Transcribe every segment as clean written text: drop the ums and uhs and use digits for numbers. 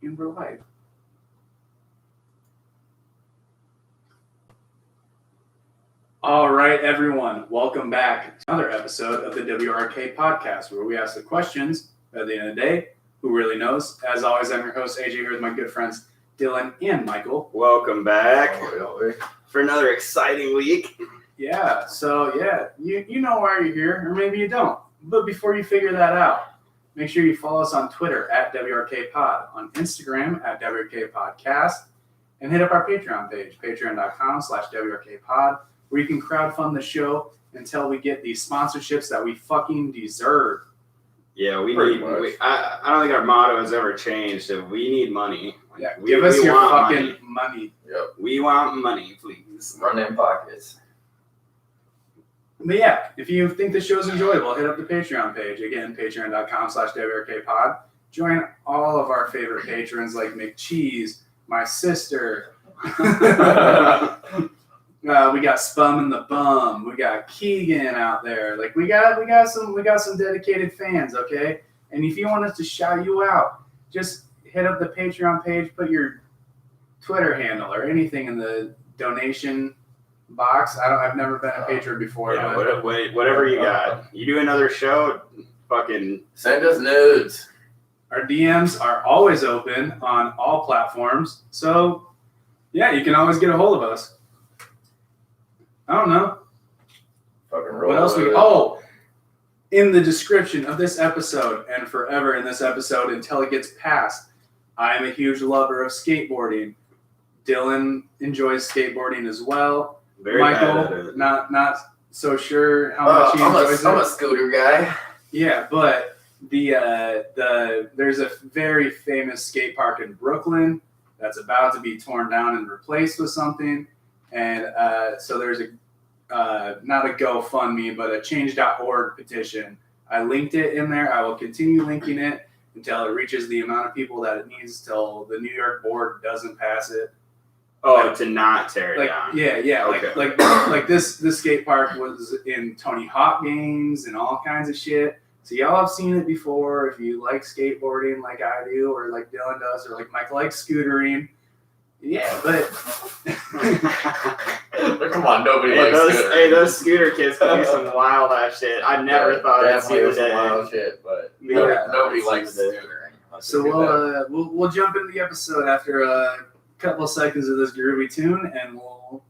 in real life. All right, everyone. Welcome back to another episode of the WRK podcast, where we ask the questions at the end of the day. Who really knows? As always, I'm your host, AJ, here with my good friends, Dylan and Michael. Welcome back for another exciting week. Yeah, so you know why you're here, or maybe you don't. But before you figure that out, make sure you follow us on Twitter at WRKPod, on Instagram at WRKPodcast, and hit up our Patreon page, patreon.com/WRKPod, where you can crowdfund the show until we get these sponsorships that we fucking deserve. Yeah, I don't think our motto has ever changed. We need money. Yeah, give us your fucking money. Yep. We want money, please. Run in pockets. But yeah, if you think the show's enjoyable, hit up the Patreon page. Again, patreon.com/WRKPod. Join all of our favorite patrons like McCheese, my sister. We got Spum and the Bum. We got Keegan out there. Like we got some dedicated fans, okay? And if you want us to shout you out, just hit up the Patreon page, put your Twitter handle or anything in the donation box. I've never been a patron before. Yeah, whatever you got. You do another show, fucking send us nudes. Our DMs are always open on all platforms. So yeah, you can always get a hold of us. I don't know. Fucking roll. What else in the description of this episode and forever in this episode until it gets passed, I am a huge lover of skateboarding. Dylan enjoys skateboarding as well. Very Michael, not so sure how much he enjoys it. I'm a scooter guy. Yeah, but there's a very famous skate park in Brooklyn that's about to be torn down and replaced with something. And so there's not a GoFundMe, but a change.org petition. I linked it in there. I will continue linking it until it reaches the amount of people that it needs till the New York board doesn't pass it. Oh, to not tear it down. Yeah. Okay. Like this skate park was in Tony Hawk games and all kinds of shit. So y'all have seen it before. If you like skateboarding like I do, or like Dylan does, or like Mike likes scootering. Yeah, but come on, nobody likes scootering. Hey, those scooter kids can do some wild ass shit. I never thought I'd see the day. Wild shit, but nobody likes scootering. So we'll jump into the episode after a couple of seconds of this groovy tune, and we'll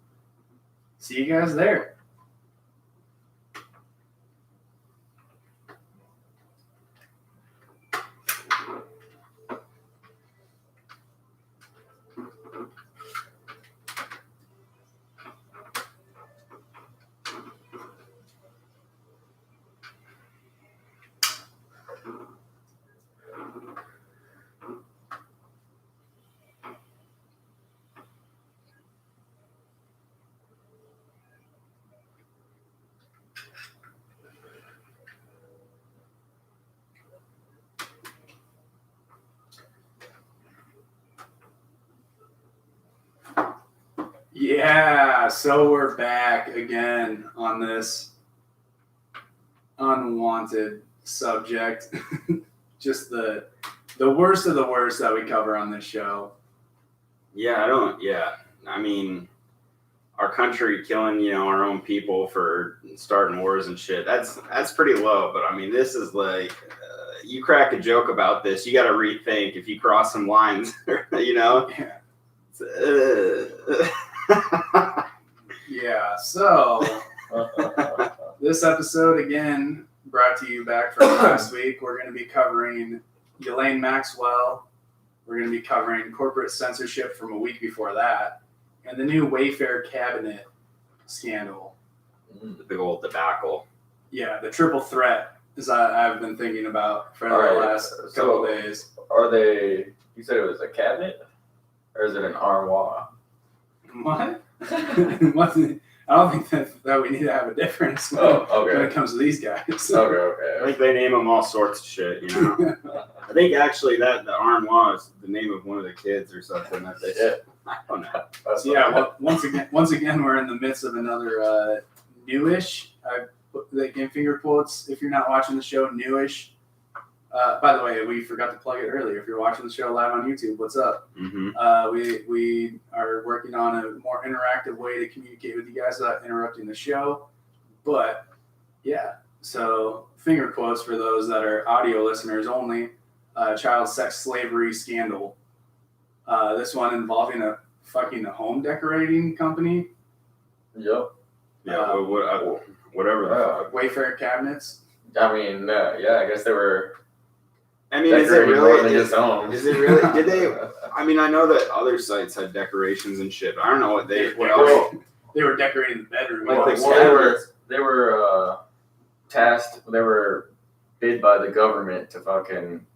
see you guys there. Yeah, so we're back again on this unwanted subject. Just the worst of the worst that we cover on this show. I mean, our country killing, our own people for starting wars and shit. That's pretty low, but I mean, this is like, you crack a joke about this, you got to rethink if you cross some lines, Yeah. Yeah, so this episode again brought to you back from last week. We're going to be covering Ghisaline Maxwell. We're going to be covering corporate censorship from a week before that, and the new Wayfair cabinet scandal. The big old debacle. Yeah, the triple threat is I've been thinking about for the last couple days. Are they? You said it was a cabinet, or is it an armoire? What? I don't think that we need to have a difference when it comes to these guys. Okay. I think they name them all sorts of shit, I think actually that the armoire is the name of one of the kids or something that they said. I don't know. Once again, we're in the midst of another newish. I put the in finger quotes. If you're not watching the show, newish By the way, we forgot to plug it earlier. If you're watching the show live on YouTube, what's up? Mm-hmm. We are working on a more interactive way to communicate with you guys without interrupting the show. But yeah, so finger quotes for those that are audio listeners only. Child sex slavery scandal. This one involving a fucking home decorating company. Yep. Yeah, whatever the fuck. Wayfair cabinets. I mean, yeah, I guess they were. I mean, is it decorating more than really? just homes. Is it really? Did they? I mean, I know that other sites had decorations and shit, but I don't know what else. They were decorating the bedroom. Like the they were tasked. They were bid by the government to fucking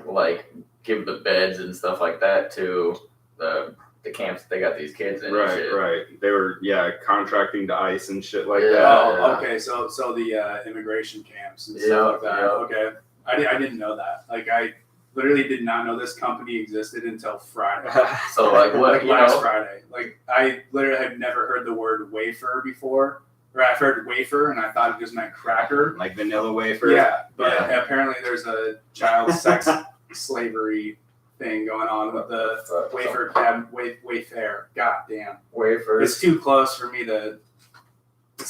like give the beds and stuff like that to the camps that they got these kids in. Right, and shit. right. They were contracting to ICE and shit like Yeah. that. Oh, okay. So the immigration camps and stuff like that. Yeah. Okay. I didn't know that. Like I literally did not know this company existed until Friday. So like what last Friday. Like I literally had never heard the word wafer before. Or I've heard wafer and I thought it just meant cracker. Like vanilla wafer. Yeah, but apparently there's a child sex slavery thing going on with the Wayfair. God damn. Wafers. It's too close for me to.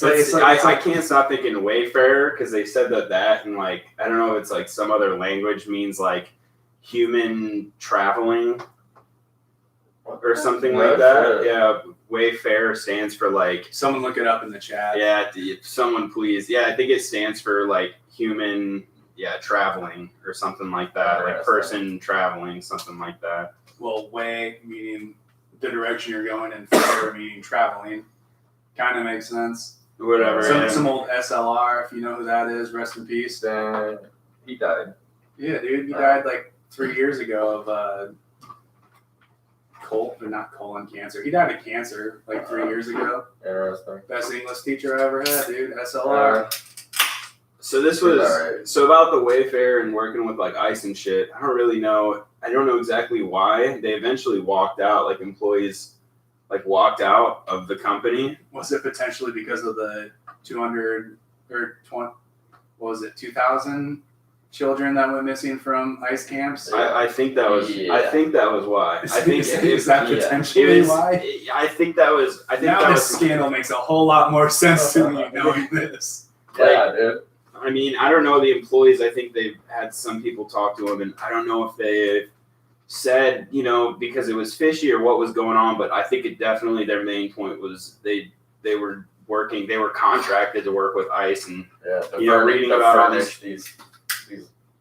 I can't stop thinking Wayfair because they said that and like I don't know if it's like some other language means like human traveling or something like that. Yeah, Wayfair stands for like. Someone look it up in the chat. Yeah, someone please. Yeah, I think it stands for like human. Yeah, traveling or something like that, like person traveling, something like that. Well, way meaning the direction you're going, and fair meaning traveling. Kind of makes sense. Whatever. Some old SLR, if you know who that is, rest in peace. Then he died. Yeah, dude, he died like 3 years ago of not colon cancer. He died of cancer like 3 years ago. Interesting. Best English teacher I ever had, dude. SLR. So this was so about the Wayfair and working with like ICE and shit. I don't really know. I don't know exactly why they eventually walked out. Like employees, like walked out of the company. Was it potentially because of the 200 or 20? What was it? 2,000 children that went missing from ICE camps. I think that was. Yeah. I think that was why. I think is that potentially why? I think that was. I think now that this scandal makes a whole lot more sense to me knowing this. Yeah, dude. I mean, I don't know the employees. I think they've had some people talk to them, and I don't know if they said, because it was fishy or what was going on. But I think it definitely their main point was they were working. They were contracted to work with ICE, and reading about all this. These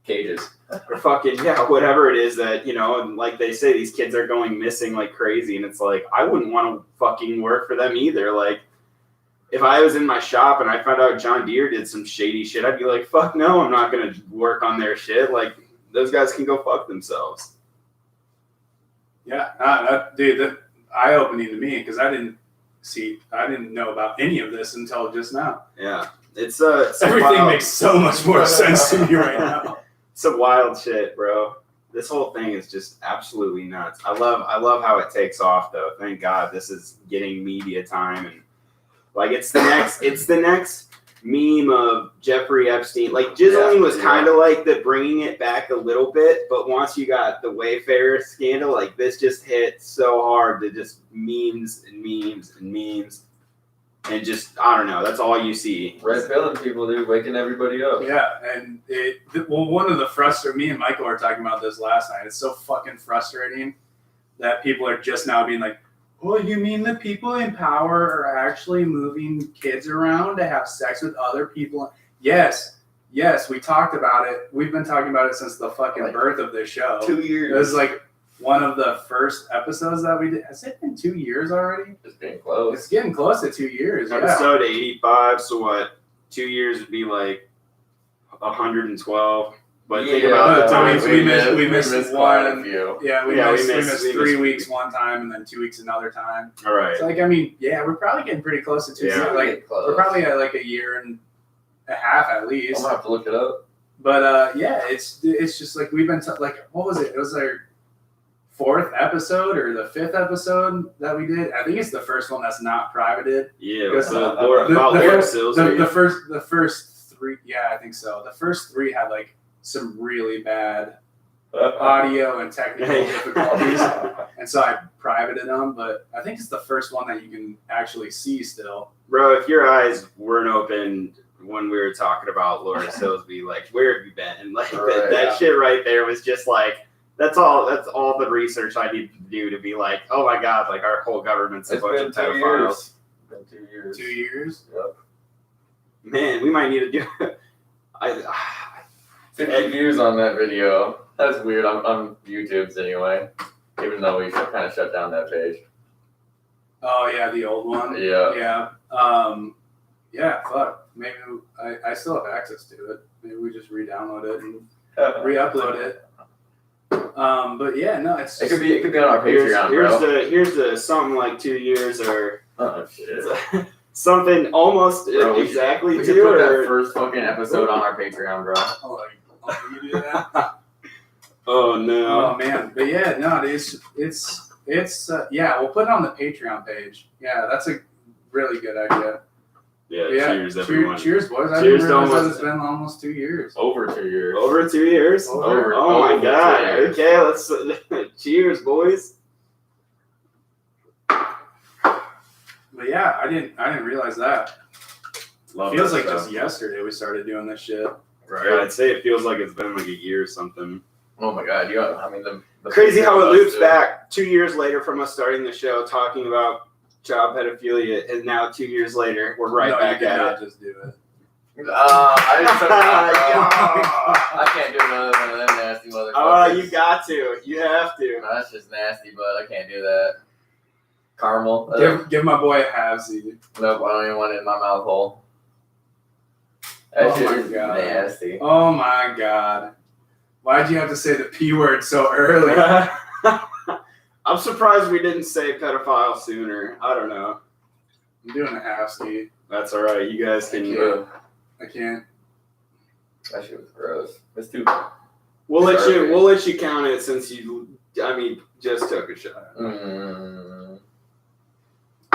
cages. Or fucking whatever it is that and like they say, these kids are going missing like crazy, and it's like I wouldn't want to fucking work for them either. Like. If I was in my shop and I found out John Deere did some shady shit, I'd be like, fuck no, I'm not going to work on their shit. Like, those guys can go fuck themselves. Yeah, dude, that eye-opening to me because I didn't know about any of this until just now. Yeah. It's everything wild. Makes so much more sense to me right now. It's a wild shit, bro. This whole thing is just absolutely nuts. I love how it takes off, though. Thank God this is getting media time and like it's the next meme of Jeffrey Epstein. Like Ghisaline was kind of like the bringing it back a little bit, but once you got the Wayfair scandal, like this just hit so hard to just memes and memes and memes, and just I don't know. That's all you see. Red pilling people, dude, waking everybody up. Yeah, and one of the me and Michael were talking about this last night. It's so fucking frustrating that people are just now being like. Well, you mean the people in power are actually moving kids around to have sex with other people? Yes, we talked about it. We've been talking about it since the fucking birth of this show. 2 years. It was like one of the first episodes that we did. Has it been 2 years already? It's getting close. It's getting close to 2 years. Episode 85. So what? 2 years would be like 112. But think about it. We missed quite one. a few. Yeah, we missed 3 weeks one time and then 2 weeks another time. All right. It's like, I mean, we're probably getting pretty close to 2 years. Like, we're probably at like a year and a half at least. I'm going to have to look it up. But, it's just like we've been, what was it? It was our 4th episode or the 5th episode that we did. I think it's the first one that's not privated. Yeah, it was about Laura Sills. The first 3 3. Yeah, I think so. The first 3 had like some really bad audio and technical difficulties, and so I privated them. But I think it's the first one that you can actually see still. Bro, if your eyes weren't open when we were talking about Laura Silsby, like, where have you been? Like, that shit right there was just like, that's all the research I need to do to be like, oh my God, like, our whole government's a bunch of pedophiles. It's been 2 years. 2 years? Yep. Man, we might need to do 50 views on that video. That's weird. On YouTube's anyway. Even though we kind of shut down that page. Oh yeah, the old one. Yeah. Yeah. Yeah. Fuck. Maybe I still have access to it. Maybe we just re-download it and re-upload it. But yeah, no, it's it could be on our Patreon. Here's the something like 2 years or oh shit. Something almost bro, exactly we 2 could put or that first fucking episode on our Patreon, bro. Oh, you do that? oh no. Oh man, but yeah, no, it's yeah, we'll put it on the Patreon page. Yeah, that's a really good idea. Yeah, Yeah, cheers everyone. Cheers, boys. I Cheers, didn't realize Thomas. that it's been almost 2 years. Over 2 years. Over 2 years? Over oh my 2 God. years. Okay, let's cheers, boys. But yeah, I didn't realize that. Love Feels that like stuff. just yesterday we started doing this shit. Right. Yeah, I'd say it feels like it's been like a year or something. Oh my God. The Crazy how it Patreon loops too. back 2 years later from us starting the show talking about child pedophilia, and now 2 years later we're right no, back you did at not it. just do it. I didn't say that, bro. I can't do another one of them nasty motherfuckers. Oh, you got to. You have to. No, that's just nasty, but I can't do that. Caramel. Give my boy a halvesy. Nope, I don't even want it in my mouth hole. That Oh shit my is God. nasty. Oh my God. Why'd you have to say the P word so early? I'm surprised we didn't say pedophile sooner. I don't know. I'm doing a halvesy. That's all right. You guys can. I can't. That shit was gross. It's too. We'll let you count it since you. I mean, just took a shot. Mm.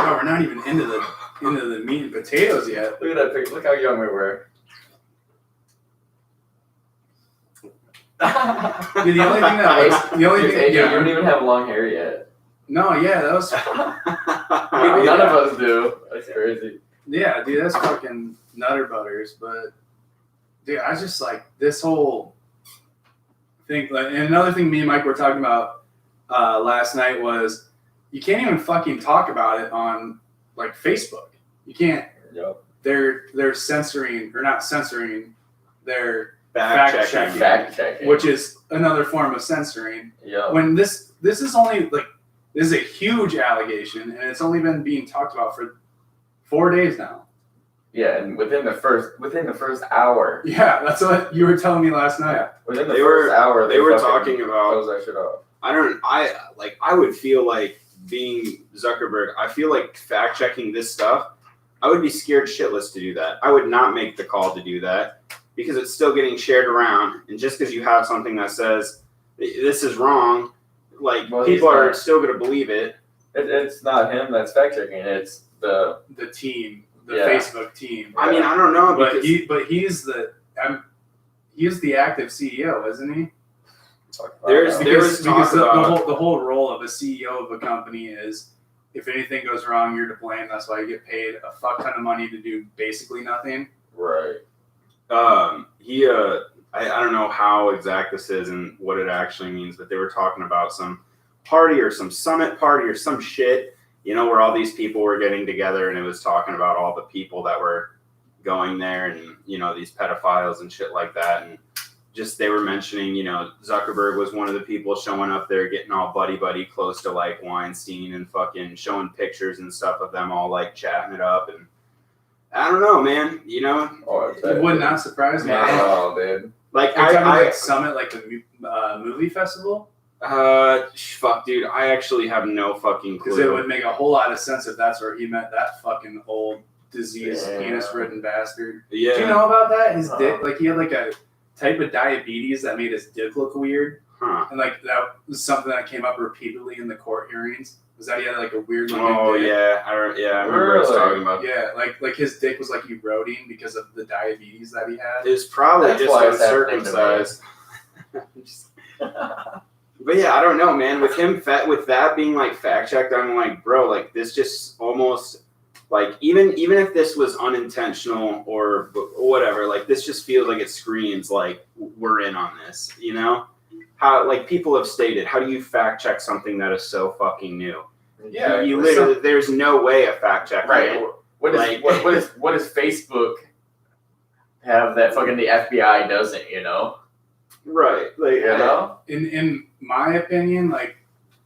Oh, we're not even into the meat and potatoes yet. Look at that picture. Look how young we were. Dude, the only thing that was, You don't even have long hair yet. No, yeah, that was None of us do. That's crazy. yeah, dude, that's fucking nutter butters. But dude, I just like this whole thing. Like, and another thing me and Mike were talking about last night was you can't even fucking talk about it on like Facebook. You can't. Yep. They're censoring or not censoring. They're Fact checking. which is another form of censoring. Yep. When this is only like this is a huge allegation, and it's only been being talked about for 4 days now. Yeah, and within the first hour. Yeah, that's what you were telling me last night. Within the first hour, They were fucking talking about. close that shit off. I would feel like being Zuckerberg. I feel like fact checking this stuff. I would be scared shitless to do that. I would not make the call to do that because it's still getting shared around. And just because you have something that says this is wrong, like people are still going to believe it. It's not him that's fact checking. It's the team, Yeah. Facebook team. I mean, I don't know, But because he's the active CEO, isn't he? there was Because talk about the whole role of a CEO of a company is if anything goes wrong, you're to blame. That's why you get paid a fuck ton of money to do basically nothing. right. I don't know how exact this is and what it actually means, but they were talking about some party or some summit party or some shit, where all these people were getting together, and it was talking about all the people that were going there and, these pedophiles and shit like that. And just they were mentioning, Zuckerberg was one of the people showing up there getting all buddy close to like Weinstein and fucking showing pictures and stuff of them all like chatting it up. And I don't know, man, Oh, It would not surprise me. Oh, dude. like Are you talking I like Summit, like the movie festival? fuck, dude, I actually have no fucking Because it clue. would make a whole lot of sense if that's where he met that fucking old diseased Yeah. penis-ridden bastard. Yeah. Do you know about that? His dick, like he had like a type of diabetes that made his dick look weird, Huh. and like that was something that came up repeatedly in the court hearings. Was that he had like a weird looking Oh dick? yeah, I remember us Really? talking about. Yeah, like his dick was like eroding because of the diabetes that he had. It was probably That's just why it's happening to me. uncircumcised. But yeah, I don't know, man. With him, with that being like fact checked, I'm like, bro, like this just almost like even if this was unintentional or whatever, like this just feels like it screams like we're in on this. You know, how like people have stated, how do you fact check something that is so fucking new? Yeah, you literally there's no way a fact check. Right. What does Facebook have that fucking the FBI doesn't? You know. Right. Like You know. In my opinion, like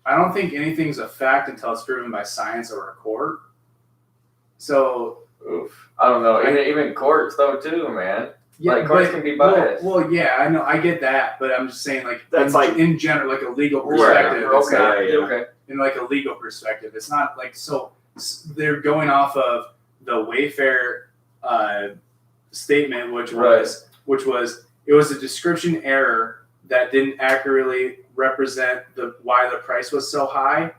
I don't think anything's a fact until it's proven by science or a court. So Oof. I don't know. Even courts though too, man. yeah, Like courts can be biased. Well, yeah, I know, I get that, but I'm just saying, like That's like in general, like a legal Right. perspective. It's Okay. not, Okay. in like a legal perspective, it's not like so. They're going off of the Wayfair statement, which was it was a description error that didn't accurately represent why the price was so high,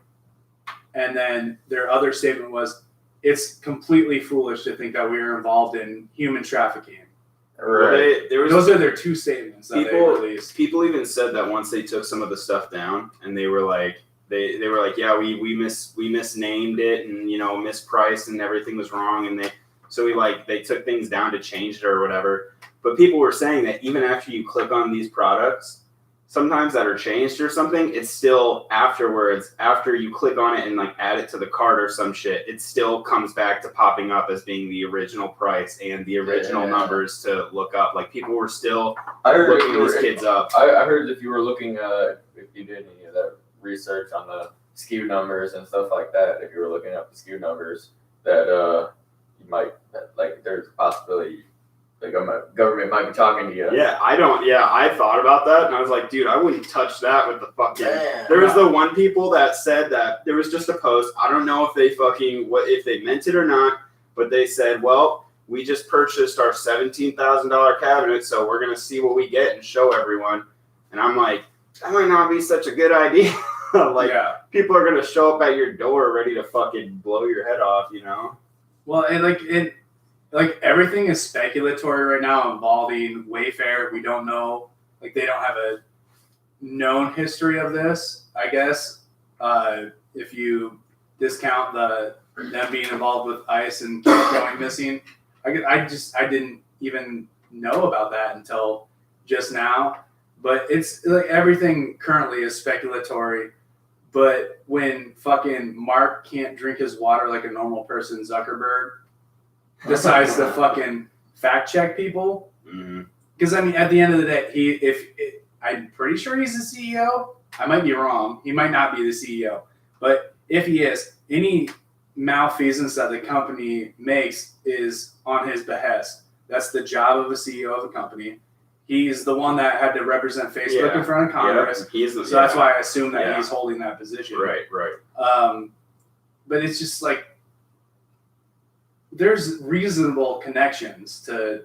and then their other statement was it's completely foolish to think that we are involved in human trafficking. Right. Those are their two statements that they released. People even said that once they took some of the stuff down, and they were like, they were like, yeah, we misnamed it, and you know, mispriced, and everything was wrong, and they took things down to change it or whatever. But people were saying that even after you click on these products, sometimes that are changed or something, it's still afterwards, after you click on it and like add it to the cart or some shit, it still comes back to popping up as being the original price and the original numbers to look up. Like people were still looking these kids up. I heard if you were looking, if you did any of that research on the SKU numbers and stuff like that, if you were looking up the SKU numbers, that you might, like, there's a possibility the government might be talking to you. Yeah, I thought about that, and I was like, dude, I wouldn't touch that with the fucking... Damn. There was the one people that said that there was just a post. I don't know if they if they meant it or not, but they said, well, we just purchased our $17,000 cabinet, so we're going to see what we get and show everyone. And I'm like, that might not be such a good idea. People are going to show up at your door ready to fucking blow your head off, you know? Well, like everything is speculatory right now involving Wayfair. We don't know, like they don't have a known history of this, I guess. If you discount them being involved with ICE and going missing, I didn't even know about that until just now. But it's like everything currently is speculatory. But when fucking Mark can't drink his water like a normal person, Zuckerberg decides to fucking fact check people. Because I mean, at the end of the day, I'm pretty sure he's the CEO. I might be wrong. He might not be the CEO. But if he is, any malfeasance that the company makes is on his behest. That's the job of a CEO of a company. He's the one that had to represent Facebook in front of Congress. So that's why I assume that he's holding that position. Right. But it's just like, there's reasonable connections to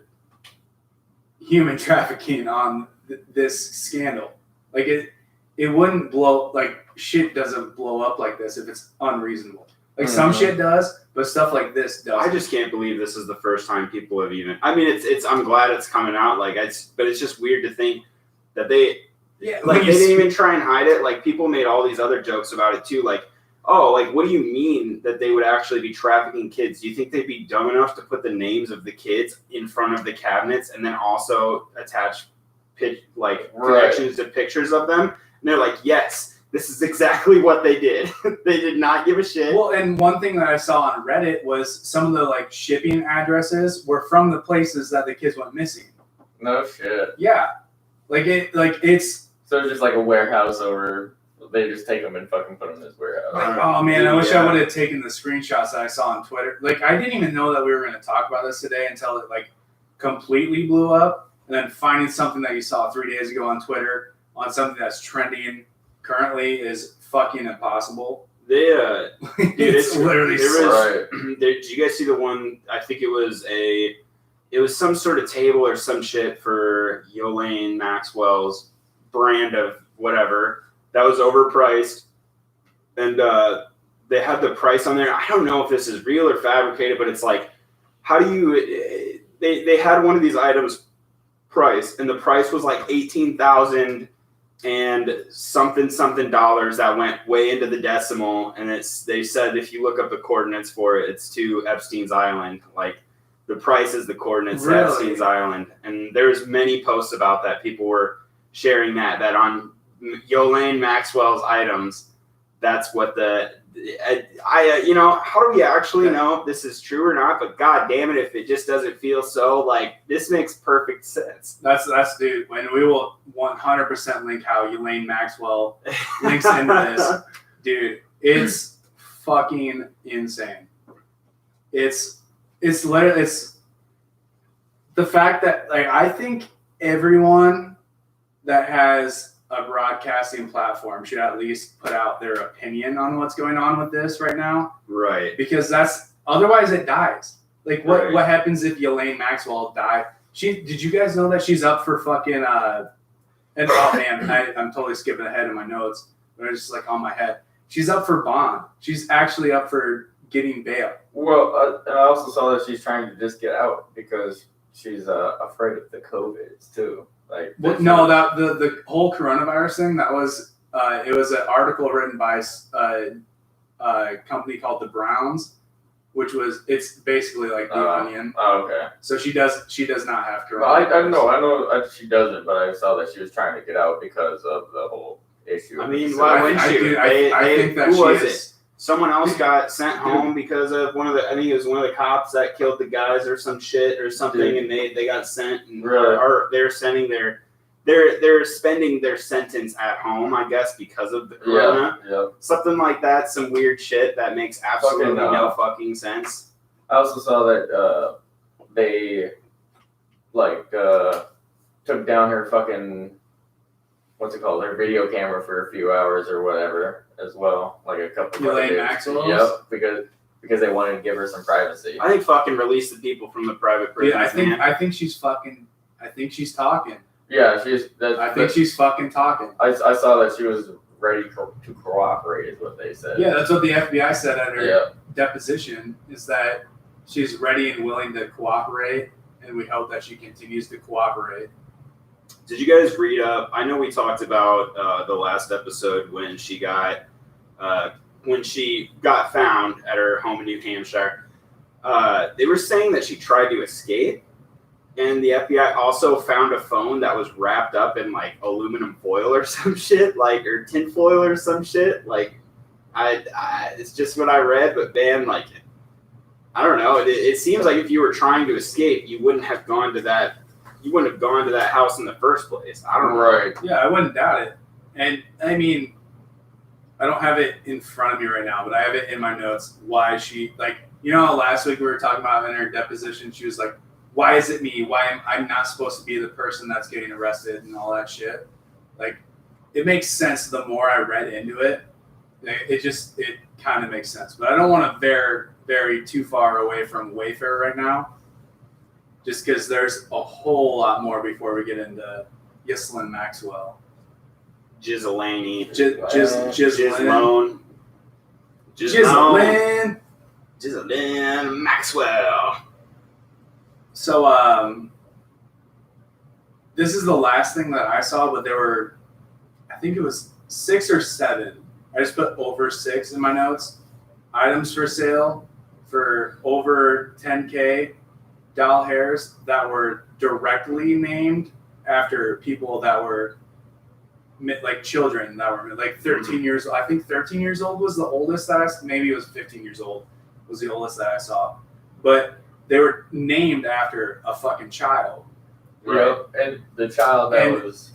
human trafficking on this scandal. Like it wouldn't blow, like shit doesn't blow up like this if it's unreasonable. Like some shit does, but stuff like this doesn't. I just can't believe this is the first time people have even. I mean, it's. I'm glad it's coming out. Like but it's just weird to think that they didn't even try and hide it. Like people made all these other jokes about it too. Like, oh, like what do you mean that they would actually be trafficking kids? Do you think they'd be dumb enough to put the names of the kids in front of the cabinets and then also attach connections to pictures of them? And they're like, yes. This is exactly what they did. They did not give a shit. Well, and one thing that I saw on Reddit was some of the like shipping addresses were from the places that the kids went missing. No shit. Yeah, it's. So it's just like a warehouse, or they just take them and fucking put them in this warehouse. Like, oh man, I wish I would have taken the screenshots that I saw on Twitter. Like I didn't even know that we were going to talk about this today until it like completely blew up, and then finding something that you saw 3 days ago on Twitter on something that's trending currently is fucking impossible. It's literally Did you guys see the one? I think it was some sort of table or some shit for Ghisaline Maxwell's brand of whatever that was overpriced, and they had the price on there. I don't know if this is real or fabricated, but it's like, how do you? They had one of these items price, and the price was like $18,000 and something dollars that went way into the decimal. And they said if you look up the coordinates for it, it's to Epstein's Island. Like the price is the coordinates to Epstein's Island. And there's many posts about that. People were sharing that on Ghisaline Maxwell's items. That's what how do we actually know if this is true or not? But god damn it, if it just doesn't feel so, like, this makes perfect sense. That's dude. When we will 100% link how Ghisaline Maxwell links into this, dude. It's fucking insane. It's literally the fact that, like, I think everyone that has a broadcasting platform should at least put out their opinion on what's going on with this right now. Right. Because otherwise it dies. Like what happens if Ghisaline Maxwell died? Did you guys know that she's up for fucking and oh man, I'm totally skipping ahead in my notes, but it's just like on my head. She's up for bond. She's actually up for getting bail. Well, and I also saw that she's trying to just get out because she's afraid of the COVIDs too. Like, no, that the whole coronavirus thing, that was it was an article written by a company called The Browns, it's basically like The Onion. Oh, okay. So she does not have coronavirus. Well, I know she doesn't, but I saw that she was trying to get out because of the whole issue. I mean, why wouldn't she? I think that who was is. it? Someone else got sent home because of I think it was one of the cops that killed the guys or some shit or something, and they got sent, and or they're sending they're spending their sentence at home, I guess, because of the corona. Yeah. Something like that, some weird shit that makes absolutely no fucking sense. I also saw that they took down her fucking her video camera for a few hours or whatever as well, like a couple of Ghisaline Maxwell. Yep, because they wanted to give her some privacy. I think fucking release the people from the private prisons. Yeah, I think she's talking. Yeah, I think she's fucking talking. I saw that she was ready to cooperate, is what they said. Yeah, that's what the FBI said at her deposition, is that she's ready and willing to cooperate, and we hope that she continues to cooperate. Did you guys read up? I know we talked about the last episode when she got found at her home in New Hampshire. They were saying that she tried to escape, and the FBI also found a phone that was wrapped up in like aluminum foil or some shit, or tin foil or some shit. Like, it's just what I read, but man, like, I don't know. It seems like if you were trying to escape, you wouldn't have gone to that. You wouldn't have gone to that house in the first place. I don't know. Right. Yeah, I wouldn't doubt it. And I mean, I don't have it in front of me right now, but I have it in my notes. Why she, last week we were talking about in her deposition, she was like, why is it me? Why am I not supposed to be the person that's getting arrested and all that shit? Like, it makes sense the more I read into it. It kind of makes sense. But I don't want to very too far away from Wayfair right now, just because there's a whole lot more before we get into Ghisaline Maxwell. Ghisaline. Ghisaline Maxwell. So, this is the last thing that I saw, but there were, I think it was 6 or 7. I just put over 6 in my notes. Items for sale for over 10K doll hairs that were directly named after people that were like children that were like 13 years old. I think 13 years old was the oldest that maybe it was 15 years old was the oldest that I saw. But they were named after a fucking child. Right. Yep. And the child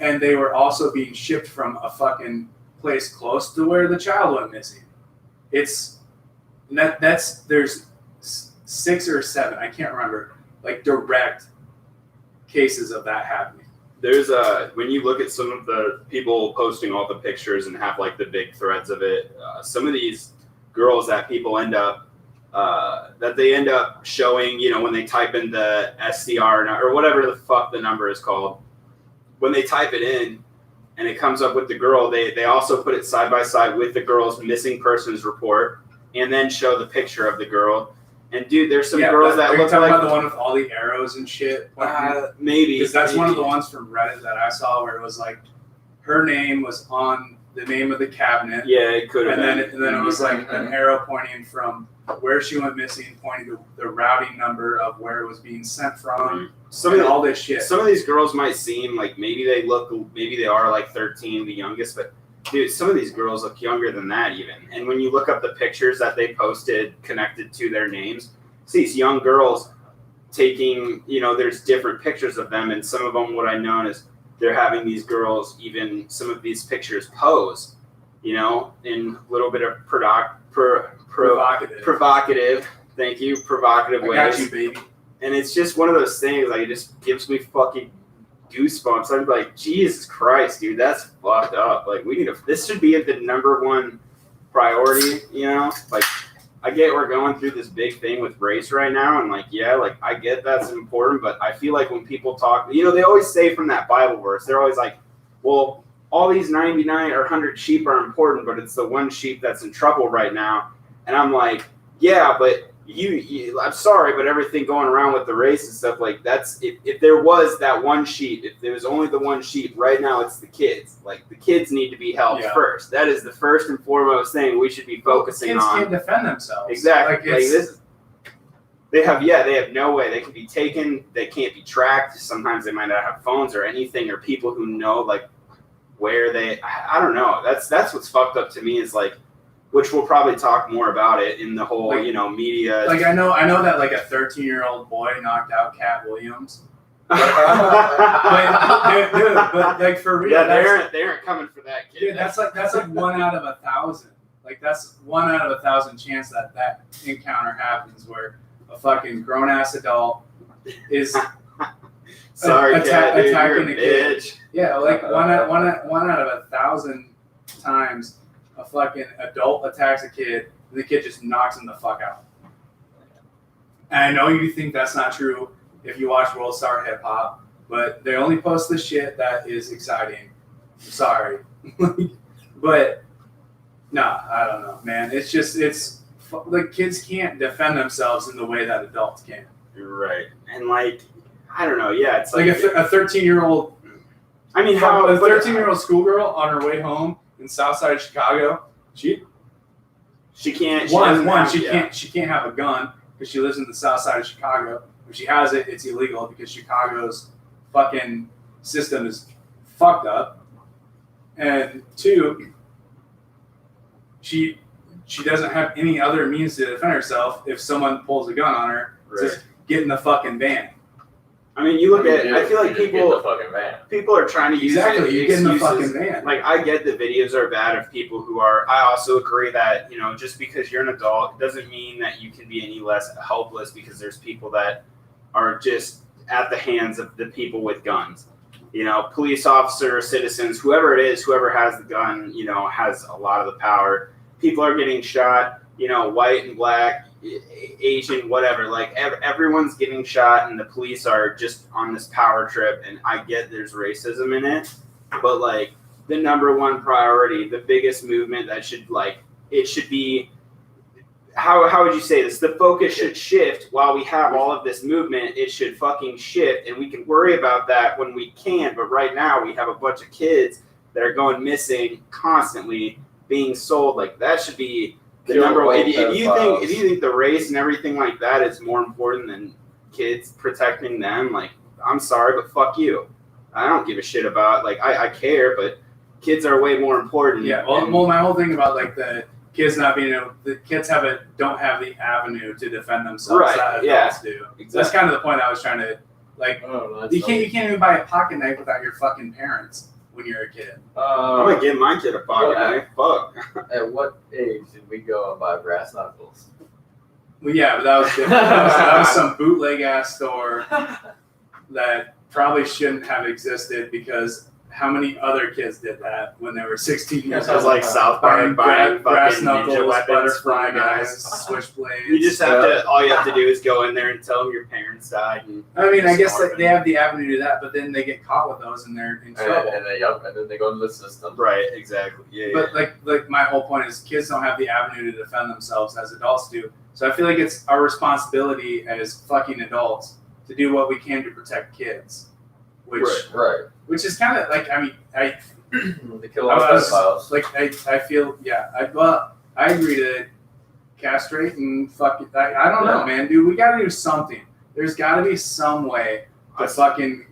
and they were also being shipped from a fucking place close to where the child went missing. There's 6 or 7, I can't remember, like direct cases of that happening. There's when you look at some of the people posting all the pictures and have like the big threads of it, some of these girls that people end up showing, when they type in the SDR or whatever the fuck the number is called, when they type it in and it comes up with the girl, they also put it side by side with the girl's missing persons report, and then show the picture of the girl. And dude, there's some Yeah, girls that are you look talking like about the one with all the arrows and shit? maybe Because that's one of the maybe. ones from Reddit that I saw where it was like her name was on the name of the cabinet. Yeah, it could have And been. then it was like an arrow pointing from where she went missing, pointing to the routing number of where it was being sent from. Some of all this shit. Some of these girls might seem like maybe they are like 13, the youngest, but dude, some of these girls look younger than that even. And when you look up the pictures that they posted connected to their names, see these young girls taking, there's different pictures of them, and some of them, what I know is they're having these girls, even some of these pictures pose, in a little bit of provocative, thank you, provocative ways. I got you, baby. And it's just one of those things, like, it just gives me fucking goosebumps. I'm like, Jesus Christ, dude, that's fucked up. Like, this should be the number one priority, Like, I get we're going through this big thing with race right now, and I get that's important, but I feel like when people talk, they always say from that Bible verse, they're always like, well, all these 99 or 100 sheep are important, but it's the one sheep that's in trouble right now. And I'm like, yeah, but you I'm sorry, but everything going around with the race and stuff, like, that's, if there was that one sheep, if there was only the one sheep, right now it's the kids. Like, the kids need to be helped first. That is the first and foremost thing we should be focusing kids on. Kids can't defend themselves. Exactly. They have no way. They can be taken. They can't be tracked. Sometimes they might not have phones or anything, or people who know, like, where I don't know. That's what's fucked up to me is, like, which we'll probably talk more about it in the whole, media. Like, I know that, like, a 13-year-old boy knocked out Cat Williams. But like, for real, yeah, they aren't coming for that kid. Dude, that's like 1 out of 1,000. Like, that's 1 out of 1,000 chance that encounter happens where a fucking grown ass adult is sorry, attacking you're a kid. bitch. Yeah, like one out of 1,000 times a fucking adult attacks a kid, and the kid just knocks him the fuck out. And I know you think that's not true if you watch World Star Hip Hop, but they only post the shit that is exciting. I'm sorry. But, no, I don't know, man. It's like, kids can't defend themselves in the way that adults can. Right. And, like, I don't know. Yeah, it's like a 13-year-old. I mean, how a 13-year-old schoolgirl on her way home in South Side of Chicago, she can't. She can't have a gun because she lives in the South Side of Chicago. If she has it, it's illegal because Chicago's fucking system is fucked up. And 2, she doesn't have any other means to defend herself if someone pulls a gun on her. Right. Just get in the fucking van. I mean, you look at. I feel like people are trying to use you get in the fucking van. Like, I get the videos are bad of people who are. I also agree that just because you're an adult doesn't mean that you can be any less helpless, because there's people that are just at the hands of the people with guns. Police officers, citizens, whoever it is, whoever has the gun, has a lot of the power. People are getting shot. White and black, Asian, whatever, like everyone's getting shot, and the police are just on this power trip. And I get there's racism in it, but, like, the number one priority, the biggest movement that should, like, it should be, how would you say this? The focus should shift while we have all of this movement. It should fucking shift, and we can worry about that when we can. But right now we have a bunch of kids that are going missing constantly, being sold. Like, that should be the number one. If you think the race and everything like that is more important than kids protecting them, like, I'm sorry, but fuck you. I don't give a shit about, like, I care, but kids are way more important. Yeah. Well, my whole thing about, like, the kids not being able, the kids don't have the avenue to defend themselves. Right. That adults do. Exactly. That's kind of the point I was trying to, like. You can't even buy a pocket knife without your fucking parents when you're a kid. I'm gonna give my kid a pocket knife. Fuck. At what age did we go and buy brass knuckles? Well, yeah, but that was different. that was some bootleg ass store that probably shouldn't have existed, because how many other kids did that when they were 16 years It was old? like South Park buying brass fucking ninja knuckles, weapons butterfly from guys, switchblades. You just have to. All you have to do is go in there and tell them your parents died. And I mean, I guess storm they have the avenue to do that, but then they get caught with those and they're in trouble. And then they go into the system. Right, exactly. Yeah. But like my whole point is, kids don't have the avenue to defend themselves as adults do. So I feel like it's our responsibility as fucking adults to do what we can to protect kids, which Right. which is kind of like, I mean, They kill all the pedophiles. like I feel I agree to castrate and fuck it. I don't know, man, dude. We got to do something. There's got to be some way to fucking.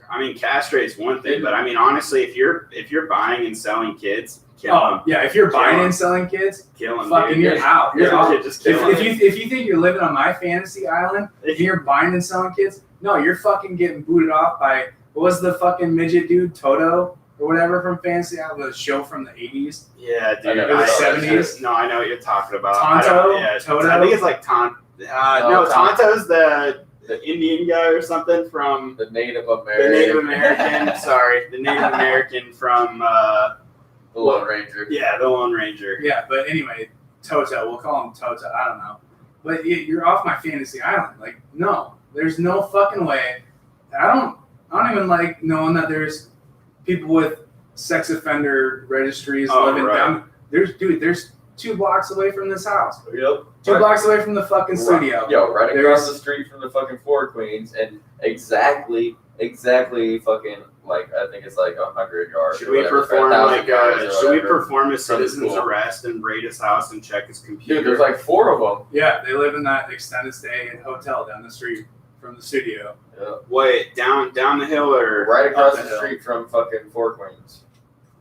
I mean, castrate's one thing, but I mean, honestly, if you're buying and selling kids, kill them. Yeah, if you're buying and selling kids, Kill them. fucking, you're out. You're Yeah, out. just kill If them. you think you're living on my fantasy island, if you're buying and selling kids, no, you're fucking getting booted off by, what was the fucking midget dude, Toto or whatever from Fantasy Island, the show from the 80s? Yeah, dude. Or the 70s? No, I know what you're talking about. Tonto? Toto? I think it's like Tonto. No, Tonto's the Indian guy or something from The Native the Native American. American. Sorry, the Native American from The Lone Ranger. yeah, the Lone Ranger. Yeah, but anyway, Toto, we'll call him Toto, I don't know. But you're off my fantasy island. Like, no, there's no fucking way. I don't even like knowing that there's people with sex offender registries living down. There's 2 blocks away from this house. Yep. 2 blocks away from the fucking studio. Yo, right There's- across the street from the fucking Four Queens, and exactly fucking like I think it's like 100 yards. Should or we whatever, perform 1,000 yards or should we whatever. perform a From citizen's school. arrest and raid his house and check his computer? Dude, there's like 4 of them. Yeah, they live in that extended stay hotel down the street from the studio. Yeah. Wait, down the hill or Right across Up the the hill. street from fucking Four Queens.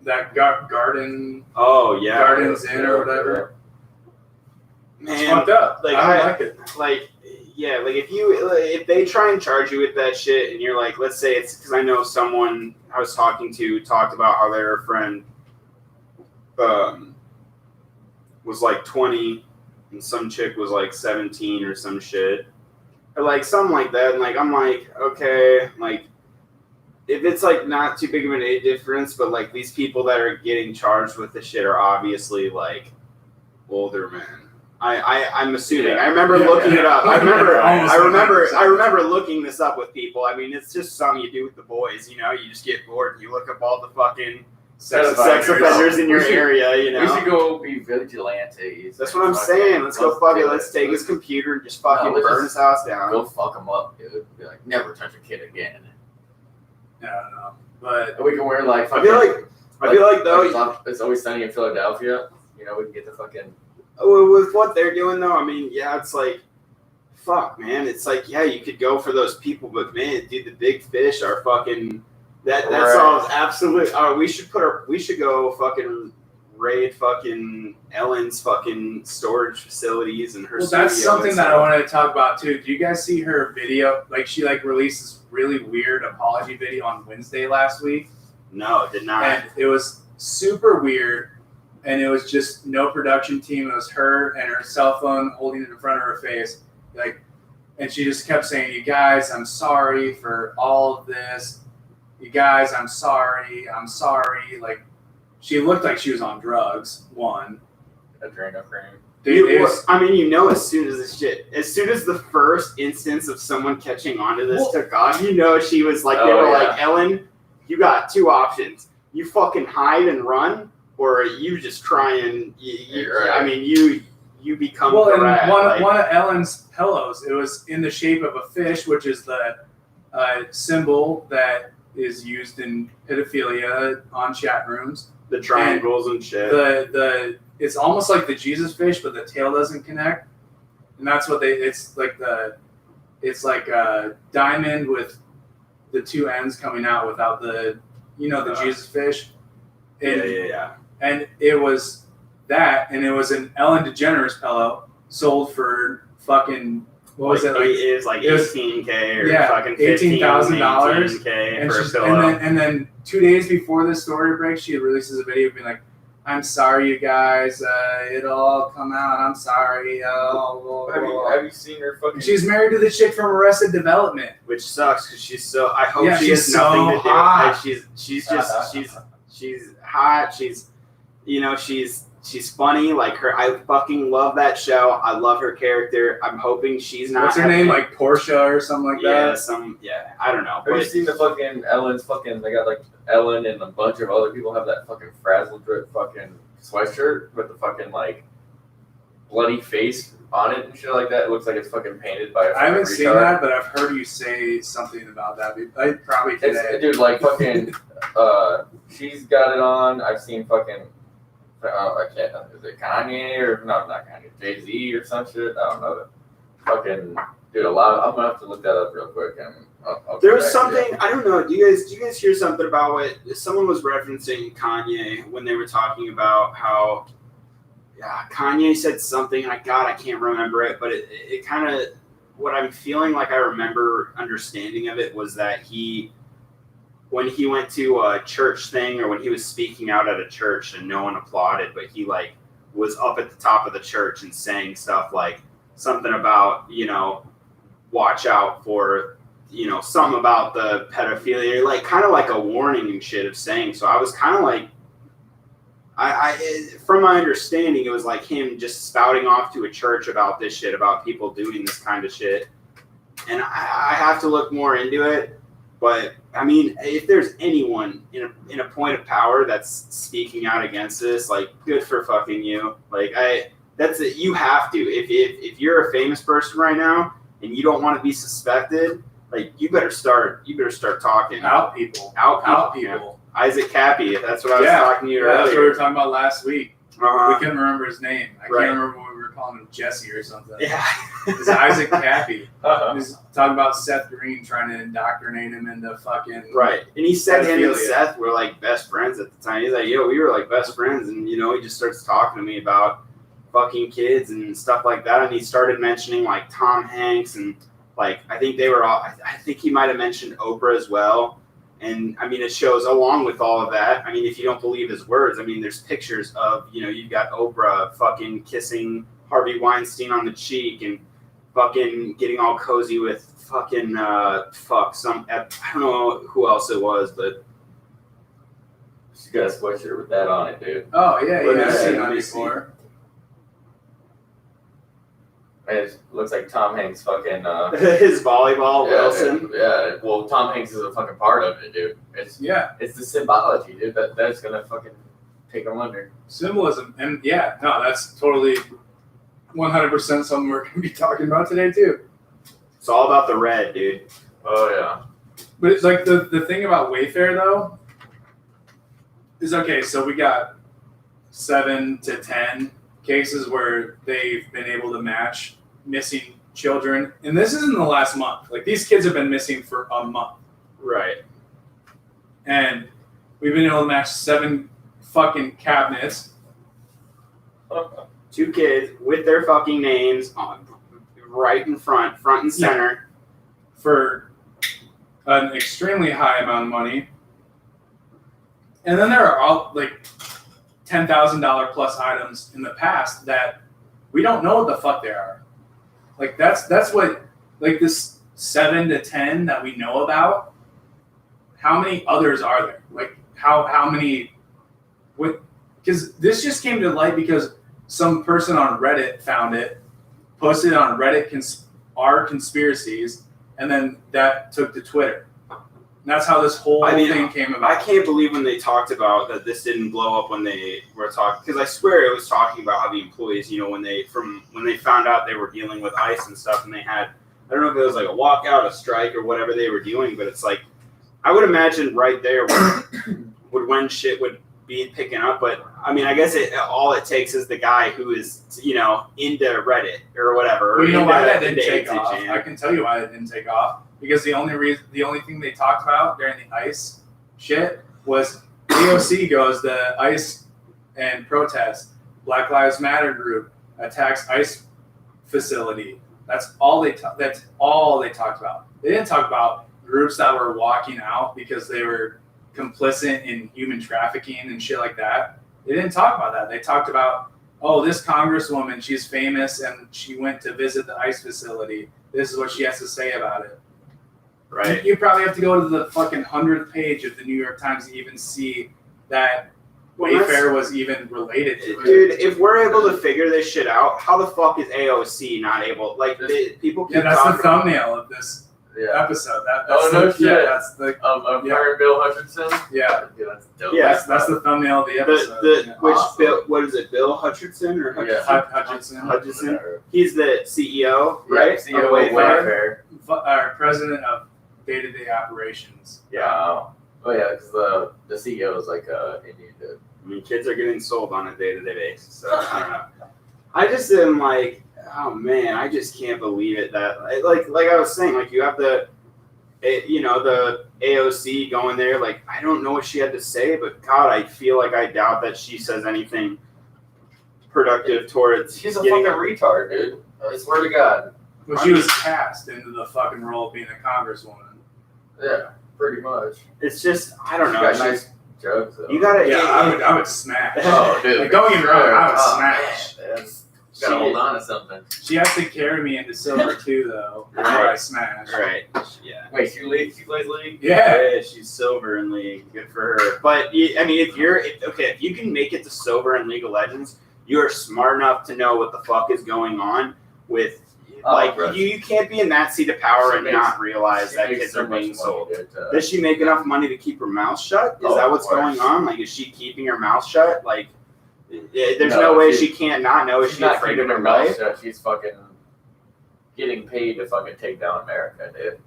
That garden, oh yeah, Gardens Inn or whatever. It's man. fucked up. Like, I don't like it. Like, yeah, like if they try and charge you with that shit, and you're like, let's say it's because I know someone I was talking to talked about how their friend was like 20 and some chick was like 17 or some shit, or like something like that. And like I'm like, okay, like if it's like not too big of an age difference, but like these people that are getting charged with this shit are obviously like older men. I'm assuming. Yeah. I remember looking it up. I Almost remember looking this up with people. I mean, it's just something you do with the boys. You know, you just get bored and you look up all the fucking sex offenders in your area. You know, We should go be vigilantes. that's what I'm saying. Let's go fuck it. Let's take his computer and just fucking let's burn just his house down. Go fuck him up, dude. Be like, never touch a kid again. Yeah, I don't know. But And we can wear like I fucking. feel like though, It's Always Sunny in Philadelphia. You know, we can get the fucking. with what they're doing though, I mean, yeah, it's like, fuck, man. It's like, yeah, you could go for those people, but man, dude, the big fish are fucking. That Right. solves absolute. We should go fucking raid fucking Ellen's fucking storage facilities and her. well, that's studio something and that I stuff. wanted to talk about too. Do you guys see her video? Like, she released this really weird apology video on Wednesday last week, No, did not. and it was super weird. And it was just no production team. It was her and her cell phone holding it in front of her face, and she just kept saying, "You guys, I'm sorry for all of this. You guys, I'm sorry. I'm sorry." Like, she looked like she was on drugs. One, Adrenochrome. dude, it was, I mean, you know, as soon as the first instance of someone catching on to this took off, you know, she was like, they were like, Ellen, you got 2 options. You fucking hide and run, or you just try and, Right. I mean, you become well, the and rat. one of Ellen's pillows, it was in the shape of a fish, which is the symbol that is used in pedophilia on chat rooms. the triangles and shit. It's almost like the Jesus fish, but the tail doesn't connect, and that's what it's like a diamond with the 2 ends coming out without the Jesus fish. And, yeah. And it was that, and it was an Ellen DeGeneres pillow sold for fucking, what was it? It was like it was- $18K or yeah, fucking $18,000. $18K And, for a pillow. and then 2 days before this story breaks, she releases a video being like, I'm sorry, you guys. It'll all come out. I'm sorry. Have you seen her fucking? She's married to the chick from Arrested Development. Which sucks because she's so. I hope she she's has nothing to do. hot. Like, she's just she's hot. She's she's funny. Like her, I fucking love that show. I love her character. I'm hoping she's not. What's her name? Like Portia or something like that. I don't know. Have you seen the fucking Ellen's fucking? They got like Ellen and a bunch of other people have that fucking frazzle drip fucking sweatshirt with the fucking like bloody face on it and shit like that. It looks like it's fucking painted by a I haven't retard. seen that, but I've heard you say something about that. I probably today. Dude, like fucking, she's got it on. I've seen fucking, I can't. Is it Kanye or no? Not Kanye. Jay-Z or some shit. I don't know. Fucking, dude, I'm gonna have to look that up real quick. And I'll there was something I don't know. Do you guys hear something about what someone was referencing Kanye when they were talking about how? Yeah, Kanye said something. I can't remember it, but it kind of what I'm feeling like I remember understanding of it was that when he went to a church thing or when he was speaking out at a church and no one applauded, but he like was up at the top of the church and saying stuff like something about watch out for something about the pedophilia, like kind of like a warning and shit of saying. So I was kind of like. From my understanding, it was like him just spouting off to a church about this shit, about people doing this kind of shit. And I have to look more into it. But I mean, if there's anyone in a point of power that's speaking out against this, like, good for fucking you. Like, that's it. You have to. If you're a famous person right now and you don't want to be suspected, like, you better start talking. Out people. Yeah. Isaac Cappy, if that's what I was talking to you earlier. That's what we were talking about last week. Uh-huh. We couldn't remember his name. I can't remember what we were calling him, Jesse or something. Yeah. It's Isaac Cappy. Uh-huh. He's talking about Seth Green trying to indoctrinate him into fucking... Right. And he said him and pedophilia. Seth were like best friends at the time. He's like, yo, we were like best friends. And, he just starts talking to me about fucking kids and stuff like that. And he started mentioning like Tom Hanks and like, I think they were all... I think he might have mentioned Oprah as well. And I mean, it shows along with all of that. I mean, if you don't believe his words, I mean, there's pictures of, you've got Oprah fucking kissing Harvey Weinstein on the cheek and fucking getting all cozy with fucking, I don't know who else it was, but. She's got a sweatshirt with that on it, dude. Oh, yeah, Yeah, I've seen let that me before. And it looks like Tom Hanks fucking. His volleyball, Wilson. Yeah, well, Tom Hanks is a fucking part of it, dude. It's the symbology, dude. That's gonna fucking take him under. Symbolism. And yeah, no, that's totally 100% something we're going to be talking about today, too. It's all about the red, dude. Oh, yeah. But it's like the thing about Wayfair, though, is okay, so we got 7 to 10 cases where they've been able to match missing children. And this is in the last month. Like, these kids have been missing for a month. Right. And we've been able to match 7 fucking cabinets. 2 kids with their fucking names on right in front and center. For an extremely high amount of money. And then there are all like $10,000 plus items in the past that we don't know what the fuck they are. Like that's what, like, this 7 to 10 that we know about. How many others are there? Like how many? Because this just came to light because some person on Reddit found it, posted it on Reddit our conspiracies, and then that took to Twitter. And that's how this whole thing came about. I can't believe when they talked about that this didn't blow up when they were talking, because I swear it was talking about how the employees, when they found out they were dealing with ICE and stuff, and they had, I don't know if it was like a walkout, a strike, or whatever they were doing, but it's like, I would imagine right there when shit would be picking up. But I mean, I guess all it takes is the guy who is, into Reddit or whatever. Well, you know why why that didn't take off? I can tell you why it didn't take off. Because the only thing they talked about during the ICE shit was AOC goes the ICE and protest. Black Lives Matter group attacks ICE facility. That's all they talked about. They didn't talk about groups that were walking out because they were complicit in human trafficking and shit like that. They didn't talk about that. They talked about, oh, this congresswoman, she's famous and she went to visit the ICE facility. This is what she has to say about it. Right. You probably have to go to the fucking 100th page of the New York Times to even see that Wayfair was even related to it. Dude, if we're able to figure this shit out, how the fuck is AOC not able? Like, people keep that's the talking thumbnail of this episode. That's no shit. Yeah, that's the Fire Bill Hutcherson. Yeah, That's dope. Yeah. that's the thumbnail of the episode. Which Awesome. Bill? What is it? Bill Hutcherson or Hutcherson? Hutcherson. He's the CEO, right? CEO of of Wayfair. Our president of day-to-day operations. Yeah. Oh yeah, because the CEO is like he needed to. I mean, kids are getting sold on a day-to-day basis. So I don't know. I just am like, oh man, I just can't believe it that like I was saying, like you have the AOC going there. Like I don't know what she had to say, but God, I feel like I doubt that she says anything productive towards. She's a fucking retard, dude. I swear to God. Well, she was cast into the fucking role of being a congresswoman. Yeah, pretty much. It's just I don't She know. got nice jokes though. You gotta. Yeah, I would smash. Oh, dude. Like, don't get me wrong, I would smash. Man, gotta hold on to something. She has to carry me into silver too, though. Before I smash. Right. Yeah. Wait, she plays league? Yeah. She's silver in League. Good for her. But I mean, if you can make it to silver in League of Legends, you are smart enough to know what the fuck is going on with. You can't be in that seat of power and not realize that kids are being sold. Does she make enough money to keep her mouth shut? Is that what's going on? Like, is she keeping her mouth shut? Like, there's no way she can't not know. Is she not afraid of keeping her mouth life? shut. She's fucking getting paid to fucking take down America, dude.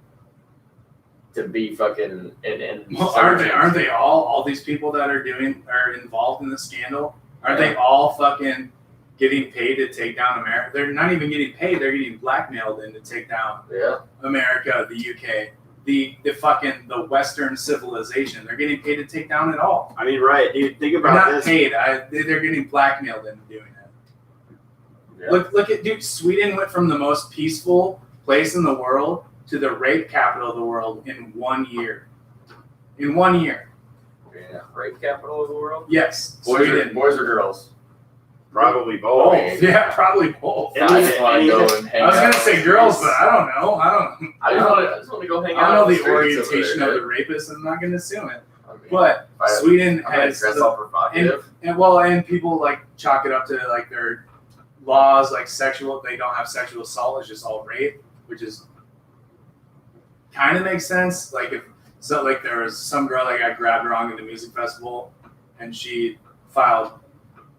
To be fucking Well, aren't they all these people that are involved in the scandal? Aren't they all fucking getting paid to take down America? They're not even getting paid. They're getting blackmailed in to take down America, the UK, the Western civilization. They're getting paid to take down it all. I mean, right, dude. Think They're about not this. paid. They're getting blackmailed into doing it. Yeah. Look at dude. Sweden went from the most peaceful place in the world to the rape capital of the world in 1 year. In 1 year. Yeah, rape capital of the world. Yes. Boys Sweden. or girls? Probably both. Both. Yeah, probably both. Yeah. I just want to go and hang I was out gonna with say the girls, boys. but I don't know. I just want to go hang I out. don't know on the streets over orientation there, of the dude. rapist. I'm not gonna assume it. I mean, But Sweden I'm gonna has dress all provocative. and people like chalk it up to like their laws, like sexual. They don't have sexual assault; it's just all rape, which is kind of makes sense. Like if so, like there was some girl that got grabbed wrong at the music festival, and she filed.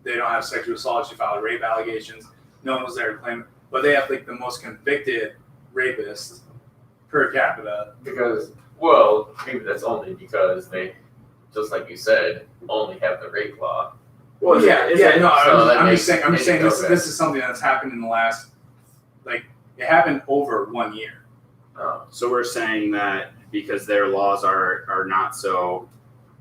They don't have sexual assault. She filed rape allegations. No one was there to claim it, but they have like the most convicted rapists per capita. Because, well, maybe that's only because they, just like you said, only have the rape law. Well, So I'm just saying. This is something that's happened in the last, like, it happened over 1 year. Oh. So we're saying that because their laws are not so.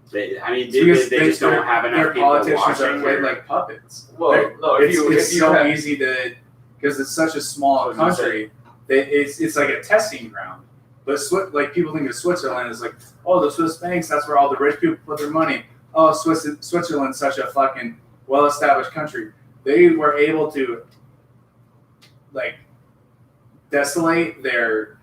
They just don't have enough their people politicians are watching. played like puppets. Well, no, It's so easy to, because it's such a small What was you country. It's like a testing ground. But like people think of Switzerland as like, oh, the Swiss banks. That's where all the rich people put their money. Oh, Switzerland's such a fucking well-established country. They were able to like desolate their,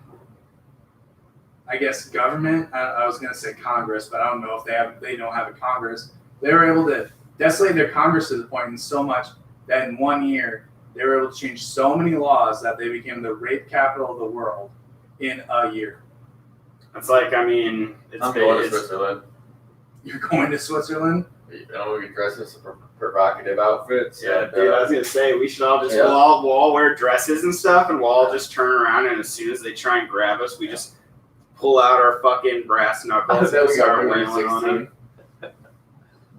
I guess, government. I was gonna say Congress, but I don't know if they don't have a Congress. They were able to desolate their Congress to the point in so much that in 1 year they were able to change so many laws that they became the rape capital of the world in a year. It's like, I mean, I'm going to Switzerland. You're going to Switzerland? We can dress in some provocative outfits. Yeah, dude, I was gonna say we should all just Yeah. we'll all wear dresses and stuff, and we'll all just turn around, and as soon as they try and grab us, we just pull out our fucking brass knuckles That and we got start when we wailing were on 16. them.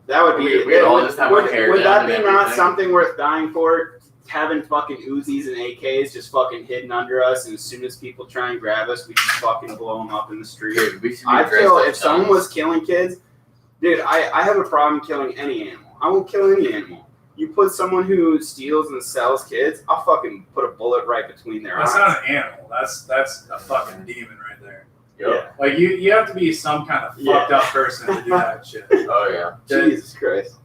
That would be. We all just have our hair would down that be and not everything. something worth dying for? Having fucking Uzis and AKs just fucking hidden under us, and as soon as people try and grab us, we just fucking blow them up in the street. Dude, we should be I dressed feel like if someone nuns. was killing kids, dude, I have a problem killing any animal. I won't kill any animal. You put someone who steals and sells kids, I'll fucking put a bullet right between their That's eyes. not an animal. That's a fucking demon right there. Yep. Like you have to be some kind of fucked up person to do that shit. Oh yeah. Jesus Christ.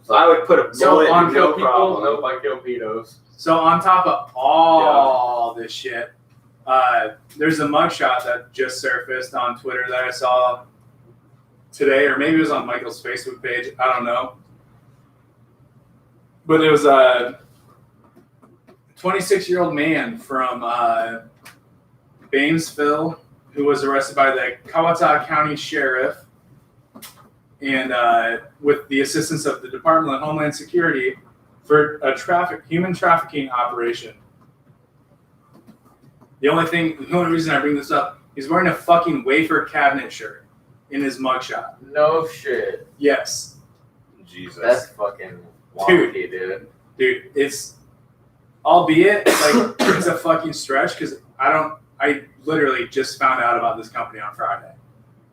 So I would put a bullet on in kill no people. problem. Nope, I kill pedos. So on top of all this shit, there's a mugshot that just surfaced on Twitter that I saw today, or maybe it was on Michael's Facebook page. I don't know. But it was a 26-year-old man from Bainesville who was arrested by the Kawata County Sheriff and with the assistance of the Department of Homeland Security for a human trafficking operation. The only reason I bring this up, he's wearing a fucking Wayfair cabinet shirt in his mugshot. No shit. Yes. Jesus. That's fucking wonky, dude. Dude, it's, albeit, like, it's a fucking stretch because I literally just found out about this company on Friday.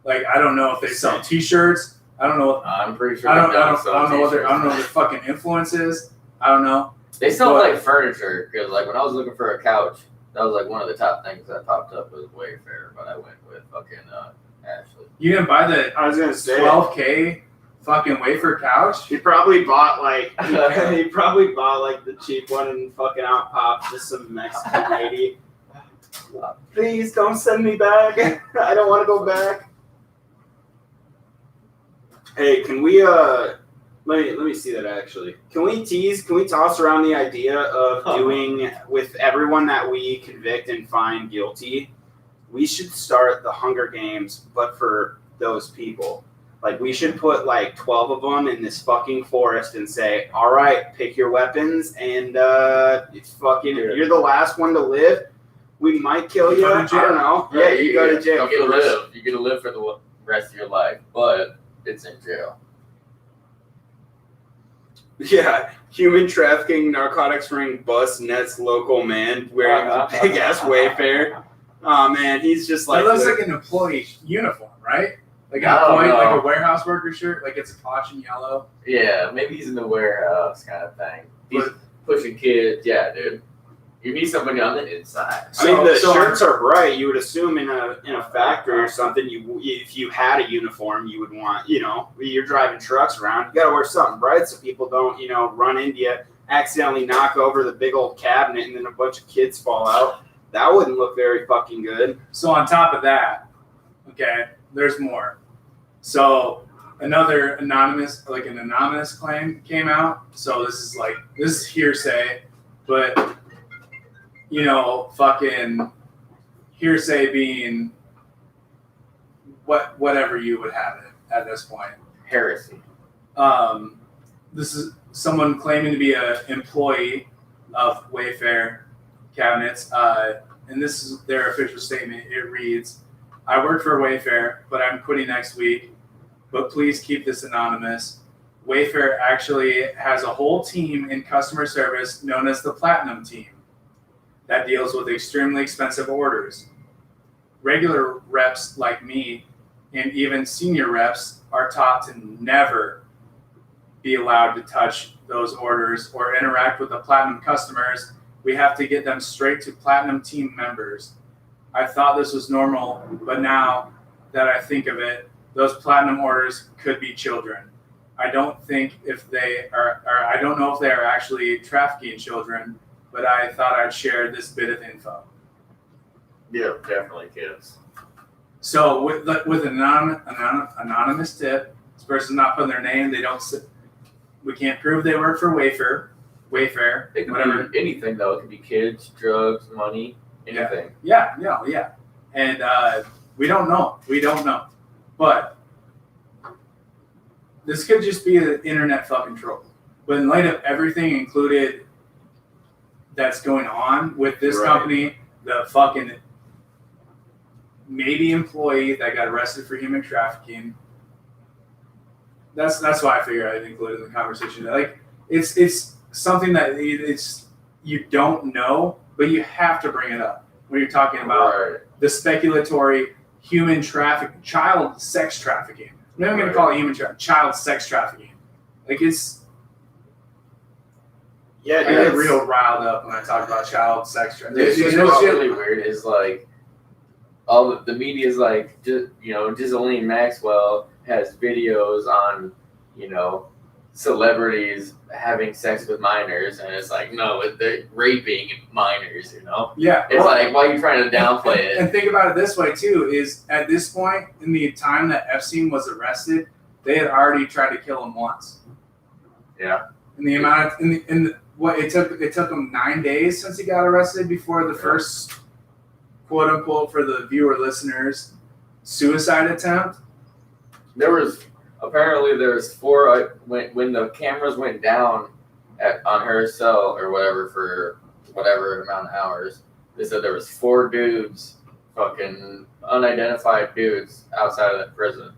Like, I don't know if they sell t-shirts. I don't know. I'm pretty sure I don't know what t-shirts. their fucking influence is. I don't know. They sell like furniture because like when I was looking for a couch, that was like one of the top things that popped up was Wayfair, but I went with fucking Ashley. You didn't buy the I was gonna say $12K fucking Wayfair couch? he probably bought like the cheap one and fucking out popped just some Mexican lady. Please don't send me back. I don't want to go back. Hey, can we let me see that actually. Can we toss around the idea of doing with everyone that we convict and find guilty? We should start the Hunger Games, but for those people. Like, we should put like 12 of them in this fucking forest and say, all right, pick your weapons and it's fucking, if you're the last one to live, we might kill you. I don't know. Yeah, you go to jail. You get to live. You get to live for the rest of your life, but it's in jail. Yeah, human trafficking, narcotics ring, bus, nets, local man wearing a big ass Wayfair. Oh man, he's just like. It looks like an employee uniform, right? Like an I don't employee, know. like a warehouse worker shirt, like it's a caution yellow. Yeah, maybe he's in the warehouse kind of thing. He's pushing kids. Yeah, dude. You need somebody on the inside. I mean, the shirts are bright. You would assume in a factory or something, if you had a uniform, you would want, you're driving trucks around, you got to wear something bright so people don't, run into you, accidentally knock over the big old cabinet, and then a bunch of kids fall out. That wouldn't look very fucking good. So on top of that, okay, there's more. So another anonymous claim came out. So this is hearsay, but fucking hearsay being whatever you would have it at this point. Heresy. This is someone claiming to be an employee of Wayfair cabinets, and this is their official statement. It reads, "I work for Wayfair, but I'm quitting next week, but please keep this anonymous. Wayfair actually has a whole team in customer service known as the Platinum Team that deals with extremely expensive orders. Regular reps like me and even senior reps are taught to never be allowed to touch those orders or interact with the Platinum customers. We have to get them straight to Platinum Team members. I thought this was normal, but now that I think of it, those Platinum orders could be children. I don't know if they are actually trafficking children, but I thought I'd share this bit of info." Yeah, definitely kids. So with an anonymous tip, this person's not putting their name. We can't prove they work for Wayfair, It could whatever. be anything though. It could be kids, drugs, money, anything. Yeah. And we don't know. But this could just be an internet fucking troll. But in light of everything included that's going on with this company, the fucking maybe employee that got arrested for human trafficking, that's why I figured I'd include it in the conversation. Like it's something that you don't know, but you have to bring it up when you're talking about the speculatory human trafficking, child sex trafficking. I'm not even going to call it human child sex trafficking. Like I get real riled up when I talk about child sex trafficking. What's really weird is like all the media is like, Ghisaline Maxwell has videos on, celebrities having sex with minors, and it's like, no, they're raping minors, you know? Yeah. It's like, why are you trying to downplay it? And think about it this way too: is at this point in the time that Epstein was arrested, they had already tried to kill him once. Yeah. In the amount of what it took him 9 days since he got arrested before the first quote unquote, for the viewer listeners, suicide attempt. There's 4 when the cameras went down on her cell or whatever for whatever amount of hours. They said there was 4 dudes, fucking unidentified dudes, outside of that prison.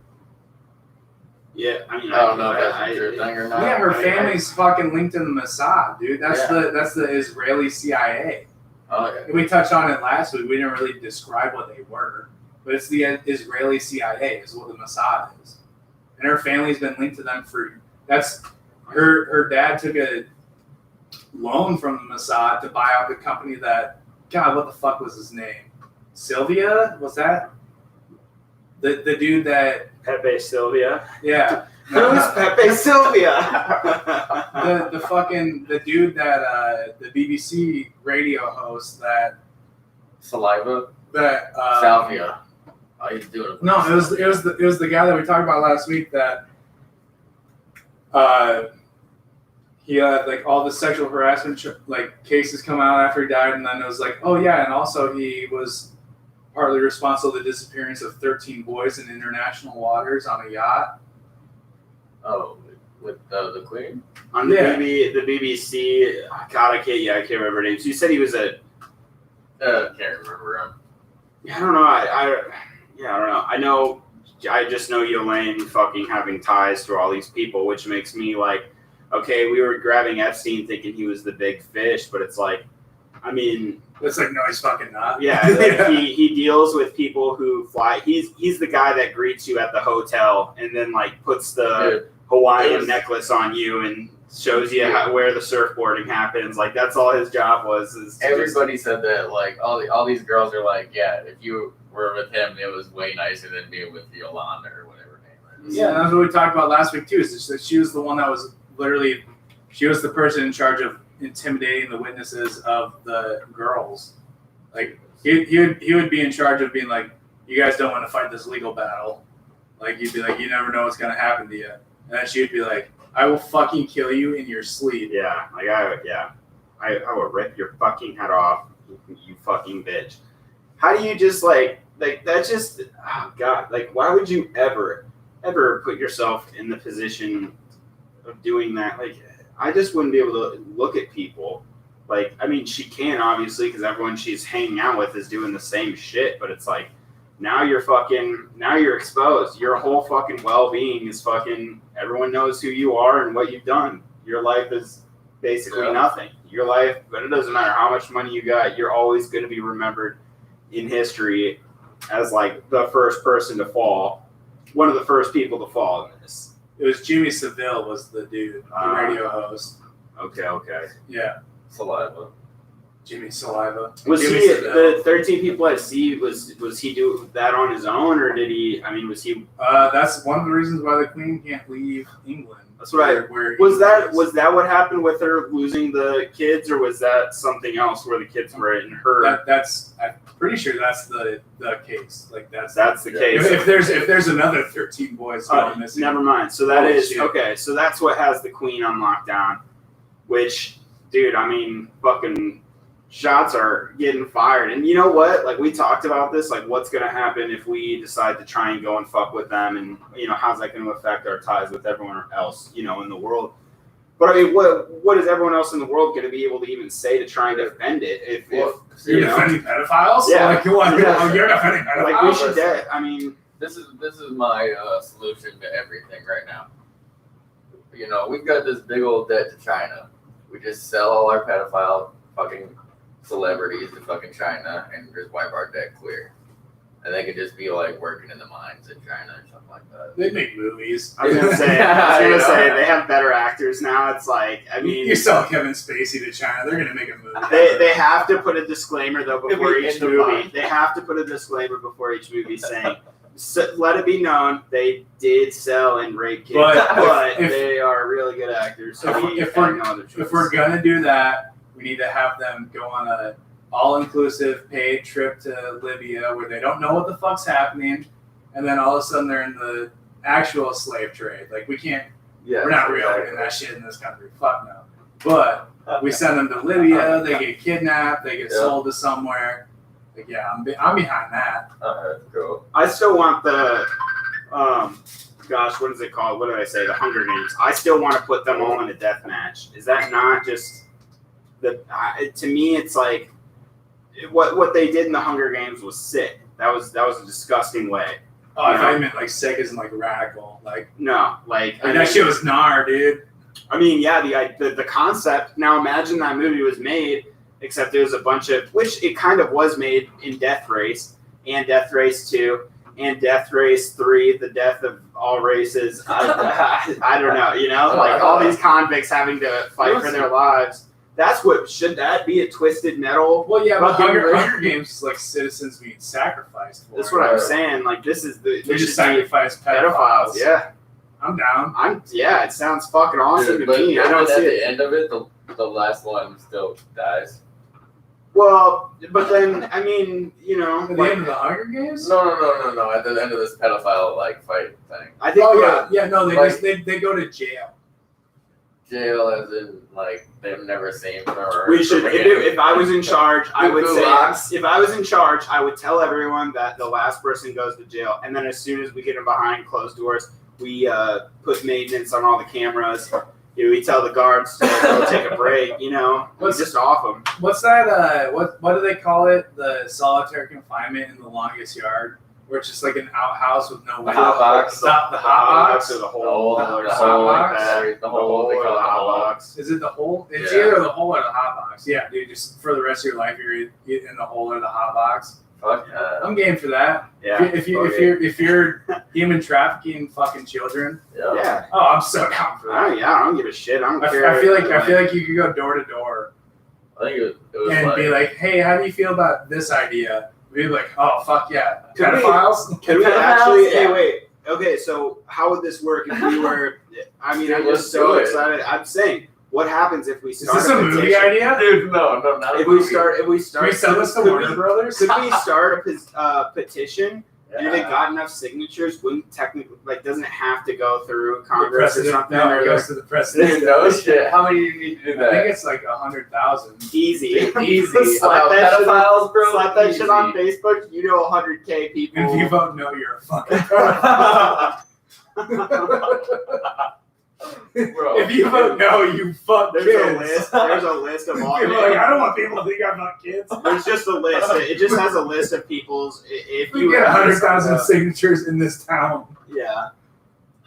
Yeah, I mean, I don't know if that's a true thing or not. Yeah, her family's fucking linked to the Mossad, dude. That's Yeah. that's the Israeli CIA. Oh, okay. We touched on it last week. We didn't really describe what they were, but it's the Israeli CIA is what the Mossad is, and her family's been linked to them for. That's her dad took a loan from the Mossad to buy out the company that. God, what the fuck was his name? Sylvia? Was that the dude that? Pepe Sylvia. Yeah. Who's Pepe Sylvia? the dude that the BBC radio host that Saliva? Salvia. Oh, he's doing it. No, it was the guy that we talked about last week that he had like all the sexual harassment like cases come out after he died, and then it was like, oh yeah, and also he was partly responsible for the disappearance of 13 boys in international waters on a yacht. Oh, with the Queen? On the BBC, God, I can't remember names. You said he was a. Can't remember him. I don't know. I don't know. I just know Elaine fucking having ties to all these people, which makes me like, okay, we were grabbing Epstein thinking he was the big fish, but it's like, I mean, it's like, no, he's fucking not. Yeah, like he deals with people who fly. He's the guy that greets you at the hotel and then like puts the Hawaiian necklace on you and shows you where the surfboarding happens. Like that's all his job was. Everybody said that. Like all these girls are like, yeah, if you were with him, it was way nicer than being with Yolanda or whatever her name is. Yeah, that's what we talked about last week too. Is that she was the one that was literally, she was the person in charge of intimidating the witnesses of the girls. Like he would be in charge of being like, you guys don't want to fight this legal battle. Like you'd be like, you never know what's gonna happen to you. And then she would be like, I will fucking kill you in your sleep. Yeah, like I will rip your fucking head off, you fucking bitch. How do you just like that's just, oh God, like why would you ever put yourself in the position of doing that? Like I just wouldn't be able to look at people. Like, I mean, she can obviously because everyone she's hanging out with is doing the same shit, but it's like now you're exposed. Your whole fucking well-being is fucking, everyone knows who you are and what you've done. Your life is basically nothing. Your life, but it doesn't matter how much money you got, you're always going to be remembered in history as like the first person to fall, one of the first people to fall in this. It was Jimmy Savile was the dude, the radio host. Okay. Yeah. Saliva. Jimmy Saliva. Was Jimmy he Savile. the 13 people at sea? Was he do that on his own, or did he? I mean, was he? That's one of the reasons why the Queen can't leave England. That's right. Was that what happened with her losing the kids, or was that something else where the kids were in her? That's I'm pretty sure that's the case. Like that's the case. If there's another 13 boys going missing. Never mind. So that is okay. So that's what has the Queen on lockdown. Which, dude, I mean, fucking shots are getting fired. And you know what? Like, we talked about this. Like, what's going to happen if we decide to try and go and fuck with them? And, you know, how's that going to affect our ties with everyone else, you know, in the world? But, I mean, what is everyone else in the world going to be able to even say to try and defend it? If you're defending pedophiles? Yeah. Like, you're defending pedophiles? Like, we should I mean... This is my solution to everything right now. You know, we've got this big old debt to China. We just sell all our pedophile fucking celebrities to fucking China and just wipe our debt clear. And they could just be like working in the mines in China or something like that. They make movies. I was gonna say they have better actors now. It's like, I mean, you sell Kevin Spacey to China, they're gonna make a movie. They have to put a disclaimer though before each movie. They have to put a disclaimer before each movie saying let it be known they did sell and rape kids, But if- they are really good actors. So if had no other choice. If we're gonna do that, we need to have them go on a all-inclusive paid trip to Libya where they don't know what the fuck's happening, and then all of a sudden they're in the actual slave trade. Like we can't, we're not reopening that shit in this country. Fuck no. But we send them to Libya. They get kidnapped. They get sold to somewhere. Like I'm behind that. Cool. I still want the, gosh, what is it called? What did I say? The Hunger Games. I still want to put them all in a death match. Is that not just the? To me, it's like what they did in the Hunger Games was sick. That was a disgusting way. Oh, I thought you meant like sick as in like radical. Like no, like that shit was gnar, dude. I mean, yeah, the concept. Now imagine that movie was made, except there was a bunch of, which it kind of was made in Death Race and Death Race 2 and Death Race 3, the death of all races. I don't know, you know, like all these convicts having to fight for their lives. That's what, should that be a Twisted Metal? Well, yeah, but Hunger Games is like citizens being sacrificed for. That's what I'm saying. Like this is they just sacrifice pedophiles. Yeah. I'm down. It sounds fucking awesome to me. I don't at see the it. end of it, the last one still dies. Well, but then I mean, you know, At the end of the Hunger Games? No. At the end of this pedophile fight thing. I think. No. They go to jail. Jail, as in they've never seen her. We should. If I was in charge, I would say. If I was in charge, I would tell everyone that the last person goes to jail, and then as soon as we get them behind closed doors, we put maintenance on all the cameras. We tell the guards to go take a break. We just off them. What's that? What do they call it? The solitary confinement in the longest yard, where it's just like an outhouse with no window. Hot box. The hot box. Or the hole. The hot box. The whole. They call it the hot hole. box. Is it the hole? It's either the hole or the hot box. Yeah, dude. Just for the rest of your life, you're in the hole or the hot box. Fuck yeah. I'm game for that. Yeah. If you're human trafficking fucking children. Yeah. Oh, I'm so down for that. I don't give a shit. I don't care. I feel like you could go door to door. I think it was and be like, hey, how do you feel about this idea? We'd be like, oh, fuck yeah. Pedophiles? Can we actually, hey, wait. Okay, so how would this work if we were, I'm just so excited. I'm saying, what happens if we start Is this a movie idea? Dude, no, not if we start, Can we sell this to Warner Brothers? Could we start a petition? And if it got enough signatures, wouldn't technically, doesn't it have to go through Congress or something? No, it goes to the president. Dude, no shit. How many do you need to do that? I think it's like 100,000. Easy. Slap that pedophiles, bro. Slap that shit on Facebook. 100K people. And if you vote no, you're a fucking pedophile. Bro, if you vote no, you fuck There's kids. There's a list of all. You're like, I don't want people to think I'm not kids. There's just a list. It just has a list of people's. If you get 100,000 signatures in this town. Yeah.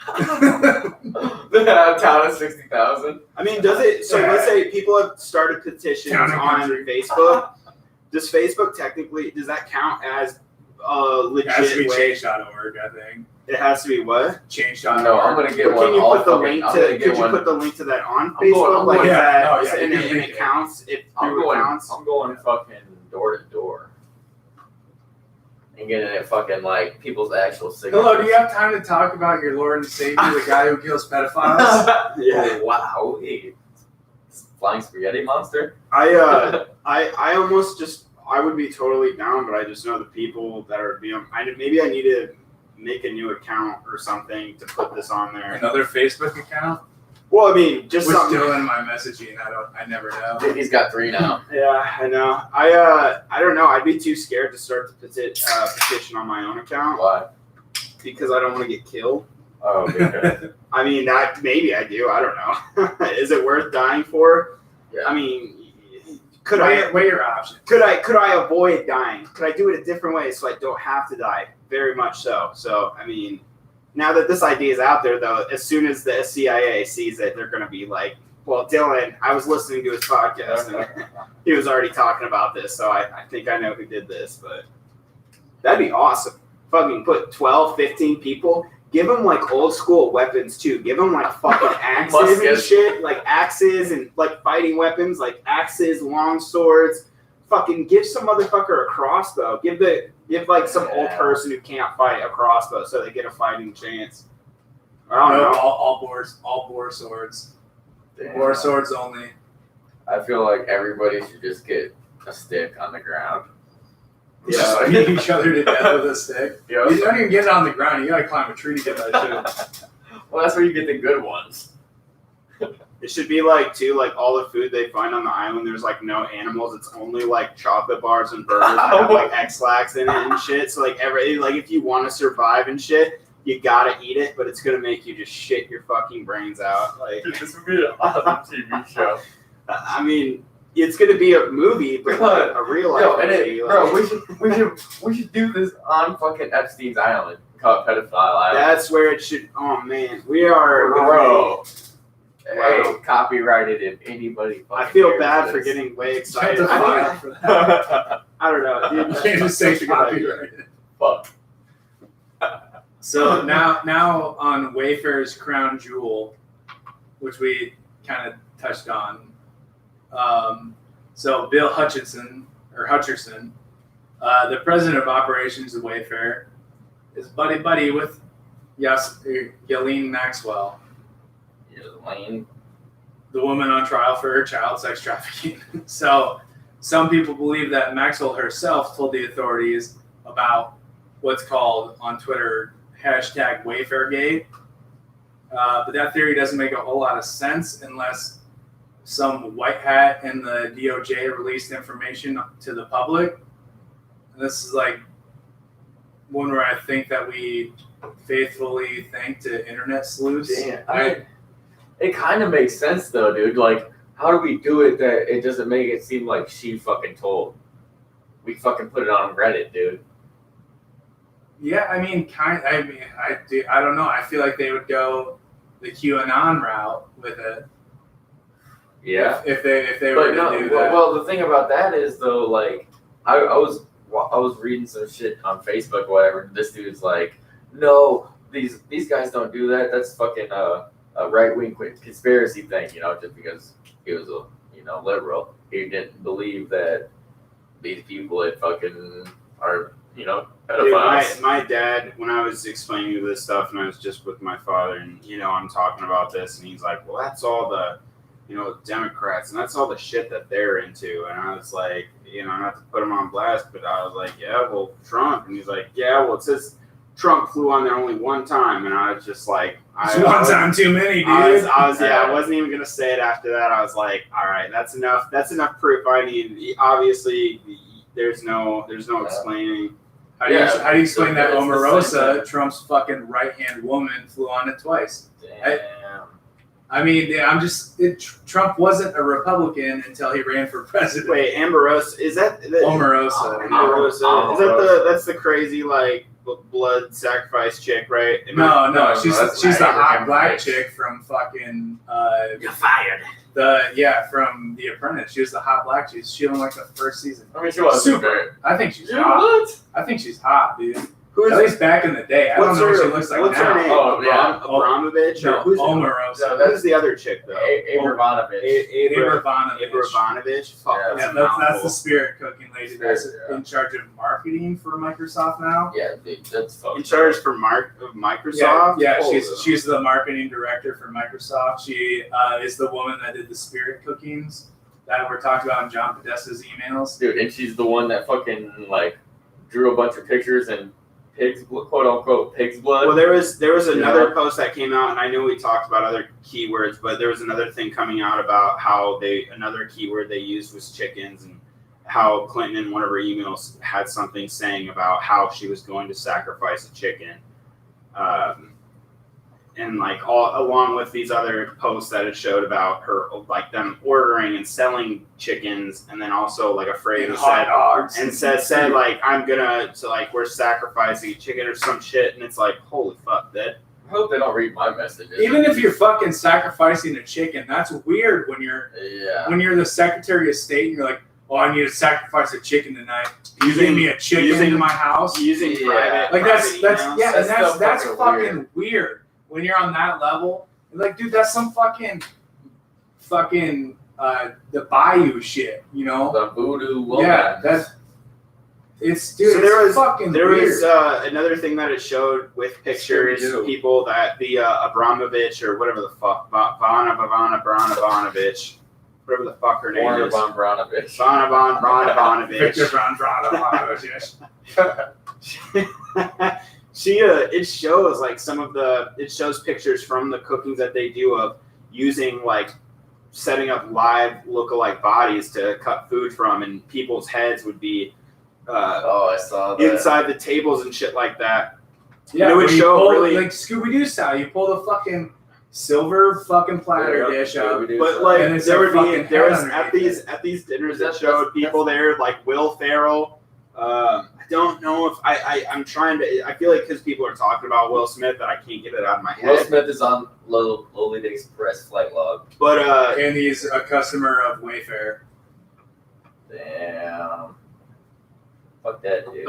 The town is 60,000. I mean, does it? So let's say people have started petitions on Facebook. Does Facebook technically, does that count as legit? It has to be change.org, I think. It has to be what? Change.org. No, I'm gonna get one. Can you put the link to? Could you put the link to that on Facebook? And it counts. I'm going fucking door to door and getting it fucking people's actual signatures. Hello, do you have time to talk about your Lord and Savior, the guy who kills pedophiles? Yeah. Oh, wow. Hey. Flying spaghetti monster. I almost just I would be totally down, but I just know the people that are being. Maybe I need to make a new account or something to put this on there. Another Facebook account? Well, I mean, just We're something. still in my messaging. I never know. He's got 3 now. Yeah, I know. I don't know. I'd be too scared to start the petition on my own account. Why? Because I don't want to get killed. Oh, okay. I mean, maybe I do. I don't know. Is it worth dying for? Yeah. I mean, weigh your options. Could I avoid dying? Could I do it a different way so I don't have to die? Very much so. So, I mean, now that this idea is out there, though, as soon as the CIA sees it, they're going to be like, well, Dylan, I was listening to his podcast, and he was already talking about this, so I think I know who did this, but that'd be awesome. Fucking put 12, 15 people. Give them, old school weapons, too. Give them, fucking axes and shit. Axes and, fighting weapons, axes, long swords, fucking give some motherfucker a crossbow. Give like some old person who can't fight a crossbow so they get a fighting chance. I don't know. All bore swords. Damn. Bore swords only. I feel like everybody should just get a stick on the ground. Just beat each other to death with a stick. Yep. You don't even get it on the ground. You gotta climb a tree to get that shit. Well, that's where you get the good ones. It should be like too, like all the food they find on the island. There's like no animals. It's only like chocolate bars and burgers that have like X-Lax in it and shit. So like if you want to survive and shit, you gotta eat it, but it's gonna make you just shit your fucking brains out. Like This would be an awesome TV show. I mean, it's gonna be a movie, but like a real life movie. Bro, we should do this on fucking Epstein's island. Call it Pedophile Island. That's where it should. Oh man, we are. Bro. Hey, Wow. copyrighted if anybody. I feel hears bad for this. getting way Shut excited. the fuck I up for that. don't know, dude. You can't just say copyright. Fuck. So now on Wayfair's crown jewel, which we kind of touched on. So Bill Hutcherson, the president of operations of Wayfair, is buddy with Ghisaline Maxwell, Lane. the woman on trial for her child sex trafficking. So some people believe that Maxwell herself told the authorities about what's called on Twitter #WayfairGate. But that theory doesn't make a whole lot of sense unless some white hat in the DOJ released information to the public. And this is like one where I think that we faithfully thank to internet sleuths. Damn. It kind of makes sense though, dude. Like, how do we do it that it doesn't make it seem like she fucking told? We fucking put it on Reddit, dude. Yeah, I mean, I don't know. I feel like they would go the QAnon route with it. Yeah. If they were to do that. Well, the thing about that is though, like, I was reading some shit on Facebook or whatever. And this dude's like, no, these guys don't do that. That's fucking a right wing conspiracy thing, just because he was a liberal. He didn't believe that these people that fucking are pedophiles. Dude, my dad, when I was explaining this stuff, and I was just with my father, and I'm talking about this, and he's like, "Well, that's all the, Democrats, and that's all the shit that they're into." And I was like, not to put him on blast, but I was like, "Yeah, well, Trump," and he's like, "Yeah, well, it says Trump flew on there only one time," and I was just like, one time too many, dude. I wasn't even gonna say it after that. I was like, all right, that's enough. That's enough proof. I need. Obviously, there's no explaining. How do you explain that it's the Omarosa, Trump's fucking right-hand woman, flew on it twice? Damn. I mean, Trump wasn't a Republican until he ran for president. Wait, Omarosa, is that Omarosa. Omarosa. Is that that's the crazy like blood sacrifice chick, right? No, she's the hot Abraham black bitch. chick from fucking You're fired. from The Apprentice. She was the hot black chick. She only like the first season. I mean, she was Super. I think she's Yeah, hot. what? I think she's hot, dude. Who is At least back in the day. I don't know what she looks like what's now. her name? Oh, yeah. Abramovich? No, Or who's Omarosa. who's the other chick though? Abramovich. Abramovich. Abramovich. Fuck, Yeah, that's a That's the mouthful. spirit cooking lady that's Yeah. in charge of marketing for Microsoft now. Yeah, dude, that's fucking. In charge of Microsoft. Yeah, Holy she's the marketing director for Microsoft. She is the woman that did the spirit cookings that were talked about in John Podesta's emails. Dude, and she's the one that fucking like drew a bunch of pictures and pig's quote unquote pig's blood. Well, there was another post that came out, and I know we talked about other keywords, but there was another thing coming out about how another keyword they used was chickens, and how Clinton in one of her emails had something saying about how she was going to sacrifice a chicken, and like all along with these other posts that it showed about her, like them ordering and selling chickens, and then also like a phrase And that hot dogs. and said like we're sacrificing a chicken or some shit, and it's like holy fuck that. I hope they don't read my messages. Even if you're fucking sacrificing a chicken, that's weird when you're the Secretary of State and you're like, "Oh, I need to sacrifice a chicken tonight. You give me a chicken in my house." Using private Like that's emails. that's so fucking weird when you're on that level. Like, dude, that's some fucking the Bayou shit, you know? The voodoo woman. Yeah, it's dude. So It's fucking there weird. was another thing that it showed with pictures Scooby-Doo. of people that the Abramovich or whatever the fuck Branovich, whatever the fuck her name Warner is. von Branovich. Branovich. Victor Branovich. It shows like it shows pictures from the cookings that they do of using like setting up live lookalike bodies to cut food from, and people's heads would be I saw that. inside the tables and shit like that. Yeah, And it would where you show pull, really like Scooby-Doo style. You pull the fucking silver fucking platter dish up. but like And it's there a would be fucking there was head at these dinners That's- that showed that's- people there like Will Ferrell. I don't know if I'm trying to. I feel like because people are talking about Will Smith that I can't get it out of my Will head. Smith is on Lolita Express flight log. But And he's a customer of Wayfair. Damn. Fuck that dude.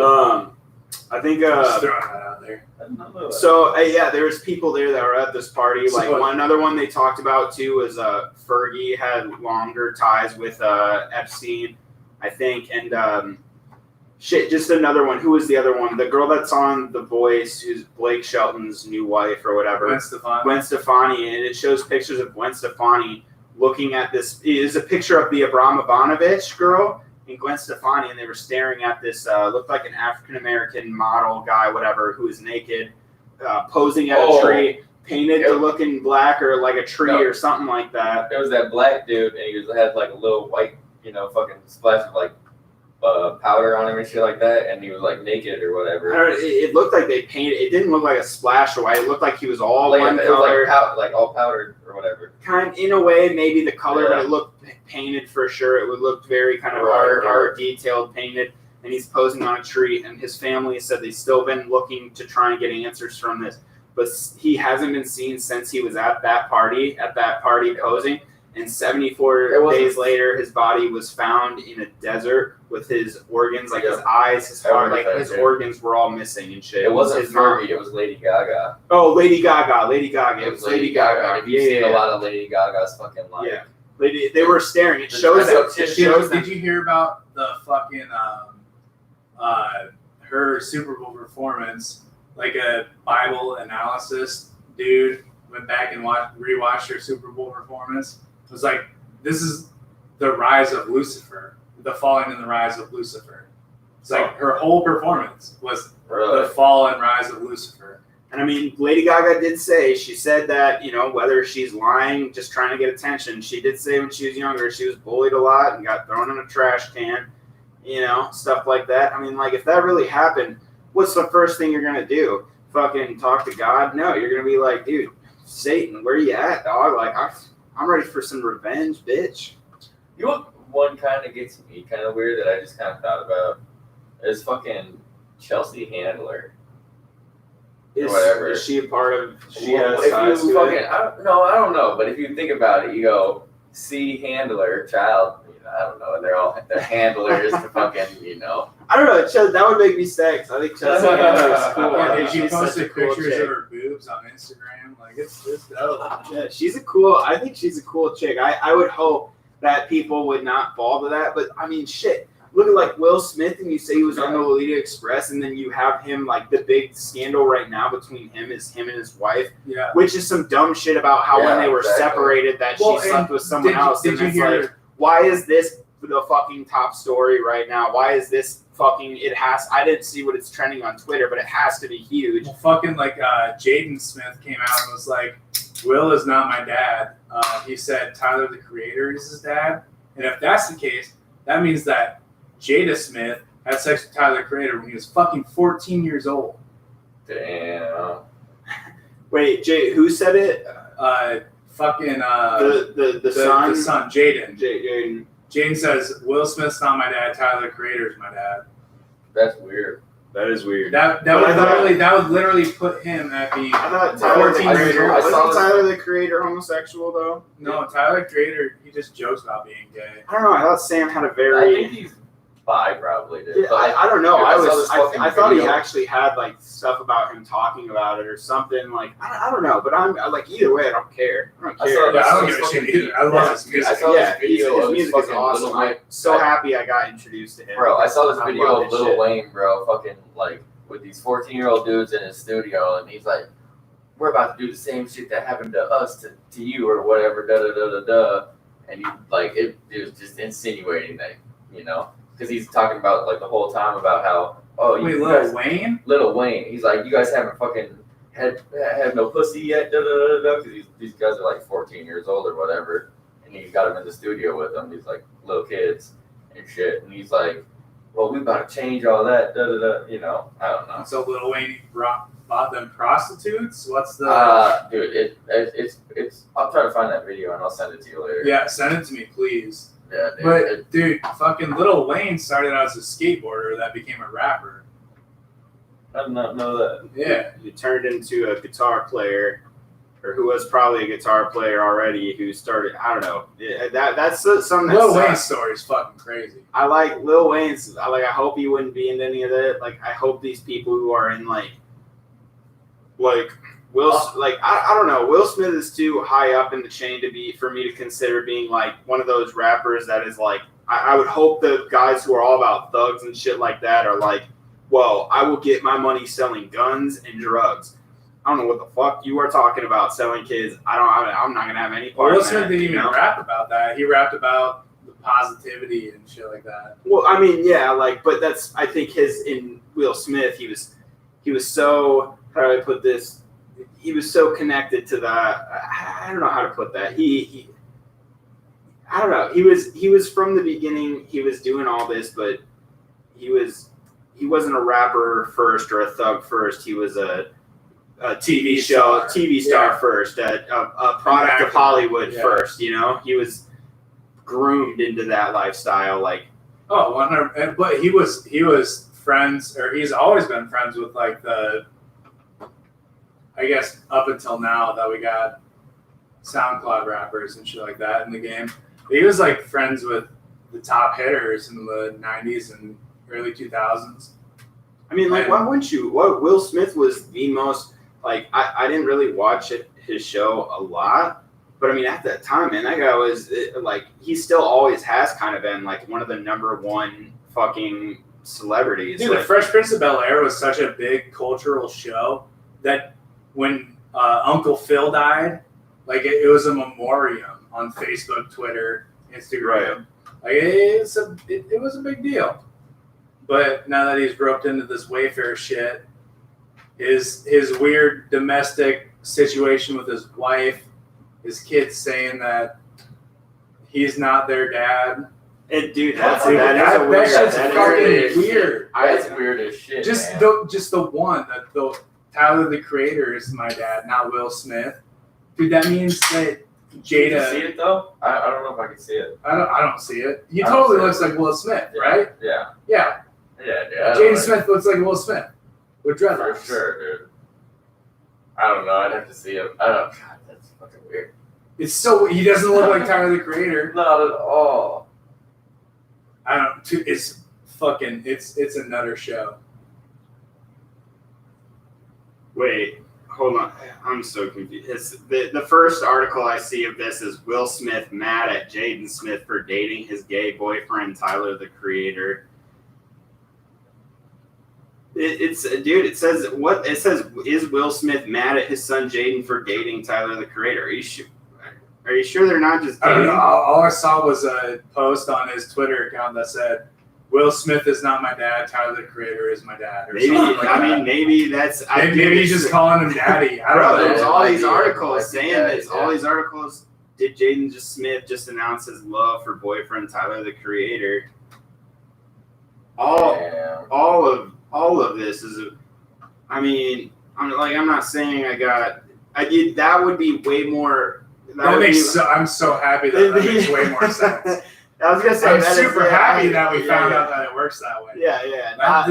I think Just throwing that out there. I didn't know that. so yeah, there was people there that were at this party. Like So- another one they talked about too was Fergie had longer ties with Epstein, I think, and just another one. Who was the other one? The girl that's on The Voice, who's Blake Shelton's new wife or whatever. Gwen Stefani, and it shows pictures of Gwen Stefani looking at this. It is a picture of the Abramovich girl and Gwen Stefani, and they were staring at this. Looked like an African American model guy, whatever, who is naked, posing at a tree, painted to look in black or like a tree or something like that. There was that black dude, and he had like a little white, fucking splash of like powder on him and shit like that, and he was like naked or whatever. It looked like they painted. It didn't look like a splash of white. It looked like he was all Like, one it was color. like all powdered or whatever. Kind in a way, maybe the color, Yeah. but it looked painted for sure. It would look very kind of Right. art detailed, painted. And he's posing on a tree. And his family said they've still been looking to try and get answers from this, but he hasn't been seen since he was at that party posing. And 74 days later, his body was found in a desert with his organs, like his eyes, his heart, like his organs were all missing and shit. It wasn't his mom. Fergie, it was Lady Gaga. Oh, Lady Gaga. It was Lady Gaga. If you've seen a lot of Lady Gaga's fucking life. Yeah. They were staring. It shows them. Did you hear about the fucking her Super Bowl performance? Like a Bible analysis dude went back and rewatched her Super Bowl performance. It was like, this is the rise of Lucifer, the falling and the rise of Lucifer. It's like her whole performance was the fall and rise of Lucifer. And I mean, Lady Gaga did say, she said that, whether she's lying, just trying to get attention, she did say when she was younger, she was bullied a lot and got thrown in a trash can, stuff like that. I mean, like, if that really happened, what's the first thing you're going to do? Fucking talk to God? No, you're going to be like, dude, Satan, where you at, dog? Like, I'm ready for some revenge, bitch. You know what one kind of gets me kind of weird that I just kind of thought about is fucking Chelsea Handler. Whatever. Is she a part of? She Well, has if ties you to fucking, it? I don't know, but if you think about it, you go see handler, child, I don't know, and they're handlers to fucking, I don't know. That would make me sex. I think Chelsea Handler is cool. Yeah, I think she she's such a posted cool pictures chick. of her boobs on Instagram. Like, it's dope. Yeah, I think she's a cool chick. I would hope that people would not fall to that. But I mean, shit. Look at like Will Smith, and you say he was on the Lolita Express, and then you have him like the big scandal right now between him and his wife, Yeah. which is some dumb shit about how when they were separated that she slept with someone else. Did and you it's hear? like, why is this the fucking top story right now? Why is this fucking? I didn't see what it's trending on Twitter, but it has to be huge. Well, fucking like Jaden Smith came out and was like, Will is not my dad. He said Tyler the Creator is his dad. And if that's the case, that means that Jada Smith had sex with Tyler the Creator when he was fucking 14 years old. Damn. Wait, Jay, who said it? Fucking The son? The son, Jaden. Jaden. Jaden says, Will Smith's not my dad, Tyler the Creator is my dad. That's weird. That is weird. That would literally put him at being I thought Tyler, 14 years old. wasn't Tyler the Creator homosexual though? No, Tyler the Creator, he just jokes about being gay. I don't know. I thought Sam had a I very. think he's bi probably, dude. Yeah, But, like, I don't know. dude, I thought he video. actually had like stuff about him talking about it or something. Like I don't know, but I'm like either way, I don't care. I don't I care. saw- Yeah, I don't That's give a shit fucking either. I love his music. I saw Yeah, this video his of music is fucking awesome. Lil I'm Wayne. so happy I got introduced to him. Bro, I saw this I video love of this Lil shit. Wayne, bro, fucking like with these 14-year-old dudes in his studio, and he's like, "We're about to do the same shit that happened to us to you or whatever." Da da da da da. And he like it was just insinuating that, you know, because he's talking about like the whole time about how Wait, you Lil guys, Wayne? Lil Wayne. He's like, you guys haven't fucking had no pussy yet, da da da da. Because these guys are like 14 years old or whatever, and he got him in the studio with him. These like little kids and shit, and he's like, well, we about to change all that, da da da. You know, I don't know. So Lil Wayne bought them prostitutes? What's the... Dude, it's. I'll try to find that video and I'll send it to you later. Yeah, send it to me, please. Yeah, dude. But, dude, fucking Lil Wayne started out as a skateboarder that became a rapper. I did not know that. Yeah. He turned into a guitar player, or who was probably a guitar player already, who started. I don't know. Yeah, that's something. Lil Wayne's story is fucking crazy. I like Lil Wayne's. I hope he wouldn't be into any of that. Like, I hope these people who are in like Will, I don't know. Will Smith is too high up in the chain for me to consider being like one of those rappers that is like. I would hope the guys who are all about thugs and shit like that are like, well, I will get my money selling guns and drugs. I don't know what the fuck you are talking about selling kids. I'm not gonna have any part Will in Smith that. didn't You even know? rap about that. He rapped about the positivity and shit like that. Well, I mean, yeah, like, but that's I think in Will Smith, he was so, how do I put this? He was so connected to the. I don't know how to put that. I don't know. He was from the beginning. He was doing all this, but he wasn't a rapper first or a thug first. He was a TV star first, a product of Hollywood first. You know, he was groomed into that lifestyle. Like, Oh, 100. But he was friends, or he's always been friends with like the. I guess up until now that we got SoundCloud rappers and shit like that in the game. He was like friends with the top hitters in the 90s and early 2000s. I mean, like, why wouldn't you? Will Smith was the most, like, I didn't really watch his show a lot, but I mean, at that time, man, that guy was, like, he still always has kind of been, like, one of the number one fucking celebrities. Dude, like, the Fresh Prince of Bel-Air was such a big cultural show that when Uncle Phil died, like, it was a memoriam on Facebook, Twitter, Instagram. Like, it was a big deal. But now that he's roped into this Wayfair shit, his weird domestic situation with his wife, his kids saying that he's not their dad. Dude, That shit's fucking weird. That's weird as shit. Just man. the one that Tyler the Creator is my dad, not Will Smith. Dude, that means that Can Jada. you see it though? I don't know if I can see it. I don't see it. He I don't totally see it. looks like Will Smith, Yeah. right? Yeah. Yeah. Yeah. Jaden Smith looks like Will Smith with dreadlocks. For sure, dude. I don't know. I'd have to see him. I don't. God, that's fucking weird. It's so he doesn't look like Tyler the Creator. Not at all. I don't. It's fucking. It's a nutter show. Wait, hold on. I'm so confused. It's the first article I see of this is Will Smith mad at Jaden Smith for dating his gay boyfriend Tyler the Creator. It says what? It says, is Will Smith mad at his son Jaden for dating Tyler the Creator? Are you sure they're not just I don't dating? know. All I saw was a post on his Twitter account that said, "Will Smith is not my dad. Tyler the Creator is my dad." Or Maybe something like that. maybe that's Maybe he's just calling him daddy. I don't Bro, know. there's Yeah, all might these be, articles might be saying that, this. yeah. All these articles. Did Jaden Smith just announce his love for boyfriend Tyler the Creator? Damn. All of this is. I mean, I'm not saying I did. That would be way more. I'm so happy that makes way more sense. I was gonna say. I'm that is- super happy that we yeah, found yeah. out that it works that way. Yeah. I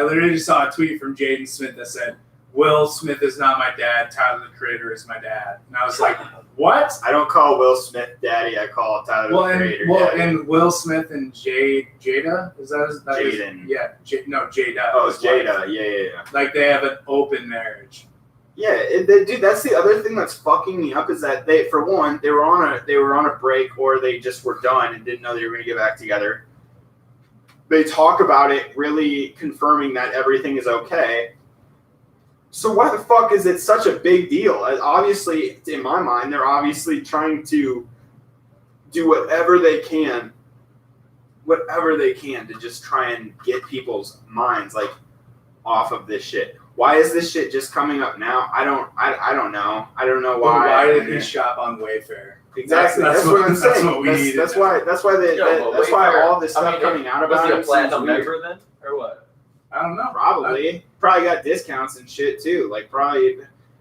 literally just saw a tweet from Jaden Smith that said, Will Smith is not my dad. Tyler the Creator is my dad. And I was like, what? I don't call Will Smith daddy. I call Tyler the Creator daddy. And Will Smith and Jada, is that his? Jaden. Yeah, Jada. Oh, it's Jada. Yeah. Like they have an open marriage. Yeah, dude. That's the other thing that's fucking me up is that they were on a break or they just were done and didn't know they were going to get back together. They talk about it, really confirming that everything is okay. So why the fuck is it such a big deal? Obviously, in my mind, they're obviously trying to do whatever they can to just try and get people's minds like off of this shit. Why is this shit just coming up now? I don't know. I don't know why. Why did he shop on Wayfair? Exactly. That's what I'm saying. That's why all this stuff coming out about him. Was he a platinum member then, or what? I don't know. Probably got discounts and shit too. Like probably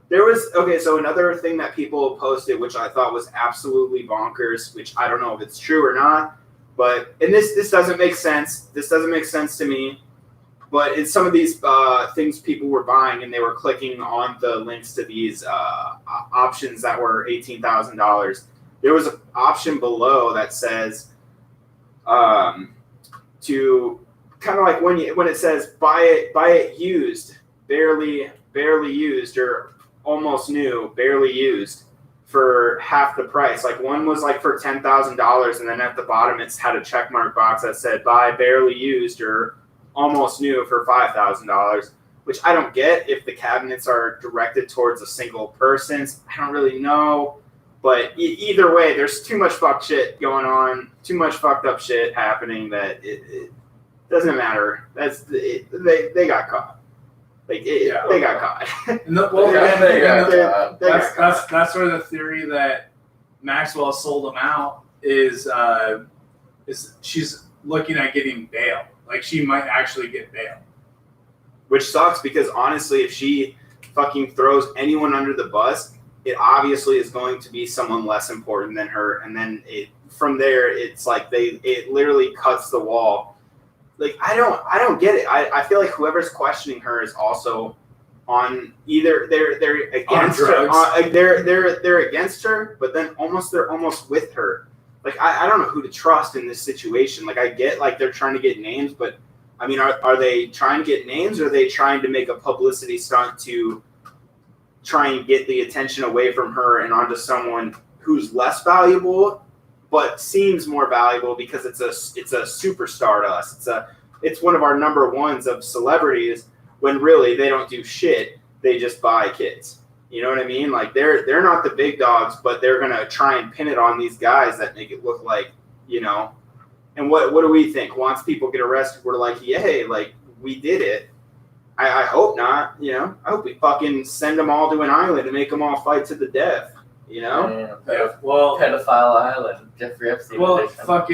there was So another thing that people posted, which I thought was absolutely bonkers, which I don't know if it's true or not, but this doesn't make sense. This doesn't make sense to me. But it's some of these things people were buying, and they were clicking on the links to these options that were $18,000. There was an option below that says to kind of like when it says buy it used, barely used, or almost new, barely used for half the price. Like one was like for $10,000, and then at the bottom it's had a check mark box that said buy barely used or almost new for $5,000, which I don't get if the cabinets are directed towards a single person. I don't really know. But either way, there's too much fucked shit going on, too much fucked up shit happening that it doesn't matter. They got caught. They got caught. That's where the theory that Maxwell sold them out is she's looking at getting bail. Like she might actually get bail. Which sucks because honestly, if she fucking throws anyone under the bus, it obviously is going to be someone less important than her, and then from there it's like it literally cuts the wall. Like I don't get it. I feel like whoever's questioning her is also on either they're against her, they're against her, but then they're almost with her. Like I don't know who to trust in this situation. Like I get like they're trying to get names, but I mean are they trying to get names, or are they trying to make a publicity stunt to try and get the attention away from her and onto someone who's less valuable, but seems more valuable because it's a superstar to us. It's one of our number ones of celebrities when really they don't do shit. They just buy kids. You know what I mean? Like they're not the big dogs, but they're gonna try and pin it on these guys that make it look like, you know. And what do we think? Once people get arrested, we're like, yay, like we did it. I hope not, you know. I hope we fucking send them all to an island and make them all fight to the death, you know? Pedophile island, Jeffrey Epstein. Well, we talked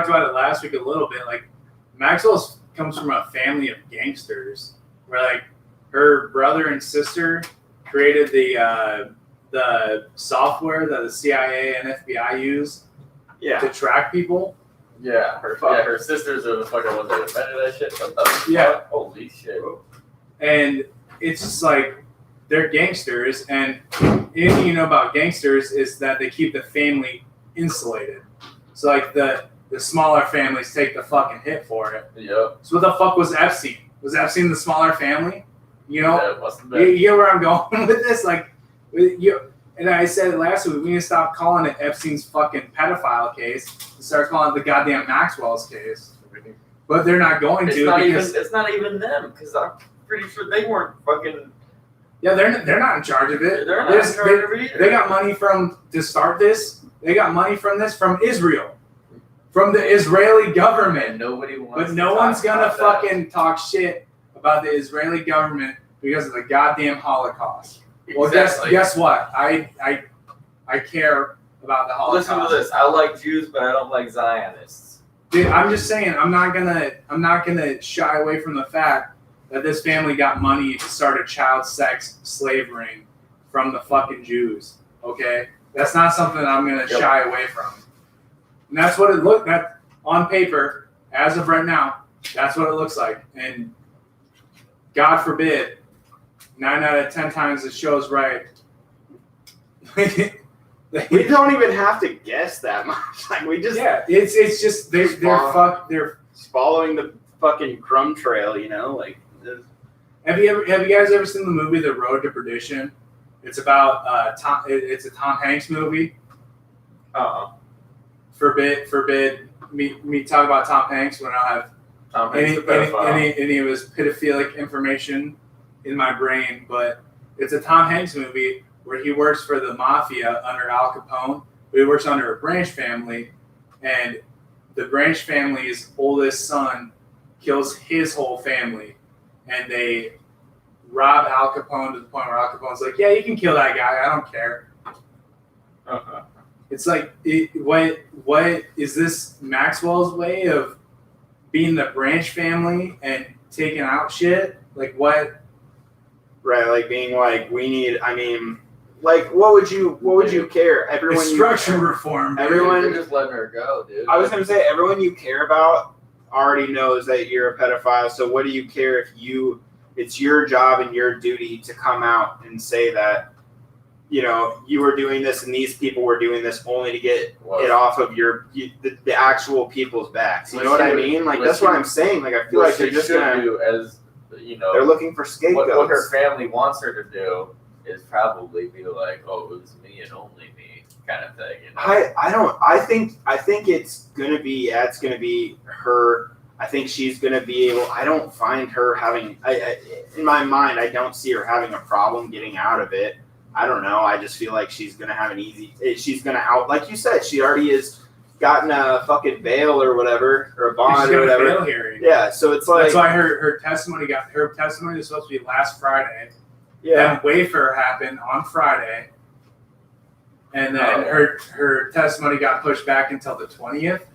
about it last week a little bit. Like, Maxwell comes from a family of gangsters where, like, her brother and sister created the software that the CIA and FBI use to track people. Yeah, her sisters are the fucking ones that invented that shit. Yeah. Holy shit. And it's just like, they're gangsters, and anything you know about gangsters is that they keep the family insulated. So, like, the smaller families take the fucking hit for it. Yep. So what the fuck was Epstein? Was Epstein the smaller family? You know? Yeah, it must have been. You know where I'm going with this? Like, and I said it last week, we need to stop calling it Epstein's fucking pedophile case and start calling it the goddamn Maxwell's case. But they're not going to. It's not even them, because I'm pretty sure they weren't fucking. Yeah, they're not in charge of it. They're not in charge of it either. They got money to start this. They got money from Israel. From the Israeli government. And nobody wants But no one's gonna fucking talk shit about the Israeli government because of the goddamn Holocaust. Well, exactly. guess what? I care about the Holocaust. Listen to this. I like Jews, but I don't like Zionists. Dude, I'm just saying, I'm not gonna shy away from the fact that this family got money to start a child sex slavering from the fucking Jews. Okay? That's not something I'm gonna shy away from. And that's what it looked at on paper, as of right now, that's what it looks like. And God forbid 9 out of 10 times the show's right. We don't even have to guess that much. Like we just it's just they're following the fucking crumb trail, you know. Like, have you guys ever seen the movie The Road to Perdition? It's about it's a Tom Hanks movie. Forbid me talk about Tom Hanks when I have Tom Hanks any of his pedophilic information in my brain. But it's a Tom Hanks movie where he works for the mafia under Al Capone. He works under a Branch family, and the Branch family's oldest son kills his whole family, and they rob Al Capone to the point where Al Capone's like, yeah, you can kill that guy, I don't care. It's like, what is this Maxwell's way of being the Branch family and taking out shit? Like what? Right, like being like, we need, I mean, like, what would you care? Everyone, it's structural reform. Dude. Everyone, you're just letting her go, dude. I was gonna say, everyone you care about already knows that you're a pedophile. So what do you care if it's your job and your duty to come out and say that, you know, you were doing this and these people were doing this only to get it off of the actual people's backs. You know what I mean? Like, that's what I'm saying. Like, I feel like they're just gonna do, as you know, they're looking for scapegoats. What her family wants her to do is probably be like, oh, it was me and only me kind of thing. You know? I think it's gonna be her. I think she's gonna be able. I don't find her having. In my mind, I don't see her having a problem getting out of it. I don't know. I just feel like she's gonna have an easy. She's gonna out, like you said. She already has gotten a fucking bail or whatever, or a bond or whatever. Bail hearing. Yeah, so it's like that's why her testimony was supposed to be last Friday. Yeah. Then Wayfair happened on Friday, and then her testimony got pushed back until the 20th.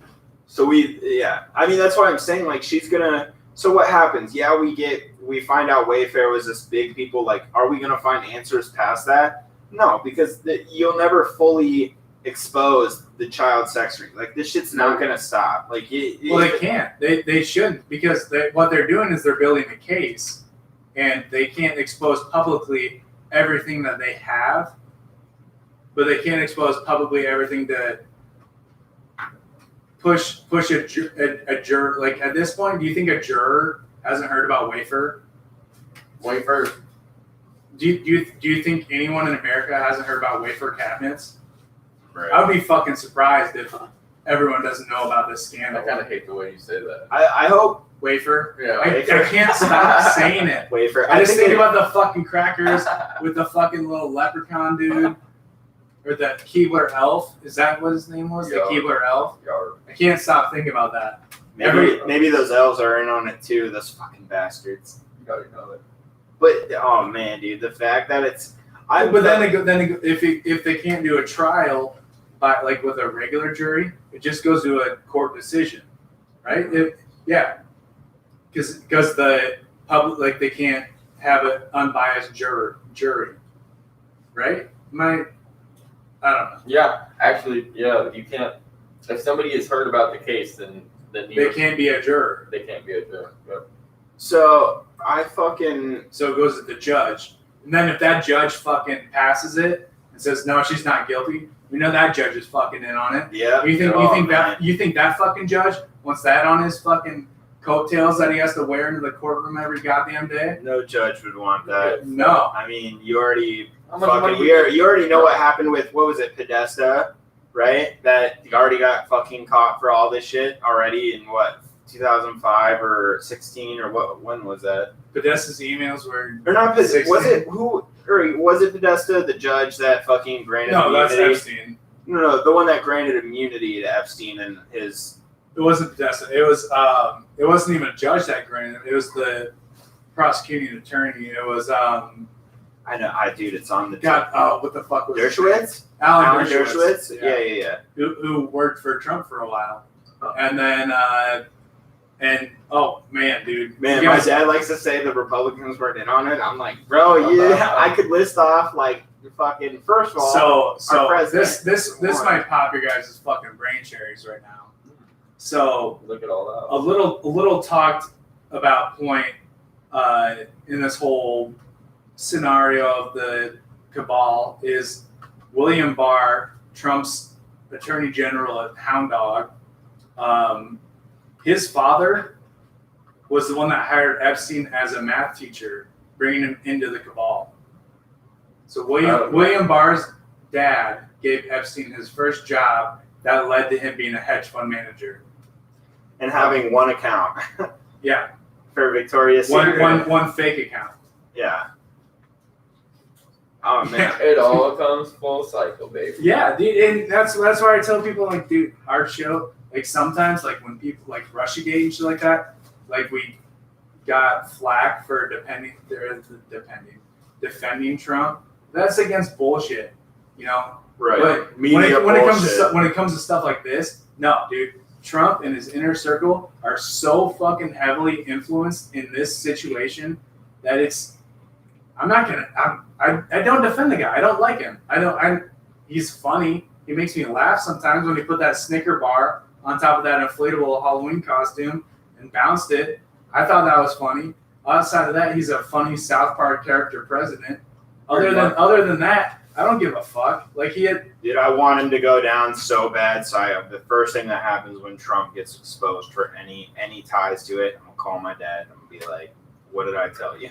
So I mean, that's why I'm saying, like, she's gonna. So what happens? Yeah, we find out Wayfair was this big people. Like, are we gonna find answers past that? No, because you'll never fully expose the child sex ring. Like, this shit's not gonna stop. Like, they can't. They shouldn't, because what they're doing is they're building a case, and they can't expose publicly everything that they have, but they can't expose publicly everything to push a juror. Like, at this point, do you think a juror hasn't heard about Wayfair? Wayfair. Do you think anyone in America hasn't heard about Wayfair cabinets? Right. I would be fucking surprised if everyone doesn't know about this scandal. I kind of hate the way you say that. I hope Wayfair. Yeah, I can't stop saying it. Wayfair. I just think about the fucking crackers with the fucking little leprechaun dude, or the Keebler elf. Is that what his name was? Yeah. The Keebler elf. Yarr. I can't stop thinking about that. Maybe those elves are in on it too. Those fucking bastards. You gotta know it. But oh man, dude, the fact that it's. If they can't do a trial by like with a regular jury, it just goes to a court decision, right? Because the public, like, they can't have an unbiased jury, right? I don't know. Yeah, actually, yeah, you can't. If somebody has heard about the case, then They can't be a juror. They can't be a juror. Yep. So it goes to the judge, and then if that judge fucking passes it and says no, she's not guilty, we know that judge is fucking in on it. Yeah. You think that fucking judge wants that on his fucking coattails that he has to wear into the courtroom every goddamn day? No judge would want that. No. I mean, you already money you already know what happened with, what was it, Podesta, right? That you already got fucking caught for all this shit already in what, 2005 or 16 or what? When was that? Podesta's emails were. Or not Podesta. Was it Podesta, the judge that fucking granted immunity? No, that's Epstein. No, the one that granted immunity to Epstein and his. It wasn't Podesta. It was. It wasn't even a judge that granted it. It was the prosecuting attorney. It was. I know, dude. It's on the. God, what the fuck was Dershowitz? Alan Dershowitz. Yeah. Who worked for Trump for a while, and then. And oh man, dude, my dad likes to say the Republicans weren't in on it. I'm like, bro, yeah, I could list off like fucking. First of all, so this might pop your guys' fucking brain cherries right now. So look at all that. A little talked about point in this whole scenario of the Cabal is William Barr, Trump's Attorney General at Hound Dog. His father was the one that hired Epstein as a math teacher, bringing him into the Cabal. So William Barr's dad gave Epstein his first job that led to him being a hedge fund manager. And having one account. Yeah. For Victoria's Secret. One fake account. Yeah. Oh man. It all comes full cycle, baby. Yeah, dude, and that's why I tell people, like, dude, our show, like, sometimes, like, when people, like, Russiagate and shit like that, like, we got flack for defending Trump. That's against bullshit, you know? Right. But when it comes to stuff like this, no, dude. Trump and his inner circle are so fucking heavily influenced in this situation that I don't defend the guy. I don't like him. He's funny. He makes me laugh sometimes when he put that Snicker bar on top of that inflatable Halloween costume and bounced it. I thought that was funny. Outside of that, he's a funny South Park character president. Other than that, I don't give a fuck. Like, Dude, I want him to go down so bad. So the first thing that happens when Trump gets exposed for any ties to it, I'm gonna call my dad and I'm gonna be like, "What did I tell you?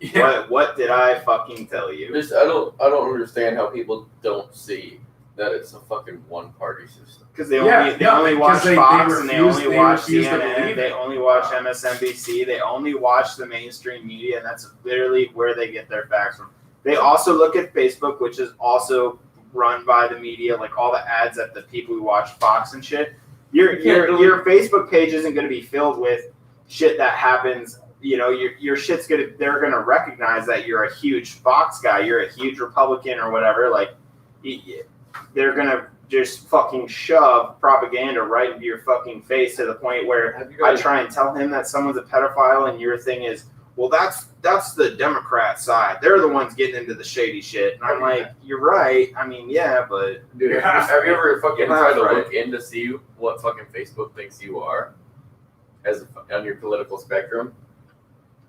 yeah. What did I fucking tell you?" I don't understand how people don't see that it's a fucking one-party system. Because they only watch Fox and they only watch CNN. They only watch MSNBC. They only watch the mainstream media, and that's literally where they get their facts from. They also look at Facebook, which is also run by the media, like all the ads that the people who watch Fox and shit. Your Facebook page isn't going to be filled with shit that happens. You know, your shit's they're going to recognize that you're a huge Fox guy, you're a huge Republican or whatever. Like, they're going to just fucking shove propaganda right into your fucking face to the point where I try and tell him that someone's a pedophile and your thing is, well, that's the Democrat side. They're the ones getting into the shady shit. And I'm like, you're right. I mean, yeah, but... Dude, have you ever fucking tried to look in to see what fucking Facebook thinks you are on your political spectrum?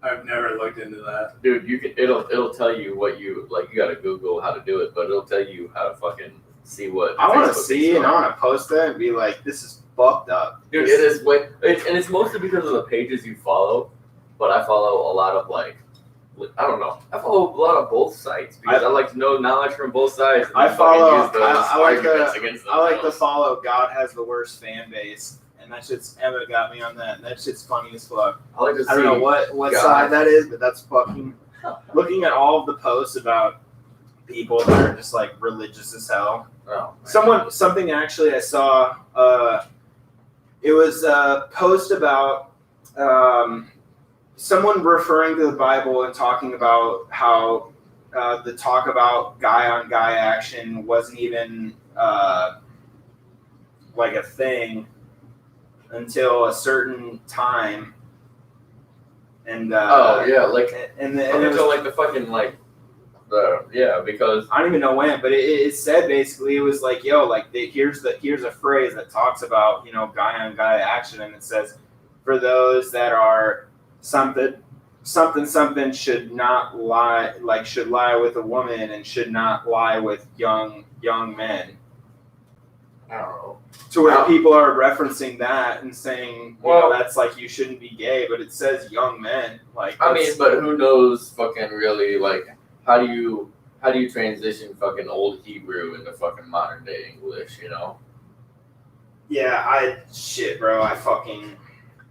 I've never looked into that. Dude, it'll tell you what you... Like, you gotta Google how to do it, but it'll tell you how to fucking see what... I want to see and I want to post that and be like, this is fucked up. Dude, it is... And it's mostly because of the pages you follow. But I follow a lot of, like, I don't know. I follow a lot of both sides because I like to know knowledge from both sides. And I like to follow God Has the Worst Fan Base, and that shit's Emma got me on that. And that shit's funny as fuck. I don't know what side that is, but that's fucking. Looking at all of the posts about people that are just like religious as hell. Oh, something actually I saw. It was a post about. Someone referring to the Bible and talking about how the talk about guy-on-guy action wasn't even like a thing until a certain time. And until like the fucking like because I don't even know when, but it said basically it was like, yo, like here's a phrase that talks about, you know, guy-on-guy action, and it says for those that are something should not lie, like should lie with a woman and should not lie with young men. I don't know. To where people are referencing that and saying, well, that's like you shouldn't be gay, but it says young men. Like, I mean, but who knows? Fucking really, like, how do you transition fucking old Hebrew into fucking modern day English? You know? Yeah, bro.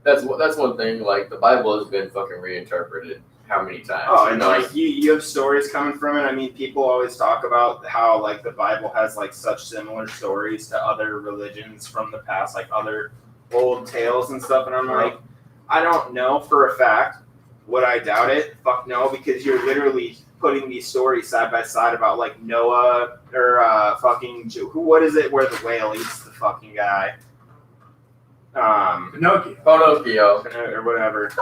That's one thing. Like, the Bible has been fucking reinterpreted how many times? Oh, and like you have stories coming from it. I mean, people always talk about how like the Bible has like such similar stories to other religions from the past, like other old tales and stuff. And I'm like, I don't know for a fact. Would I doubt it? Fuck no, because you're literally putting these stories side by side about like Noah or what is it where the whale eats the fucking guy? Pinocchio or whatever.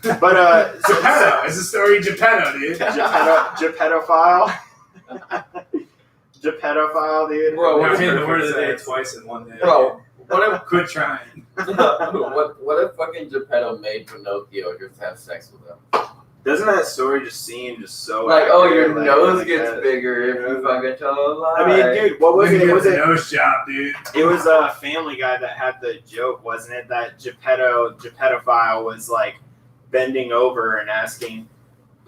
But Geppetto. It's a story of Geppetto, dude. Gepettophile. Gepettophile, dude. Bro, we're saying the word of the day twice in one day. Bro, what if quit trying? what if fucking Geppetto made Pinocchio just have sex with him? Doesn't that story just seem just so Like, oh, your accurate, nose like gets that? bigger if you fucking tell a lie. I mean, dude, what was You it? get Was the it? nose job, dude. It was a Family Guy that had the joke, wasn't it? That Geppettophile was like bending over and asking,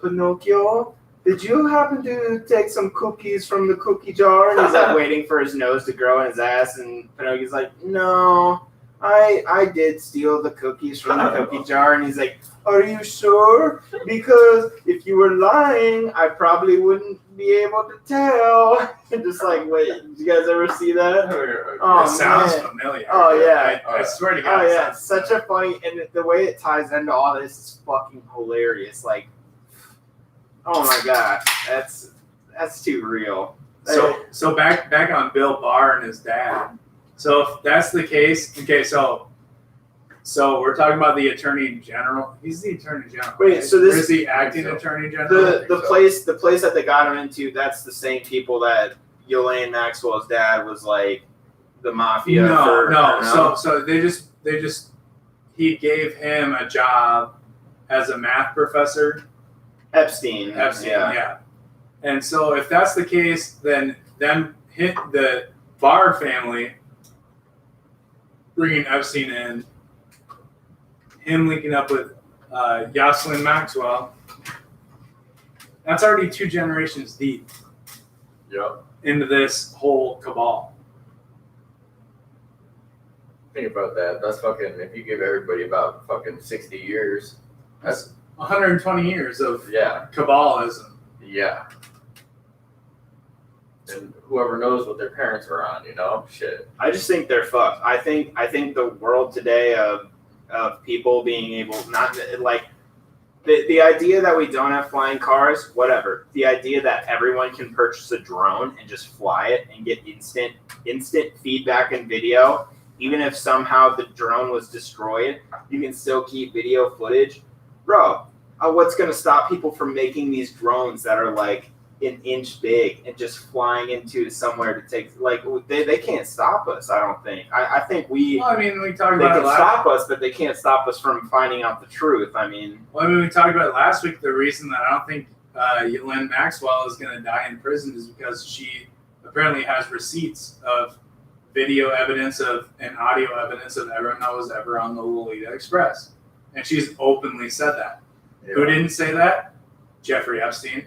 Pinocchio, did you happen to take some cookies from the cookie jar? And he's like waiting for his nose to grow in his ass, and Pinocchio's like, no, I did steal the cookies from the cookie jar. And he's like, are you sure? Because if you were lying, I probably wouldn't be able to tell. And just like, wait, did you guys ever see that? Oh, It sounds man. familiar. Oh, yeah. I swear to God. Oh it yeah, sounds it's such a funny, and the way it ties into all this is fucking hilarious. Like, oh my god, that's too real. So back on Bill Barr and his dad. So if that's the case, okay, so we're talking about the Attorney General. He's the Attorney General. Wait, right? so this- Or is the acting Attorney General? the place that they got him into, that's the same people that Ghisaline Maxwell's dad was like the mafia. So they just he gave him a job as a math professor. Epstein, yeah. And so if that's the case, then them hit the Barr family, bringing Epstein in, him linking up with Ghisaline Maxwell, that's already 2 generations deep Yep. into this whole cabal. Think about that. That's fucking, if you give everybody about fucking 60 years, that's, 120 years of yeah. cabalism. Yeah. And whoever knows what their parents were on, you know? Shit. I just think they're fucked. I think the world today of people being able not like the idea that we don't have flying cars, whatever. The idea that everyone can purchase a drone and just fly it and get instant feedback and video, even if somehow the drone was destroyed, you can still keep video footage. Bro, what's gonna stop people from making these drones that are like an inch big and just flying into somewhere to take, like, they can't stop us, I don't think. I think we Well, I mean, we talked they about can it last. stop us, but they can't stop us from finding out the truth. I mean, Well, I mean, we talked about it last week. The reason that I don't think Ghislaine Maxwell is going to die in prison is because she apparently has receipts of video evidence and audio evidence of everyone that was ever on the Lolita Express, and she's openly said that. Yeah. Who didn't say that? Jeffrey Epstein.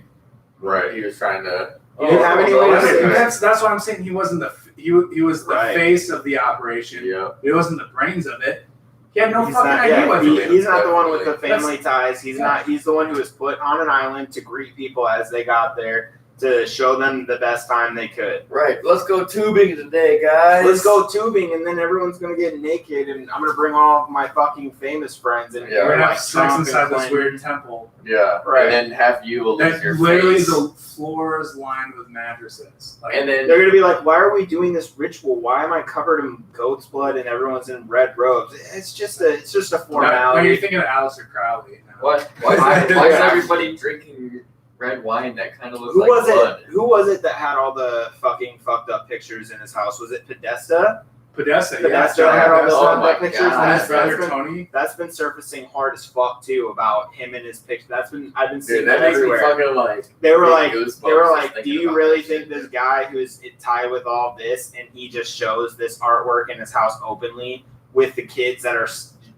Right. He was trying to. He didn't have any way to say that. That's what I'm saying. He wasn't he was the Right. face of the operation. Yeah. He wasn't the brains of it. He had no he's fucking not, idea yeah, what he- to do. he's not the one with the That's- family ties. He's yeah. not. He's the one who was put on an island to greet people as they got there, to show them the best time they could. Right. Let's go tubing today, guys. Let's go tubing, and then everyone's gonna get naked, and I'm gonna bring all of my fucking famous friends, and Yeah. We're gonna like have sex Trump and inside this Clinton. weird temple. Yeah. Right. And then have you lose That your literally face. the floor is lined with mattresses. Like, And then They're gonna be like, "Why are we doing this ritual? Why am I covered in goat's blood and everyone's in red robes?" It's just a now you're formality. thinking of Aleister Crowley. Now. what? Why is everybody drinking red wine that kind of looks Who like was blood? it? Who was it that had all the fucking fucked up pictures in his house? Was it Podesta? Podesta, yeah. Podesta had all the Oh fucked my up pictures. God. And his brother been, Tony. that's been surfacing hard as fuck too about him and his picture. I've been seeing Dude, that that makes me everywhere. fucking like. They were get like, goosebumps just do thinking you about really that think shit. this guy who is tied with all this and he just shows this artwork in his house openly with the kids that are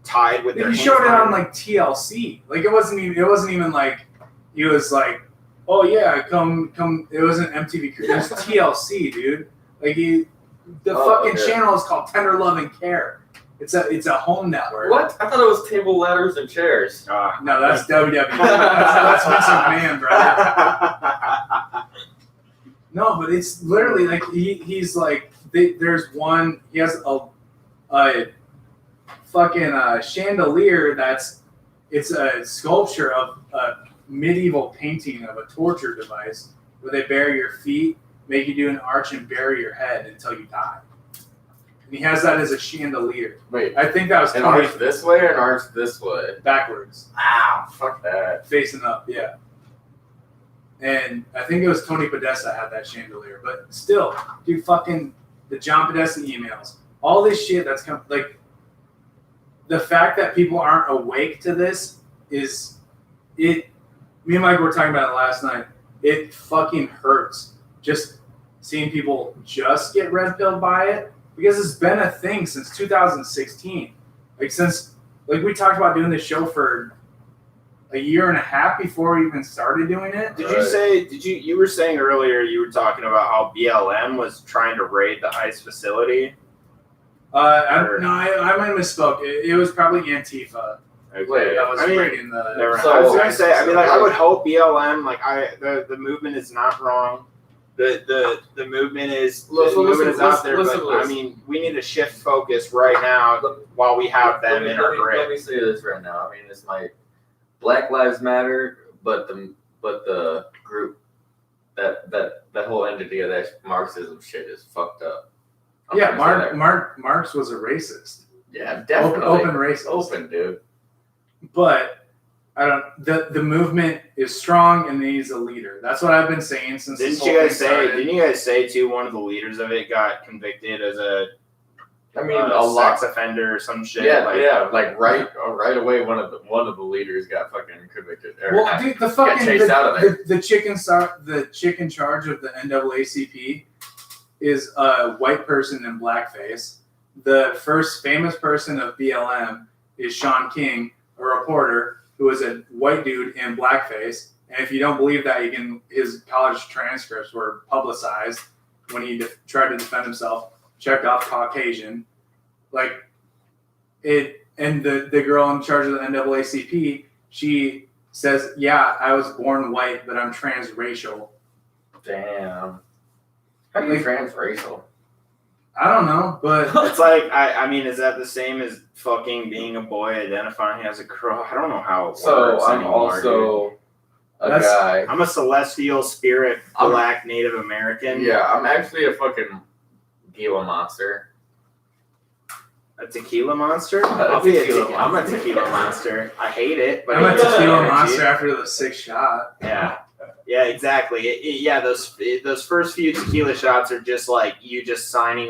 tied with their He hands showed it on behind like TLC. Like it wasn't even like he was like, oh yeah, come. It wasn't MTV. It was TLC, dude. Like the fucking channel is called Tender Love and Care. It's a home network. What? I thought it was table, ladders, and chairs. No, that's WWE. that's Vince McMahon, brother. No, but it's literally like he's like there's one. He has a fucking chandelier it's a sculpture of a medieval painting of a torture device where they bury your feet, make you do an arch, and bury your head until you die. And he has that as a chandelier. Wait, I think that was an Tony arch this way or an arch this way? backwards, Ow, fuck that. facing up, yeah. And I think it was Tony Podesta had that chandelier. But still, dude, fucking the John Podesta emails, all this shit that's come, like, the fact that people aren't awake to this is, it me and Mike were talking about it last night. It fucking hurts just seeing people just get red pilled by it because it's been a thing since 2016. Like we talked about doing this show for a year and a half before we even started doing it. You were saying earlier you were talking about how BLM was trying to raid the ICE facility? I might have misspoke. It was probably Antifa. Okay. That was raiding the. I was gonna say. I mean, like, I would hope BLM. Like, the movement is not wrong. The movement is out there, but I mean, we need to shift focus right now while we have them in our grip. Let me say this right now. I mean, this might Black Lives Matter, but the group that whole entity of that Marxism shit is fucked up. Marx was a racist. Yeah, definitely open racist. Open, dude. But the movement is strong and needs a leader. That's what I've been saying since. Didn't you guys say too? One of the leaders of it got convicted as a sex offender or some shit. Yeah, like right away. One of the leaders got fucking convicted. Well, dude, the chick in charge of the NAACP is a white person in blackface. The first famous person of BLM is Sean King, a reporter who was a white dude in blackface. And if you don't believe that, his college transcripts were publicized when he tried to defend himself. Checked off Caucasian, and the girl in charge of the NAACP, she says, "Yeah, I was born white, but I'm transracial." Damn, how do you transracial? I don't know, but it's like I mean, is that the same as fucking being a boy identifying as a girl? I don't know how it works. I'm also a guy. I'm a celestial spirit, black Native American. Yeah, I'm actually a fucking tequila monster. A tequila monster? I'm a tequila monster. I hate it, but I'm a tequila monster after the 6th shot. Yeah, exactly. Those first few tequila shots are just like you just signing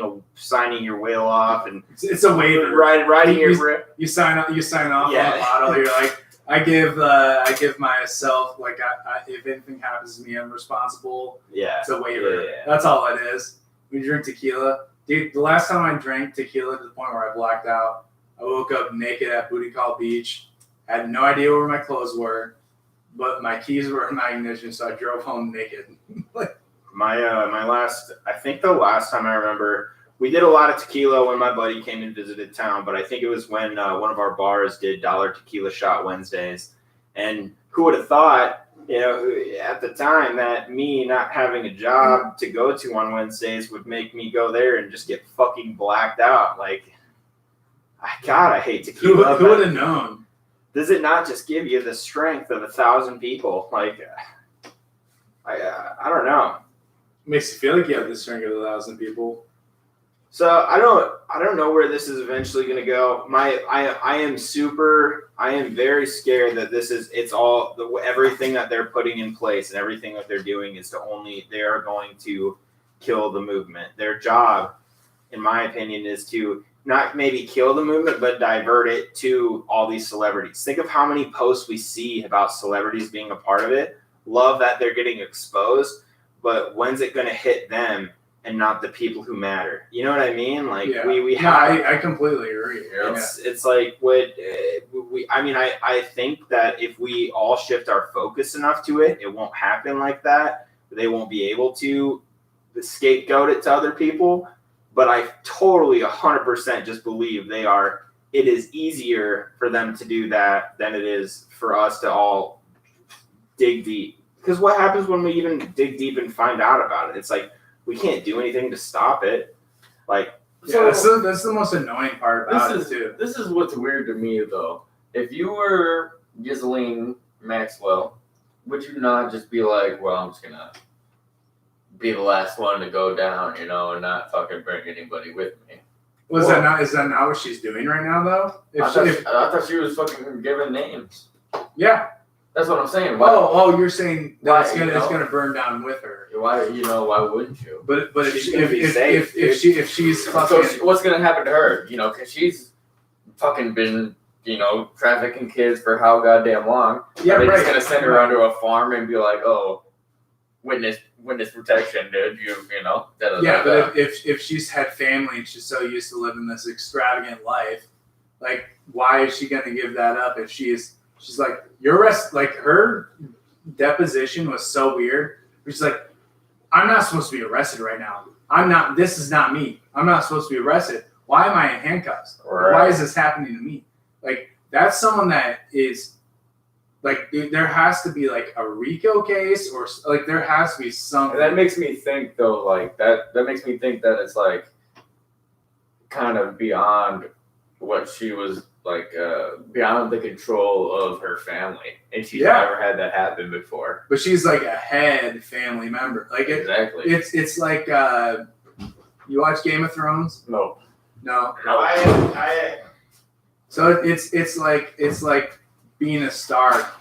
your will off, and it's a waiver. Writing your you sign off on the bottle. You're like, I give myself, like, if anything happens to me, I'm responsible. Yeah, it's a waiver. Yeah. That's all it is. We drink tequila. Dude, the last time I drank tequila to the point where I blacked out, I woke up naked at Booty Call Beach. I had no idea where my clothes were, but my keys were in my ignition, so I drove home naked. I think the last time I remember, we did a lot of tequila when my buddy came and visited town, but I think it was when one of our bars did $1 tequila shot Wednesdays. And who would have thought, at the time, that me not having a job to go to on Wednesdays would make me go there and just get fucking blacked out. Like, God, I hate tequila. Who would have known? Does it not just give you the strength of 1,000 people? Like, I don't know. Makes you feel like you have the strength of 1,000 people. So I don't know where this is eventually going to go. I am very scared that everything that they're putting in place and everything that they're doing is they are going to kill the movement. Their job, in my opinion, is to not maybe kill the movement, but divert it to all these celebrities. Think of how many posts we see about celebrities being a part of it. Love that they're getting exposed, but when's it going to hit them and not the people who matter? You know what I mean? Like, yeah. we have. I completely agree. It's like I think that if we all shift our focus enough to it, it won't happen like that. They won't be able to scapegoat it to other people. But I totally 100% just believe it is easier for them to do that than it is for us to all dig deep. Because what happens when we even dig deep and find out about it? It's like, we can't do anything to stop it. Like, that's the most annoying part about it too. This is what's weird to me though. If you were Ghisaline Maxwell, would you not just be like, well, I'm just gonna be the last one to go down, and not fucking bring anybody with me? Is that not what she's doing right now though? I thought she was fucking giving names. Yeah. That's what I'm saying. You're saying that it's gonna burn down with her. Why wouldn't you? But if she's fucking, so what's gonna happen to her? Because she's fucking been trafficking kids for how goddamn long. Yeah, Are they right. just gonna send her onto a farm and be like, oh, witness protection, dude? Yeah, but if she's had family and she's so used to living this extravagant life, like, why is she gonna give that up if she's like, your arrest, like, her deposition was so weird. She's like, I'm not supposed to be arrested right now. This is not me. I'm not supposed to be arrested. Why am I in handcuffs? Right. Why is this happening to me? Like, that's someone that is, like, there has to be, like, a RICO case, or, like, there has to be something. And that makes me think, though, like, that makes me think that it's, like, kind of beyond what she was, like, beyond the control of her family. And she's never had that happen before. But she's, like, a head family member. Like, Exactly. It's like, you watch Game of Thrones? No. No. I So it's like being a star,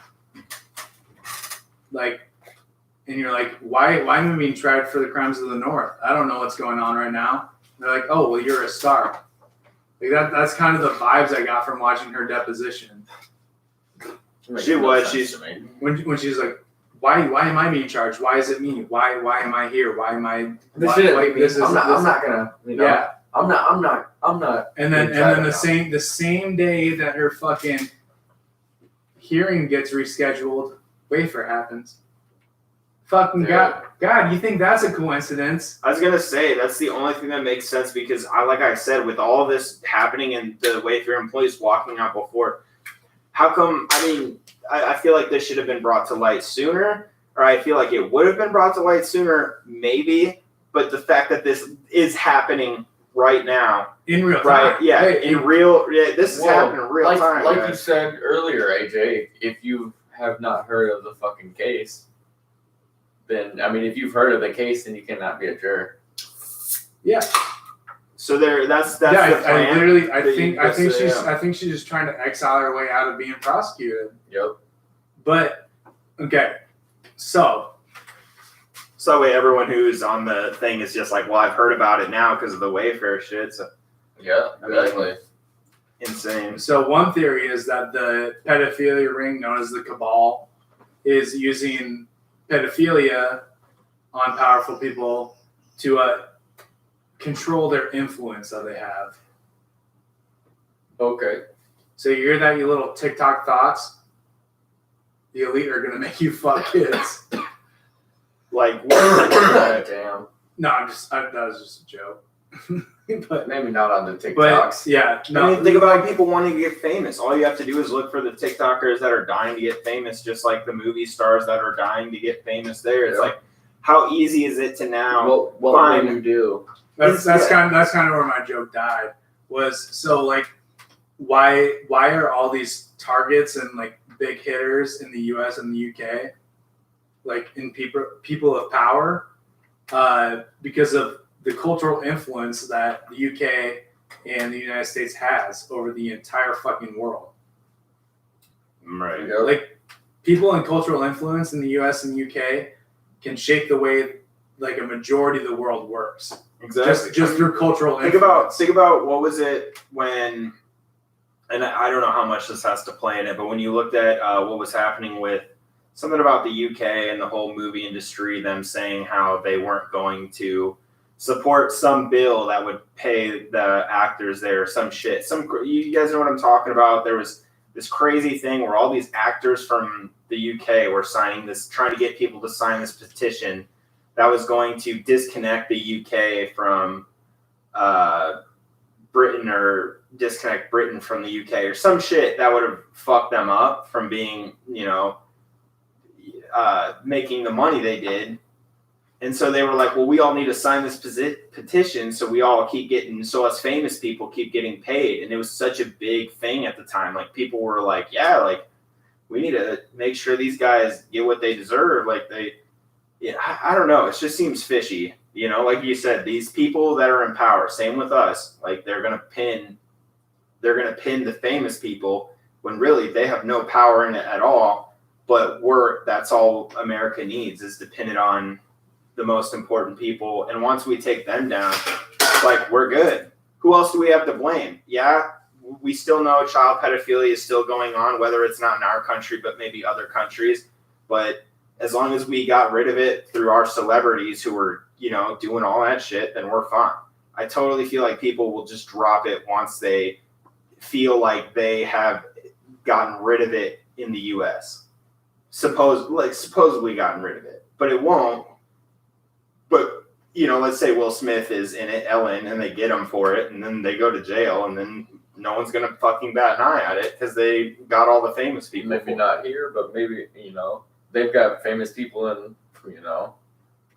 like, and you're like, why am I being tried for the crimes of the North? I don't know what's going on right now. And they're like, oh, well, you're a star. Like, that's kind of the vibes I got from watching her deposition. She was. She's When she's like, why am I being charged? Why is it me? Why am I here? Why am I? This why, shouldn't why, be me. this is, I'm not this, gonna. Yeah. I'm not. And then the same day that her fucking hearing gets rescheduled, Wayfair happens. Fucking Yeah. God, you think that's a coincidence? I was gonna say that's the only thing that makes sense because like I said, with all of this happening and the Wayfair employees walking out before, how come? I mean, I feel like this should have been brought to light sooner, or I feel like it would have been brought to light sooner, maybe. But the fact that this is happening right now, In real time. right? Yeah, Hey, this is happening in real time. Like guys. you said earlier, AJ, if you have not heard of the fucking case, then if you've heard of the case, then you cannot be a juror. Yeah. So that's the I plan. literally, I think she's just trying to exile her way out of being prosecuted. Yep. But okay, so So that way everyone who's on the thing is just like, well, I've heard about it now because of the Wayfair shit. So Yeah, exactly. insane. So one theory is that the pedophilia ring known as the Cabal is using pedophilia on powerful people to control their influence that they have. Okay. So you hear that, you little TikTok thoughts? The elite are going to make you fuck kids. Like, Damn. No, that was just a joke. but Maybe not on the TikToks. yeah, I mean, think about people wanting to get famous. All you have to do is look for the TikTokers that are dying to get famous, just like the movie stars that are dying to get famous there. It's like, how easy is it to now? What would you do? That's kind of where my joke died. Was so like, why are all these targets and like big hitters in the U.S. and the UK, like in people of power, because of the cultural influence that the UK and the United States has over the entire fucking world. Right. Like, people in cultural influence in the US and UK can shape the way like a majority of the world works. Exactly. Just through cultural influence. Think about what was it when, and I don't know how much this has to play in it, but when you looked at what was happening with something about the UK and the whole movie industry, them saying how they weren't going to support some bill that would pay the actors there, some shit. You guys know what I'm talking about? There was this crazy thing where all these actors from the UK were trying to get people to sign this petition that was going to disconnect the UK from Britain, or disconnect Britain from the UK, or some shit that would have fucked them up from being, making the money they did. And so they were like, well, we all need to sign this petition so we all so us famous people keep getting paid. And it was such a big thing at the time. Like, people were like, yeah, like, we need to make sure these guys get what they deserve. Like, I don't know. It just seems fishy. Like you said, these people that are in power, same with us, like they're going to pin the famous people when really they have no power in it at all. But that's all America needs, is dependent on the most important people. And once we take them down, like, we're good. Who else do we have to blame? Yeah, we still know child pedophilia is still going on, whether it's not in our country, but maybe other countries. But as long as we got rid of it through our celebrities who were, doing all that shit, then we're fine. I totally feel like people will just drop it once they feel like they have gotten rid of it in the U.S. Supposedly gotten rid of it, but it won't. But let's say Will Smith is in it, Ellen, and they get him for it, and then they go to jail, and then no one's gonna fucking bat an eye at it because they got all the famous people. Maybe not here, but maybe they've got famous people in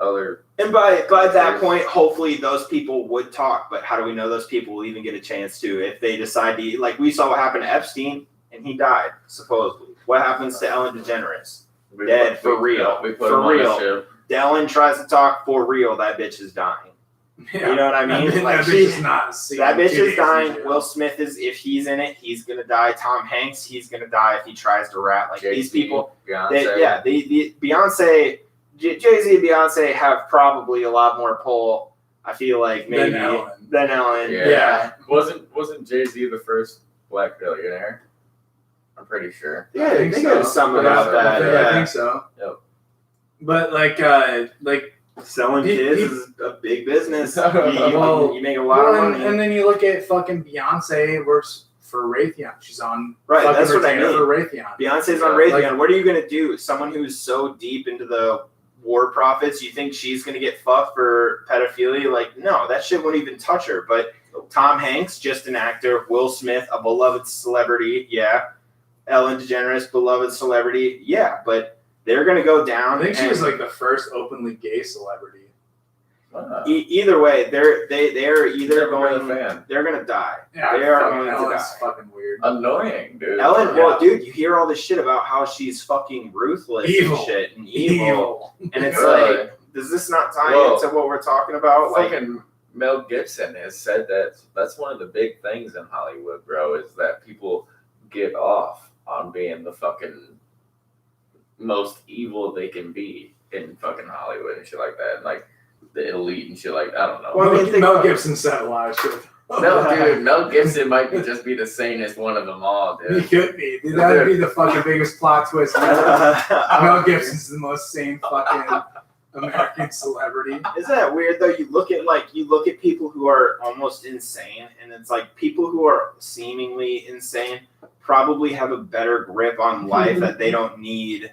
other. And by that point, hopefully those people would talk. But how do we know those people will even get a chance to if they decide to? Like we saw what happened to Epstein, and he died supposedly. What happens to Ellen DeGeneres? Dead for real. We put for him on real. the ship. Ellen tries to talk for real. That bitch is dying. Yeah. You know what I mean? That bitch is not seeing that bitch 2 is days dying. in jail. Will Smith is, if he's in it, he's gonna die. Tom Hanks, he's gonna die if he tries to rat. Like Jay-Z, these people, Beyonce. the Beyonce, Jay-Z and Beyonce have probably a lot more pull. I feel like maybe than Ellen. Yeah. Wasn't Jay-Z the first black billionaire? I'm pretty sure. Yeah, I think they so. got some Yeah, about so. that. I Yeah. think so. Yep. But Selling kids is a big business. Well, you make a lot of money. and then you look at fucking Beyonce works for Raytheon. She's on Right, fucking that's what I retainer mean. for Raytheon. Beyonce's on Raytheon. What are you going to do? Someone who's so deep into the war profits, you think she's going to get fucked for pedophilia? Like, no, that shit wouldn't even touch her. But Tom Hanks, just an actor. Will Smith, a beloved celebrity. Yeah. Ellen DeGeneres, beloved celebrity. Yeah, but they're going to go down. I think she was like the first openly gay celebrity. Either way, they're either Never been a fan. they're going to die. Yeah, they are fucking going to Ellen's die. fucking weird. Annoying, dude. Ellen, Yeah. well, dude, you hear all this shit about how she's fucking ruthless Evil. and shit and evil. And it's Really? like, does this not tie Whoa. into what we're talking about? Like, Fucking Mel Gibson has said that's one of the big things in Hollywood, bro, is that people get off on being the fucking most evil they can be in fucking Hollywood and shit like that. And like the elite and shit like I don't know. Well, I mean, think Mel about it. Gibson said a lot of shit. No, dude, Mel Gibson might just be the sanest one of them all, He dude. could be. Dude, that would be the fucking biggest plot twist ever. Mel Gibson's the most sane fucking American celebrity. Isn't that weird though? You look at people who are almost insane, and it's like people who are seemingly insane probably have a better grip on life that they don't need.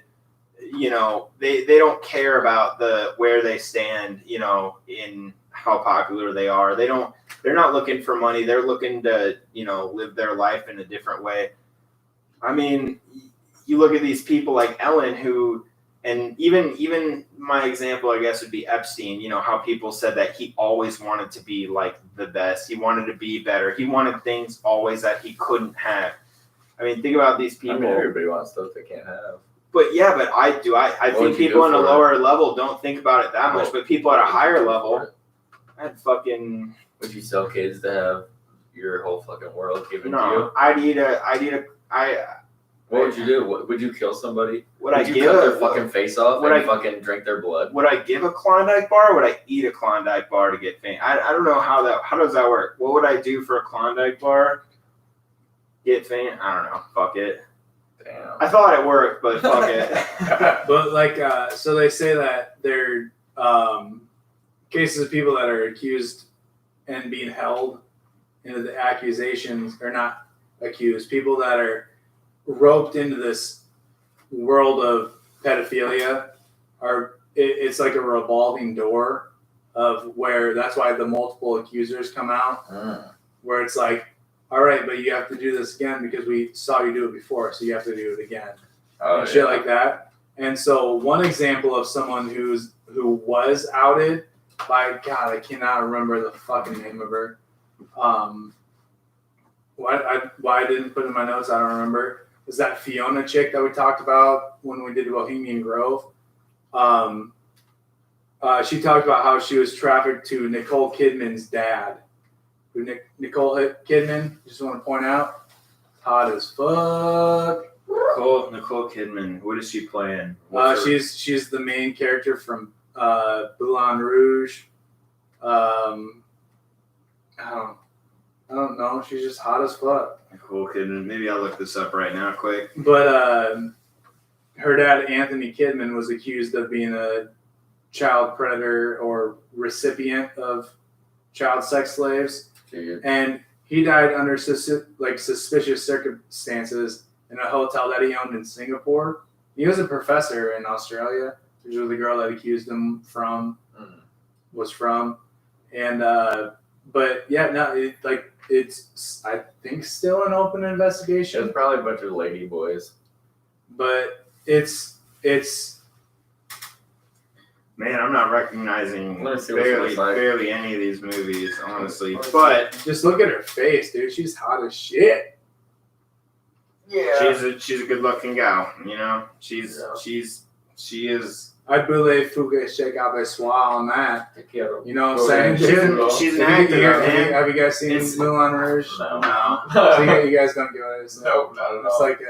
They don't care about where they stand, in how popular they are. They're not looking for money. They're looking to, live their life in a different way. I mean, you look at these people like Ellen who, and even my example, I guess, would be Epstein, how people said that he always wanted to be like the best. He wanted to be better. He wanted things always that he couldn't have. I mean, think about these people. I mean, everybody wants stuff they can't have. But yeah, but I do. I What think would you people do on a for it? lower level don't think about it that much. Well, But people at a higher What level, I'd fucking would you sell kids to have your whole fucking world given to no. you? What would you do? Would you kill somebody? Would I you give cut their a fucking face off would and I- fucking drink their blood? Would I give a Klondike bar? Or would I eat a Klondike bar to get fame? I don't know how does that work? What would I do for a Klondike bar? Get fame? I don't know. Fuck it. Damn. I thought it worked, but fuck it. But so they say that there cases of people that are accused and being held into the accusations, or not accused, people that are roped into this world of pedophilia it's like a revolving door of where that's why the multiple accusers come out, where it's like, all right, but you have to do this again because we saw you do it before, so you have to do it again. And shit like that. And so one example of someone who was outed by, God, I cannot remember the fucking name of her. Why I didn't put it in my notes, I don't remember. Is that Fiona chick that we talked about when we did Bohemian Grove? She talked about how she was trafficked to Nicole Kidman's dad. Nicole Kidman, just want to point out, hot as fuck. Nicole Kidman. What is she playing? She's the main character from Moulin Rouge. I don't know. She's just hot as fuck. Cool Kidman. Maybe I'll look this up right now, quick. But her dad, Anthony Kidman, was accused of being a child predator or recipient of child sex slaves, and he died under suspicious circumstances in a hotel that he owned in Singapore. He was a professor in Australia, which was the girl that accused him was from, and but yeah, no, it's I think still an open investigation. It's probably a bunch of lady boys, but it's. Man, I'm not recognizing Let's see what she looks like. barely any of these movies, honestly. But Just look at her face, dude. She's hot as shit. yeah, she's a good looking gal, you know. She is. I'd believe Fuga Shake avec soir on that. You know what I'm saying? She's an actor, man. Have you guys seen Moulin Rouge? No. So you guys don't give it. Nope, not at It's all. like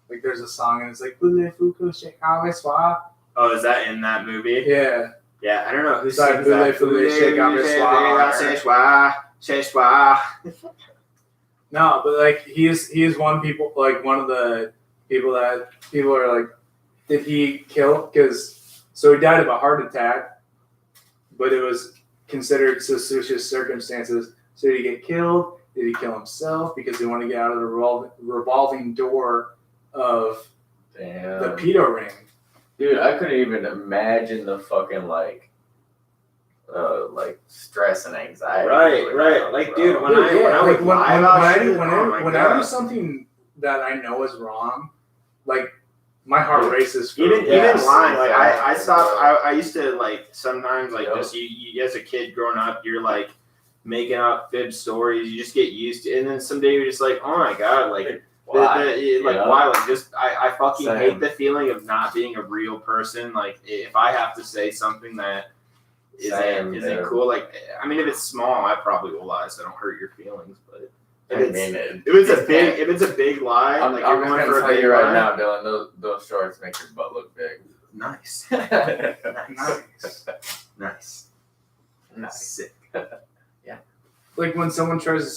like there's a song and it's like Voulez Fuga Shake avec soir. Oh, is that in that movie? Yeah. Yeah, I don't know who It's like sings that. Voulez Shake avec soir. No, but like he is one of the people that people are like, did he kill? Because so he died of a heart attack, but it was considered suspicious circumstances. So did he get killed? Did he kill himself because he wanted to get out of the revolving door of the pedo ring? Dude, I couldn't even imagine the fucking like stress and anxiety. Right. Like, dude, when I do something that I know is wrong, like my heart races. Even lying, like I stopped. I used to like sometimes like just you as a kid growing up, you're like making up fib stories. You just get used to, and then someday you're just like, oh my god, like. Why? Why? Like, just I fucking hate the feeling of not being a real person. Like, if I have to say something that isn't cool, like, I mean, if it's small, I probably will lie, so I don't hurt your feelings. But if it's a big lie, I'm you're going gonna for a tell big you right lie. now, Dylan. Those shorts make your butt look big. Nice, nice, sick. Yeah. Like when someone tries to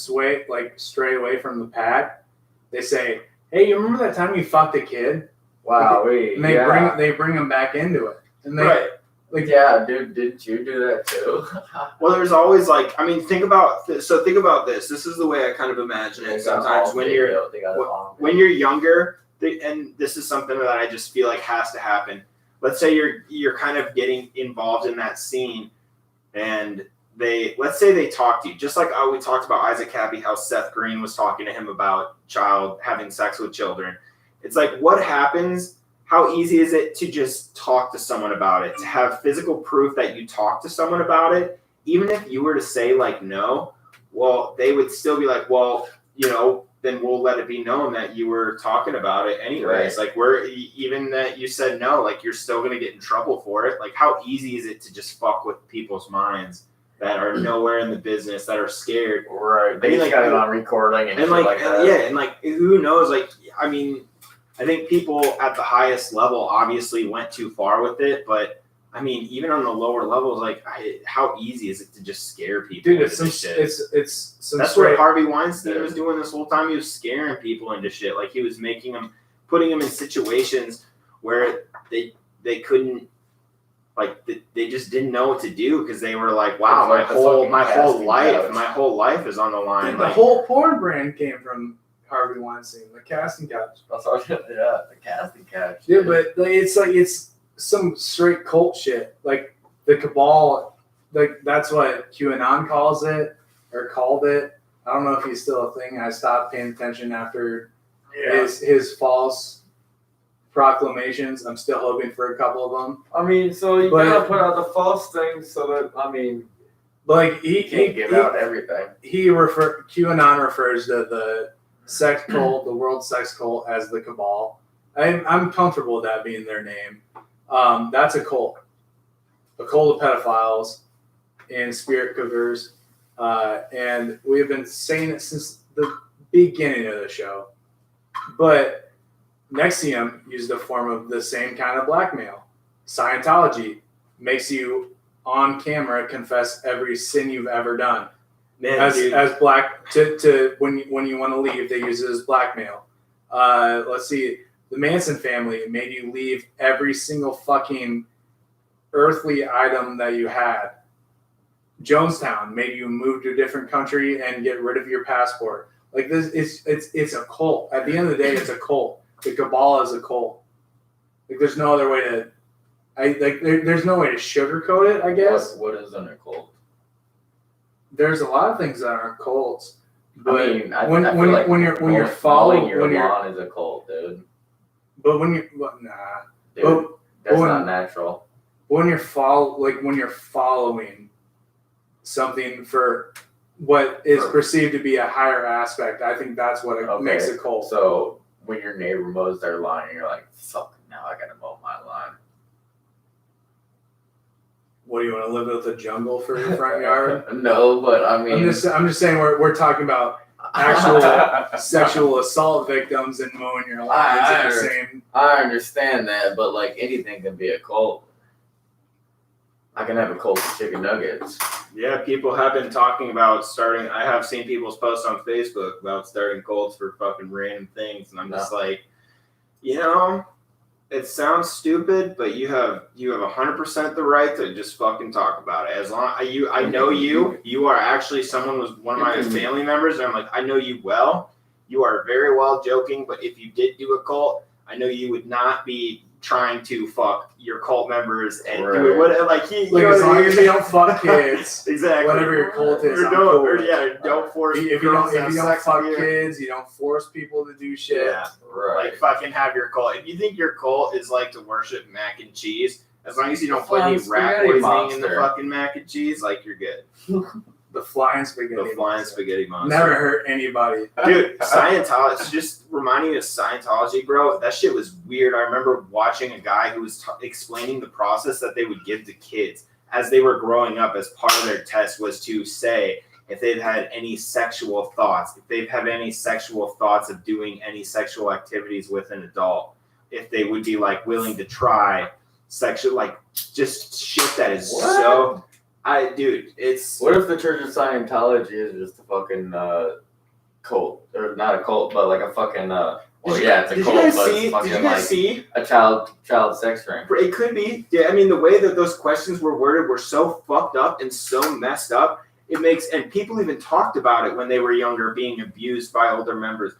stray away from the pack, they say, "Hey, you remember that time you fucked a kid?" Wow, and they bring them back into it, and they yeah, dude, didn't you do that too? Well, there's always like, I mean, think about this. So think about this. This is the way I kind of imagine it. Sometimes when you're younger, and this is something that I just feel like has to happen. Let's say you're kind of getting involved in that scene, and let's say they talk to you, just like we talked about Isaac Cappy, how Seth Green was talking to him about having sex with children. It's like, what happens? How easy is it to just talk to someone about it? To have physical proof that you talked to someone about it, even if you were to say like no, well, they would still be like, well, then we'll let it be known that you were talking about it anyways. Right. Like even that you said no, like you're still gonna get in trouble for it. Like, how easy is it to just fuck with people's minds that are nowhere in the business, that are scared? Right. They got it on recording and shit like that. Yeah, and like who knows? Like, I mean, I think people at the highest level obviously went too far with it, but I mean, even on the lower levels, like how easy is it to just scare people? Dude, it's that's what Harvey Weinstein was doing this whole time. He was scaring people into shit. Like, he was putting them in situations where they couldn't, like, they just didn't know what to do because they were like, wow, my whole life is on the line. Dude, the whole porn brand came from Harvey Weinstein, the casting couch. The casting couch. Yeah, but it's some straight cult shit. Like the Cabal, like that's what QAnon called it. I don't know if he's still a thing. I stopped paying attention after his false proclamations. I'm still hoping for a couple of them. I mean, so you gotta put out the false things so that, I mean, like he can't give out everything. QAnon refers to the sex cult, the world sex cult, as the Cabal. I'm comfortable with that being their name. That's a cult of pedophiles and spirit cookers, and we've been saying it since the beginning of the show. But NXIVM used a form of the same kind of blackmail. Scientology makes you on camera confess every sin you've ever done. Man, as black to when you want to leave, they use it as blackmail. Let's see, the Manson family made you leave every single fucking earthly item that you had. Jonestown made you move to a different country and get rid of your passport. Like this, it's a cult. At the end of the day, it's a cult. The Cabal is a cult. Like there's no other way to, there's no way to sugarcoat it. I guess. What is an occult? There's a lot of things that aren't cults. But I mean, I when feel like you're following your lawn is a cult, dude. But when you Dude, that's when- not natural. when you're following something for what is perceived to be a higher aspect, I think that's what makes a cult. So when your neighbor mows their lawn, and you're like, "Fuck, now I gotta mow my lawn." What do you want to live with a jungle for your front yard? No, but I mean, I'm just saying we're talking about actual sexual assault victims and mowing your lawns at the same. I understand that, but like anything can be a cult. I can have a cult of chicken nuggets. Yeah, people have been talking about starting. I have seen people's posts on Facebook about starting cults for fucking random things, and I'm just like, it sounds stupid, but you have 100% the right to just fucking talk about it. As long I know you are actually someone was one of my family members, and I'm like, I know you well. You are very well joking, but if you did do a cult, I know you would not be trying to fuck your cult members and do it. What as long as you don't fuck kids, exactly. Whatever your cult is, don't force. If you don't fuck kids, you don't force people to do shit. Yeah, right. Like fucking have your cult. If you think your cult is like to worship mac and cheese, as long as you don't put any rat poisoning in the fucking mac and cheese, like you're good. The flying spaghetti. Spaghetti monster. Never hurt anybody. Dude, Scientology, just reminding me of Scientology, bro. That shit was weird. I remember watching a guy who was explaining the process that they would give to kids as they were growing up as part of their test was to say if they've had any sexual thoughts, if they've had any sexual thoughts of doing any sexual activities with an adult, if they would be like willing to try sexual, like just shit that is so... it's... What if the Church of Scientology is just a fucking cult? Or not a cult, but like a fucking... it's a cult, but it's fucking like a child sex ring. It could be. Yeah, I mean, the way that those questions were worded were so fucked up and so messed up. It makes... And people even talked about it when they were younger, being abused by older members.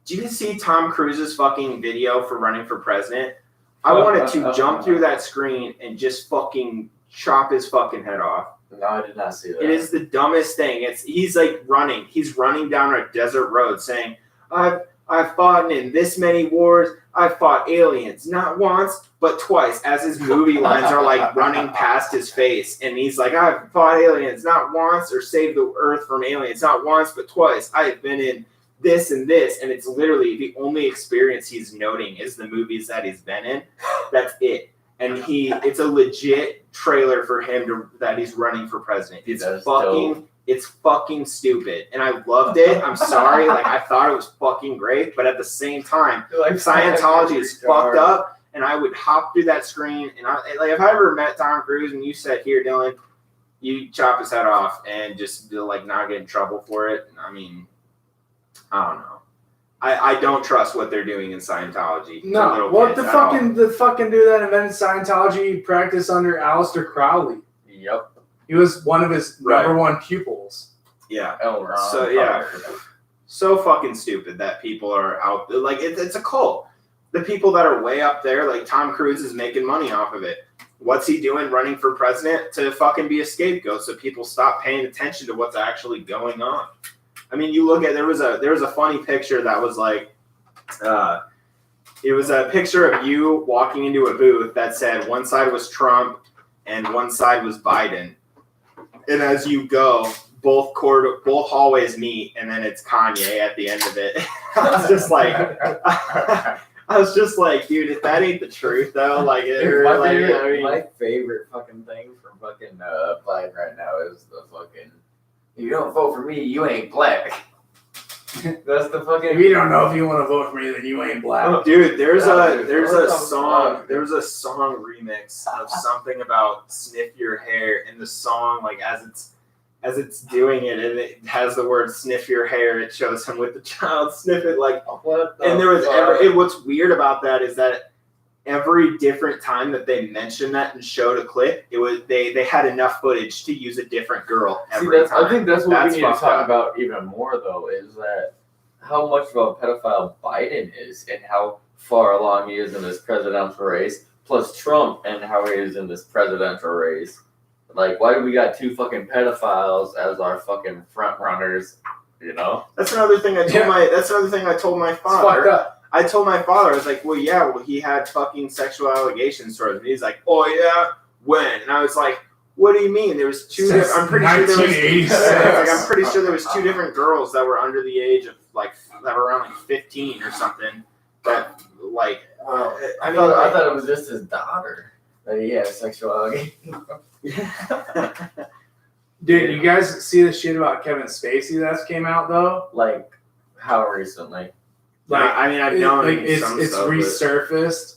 Did you see Tom Cruise's fucking video for running for president? I wanted to jump through that screen and just fucking... chop his fucking head off. No, I did not see that. It is the dumbest thing. He's like running. He's running down a desert road saying, I've fought in this many wars. I've fought aliens, not once, but twice, as his movie lines are like running past his face. And he's like, I've fought aliens, not once, or saved the earth from aliens, not once, but twice. I have been in this and this. And it's literally the only experience he's noting is the movies that he's been in. That's it. And it's a legit trailer for him that he's running for president. It's fucking stupid. And I loved it. I'm sorry. I thought it was fucking great. But at the same time, Scientology is fucked up. And I would hop through that screen. And if I ever met Tom Cruise and you said, here, Dylan, you chop his head off and just not get in trouble for it. I mean, I don't know. I don't trust what they're doing in Scientology. No, what the fucking dude that invented Scientology practiced under Aleister Crowley. Yep. He was one of his number one pupils. Yeah. So fucking stupid that people are out there. It's a cult. The people that are way up there, like Tom Cruise is making money off of it. What's he doing running for president? To fucking be a scapegoat so people stop paying attention to what's actually going on. I mean, you look at there was a funny picture that was like, it was a picture of you walking into a booth that said one side was Trump and one side was Biden, and as you go, both hallways meet, and then it's Kanye at the end of it. I was just like, dude, if that ain't the truth though, my favorite fucking thing from fucking Biden right now is the fucking. You don't vote for me, you ain't black. That's the fucking. If you don't know if you want to vote for me, then you ain't black. Dude, there's a song remix of something about sniff your hair, and the song as as it's doing it, and it has the word "sniff your hair." It shows him with the child sniff it like. What the And there was fuck? what's weird about that is that every different time that they mentioned that and showed a clip, it was they had enough footage to use a different girl every time. I think that's what That's we need to fucked talk up. about even more, though, is that how much of a pedophile Biden is and how far along he is in this presidential race, plus Trump and how he is in this presidential race. Like, why do we got two fucking pedophiles as our fucking front runners? You know? That's another thing I told That's another thing I told my It's fucked father. up. I told my father, I was like, well, yeah, he had fucking sexual allegations towards me. He's like, oh yeah, when? And I was like, what do you mean? There was two. Since I'm pretty sure there was. 1986. I'm pretty sure there was two different girls that were under the age of that were around 15 or something. That I thought it was just his daughter that he had sexual allegations. Dude, you guys see the shit about Kevin Spacey that's came out though? Like, how recently? I mean, I've known it's some stuff, but- resurfaced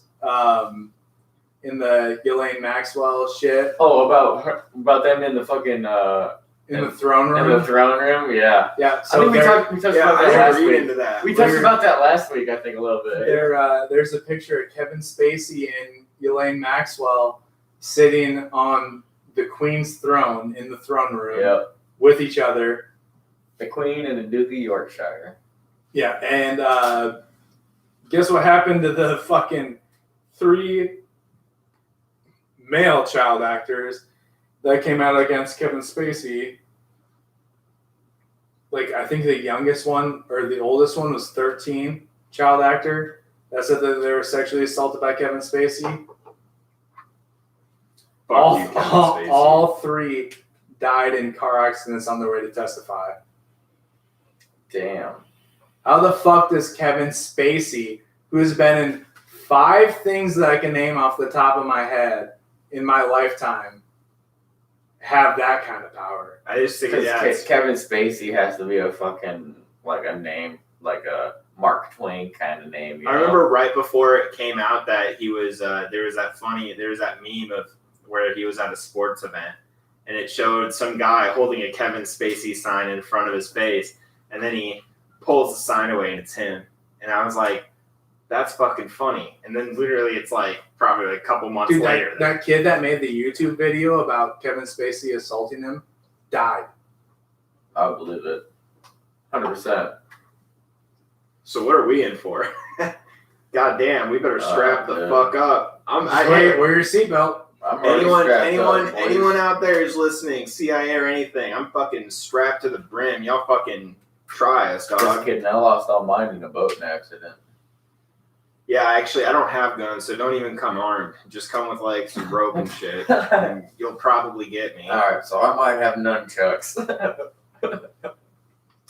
in the Ghisaline Maxwell shit Oh, about them in the fucking in the throne in room. the throne room. Yeah. Yeah, I so think we there- touched Yeah, about I that last didn't read week. into that. We touched about that last week, I think, a little bit. there's a picture of Kevin Spacey and Ghislaine Maxwell sitting on the Queen's throne in the throne room Yep. with each other. The Queen and the Duke of Yorkshire. Yeah, and guess what happened to the fucking 3 male child actors that came out against Kevin Spacey? Like, I think the youngest one or the oldest one was 13, child actor, that said that they were sexually assaulted by Kevin Spacey. Fuck you, Kevin Spacey. All 3 died in car accidents on their way to testify. Damn. How the fuck does Kevin Spacey, who has been in 5 things that I can name off the top of my head in my lifetime, have that kind of power? I just think Because Kevin Spacey has to be a fucking, like, a name, like a Mark Twain kind of name. You I know? remember right before it came out that he was there was that meme of where he was at a sports event and it showed some guy holding a Kevin Spacey sign in front of his face and then he pulls the sign away and it's him. And I was like, that's fucking funny. And then literally it's like probably like a couple months Dude, later. that kid that made the YouTube video about Kevin Spacey assaulting him died. I believe it. 100%. So what are we in for? God damn, we better strap the dude. fuck up. Wear your seatbelt. I'm already strapped up, boys. Anyone out there who's listening, CIA or anything, I'm fucking strapped to the brim. Y'all fucking try us, Just dog. kidding. I lost all mine in a boating accident. Yeah, actually, I don't have guns, so don't even come armed. Just come with like some rope and shit, and you'll probably get me. Alright, so I might have nunchucks.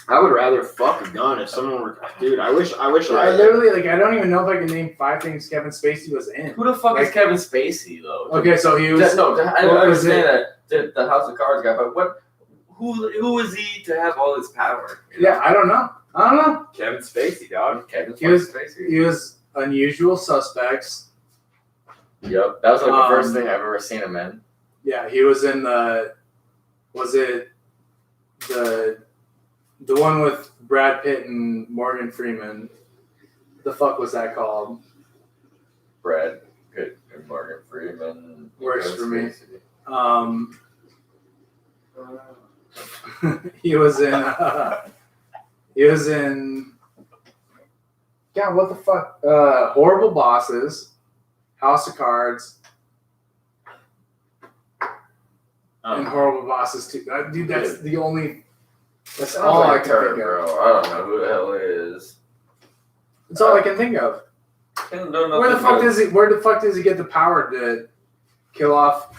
I would rather fuck a gun if someone were. Dude, I wish I I. literally, like, I don't even know if I can name 5 things Kevin Spacey was in. Who the fuck is Like- Kevin Spacey, though? Okay, so he was. I what was understand that the House of Cards guy, but who is he to have all this power? You know? Yeah, I don't know. Kevin Spacey, dog. Kevin He was- Spacey. He was Unusual Suspects. Yep, that was like the first thing I've ever seen him in. Yeah, he was in the. Was it the one with Brad Pitt and Morgan Freeman? The fuck was that called? Brad Pitt and Morgan Freeman. Works Kevin for me. Spacey. He was in. God, what the fuck? Horrible Bosses, House of Cards, and Horrible Bosses 2. Dude, that's the only. That's Sounds all like I can turd, think of. bro. I don't know who the hell it is. That's all I can think of. Where the fuck does he get the power to kill off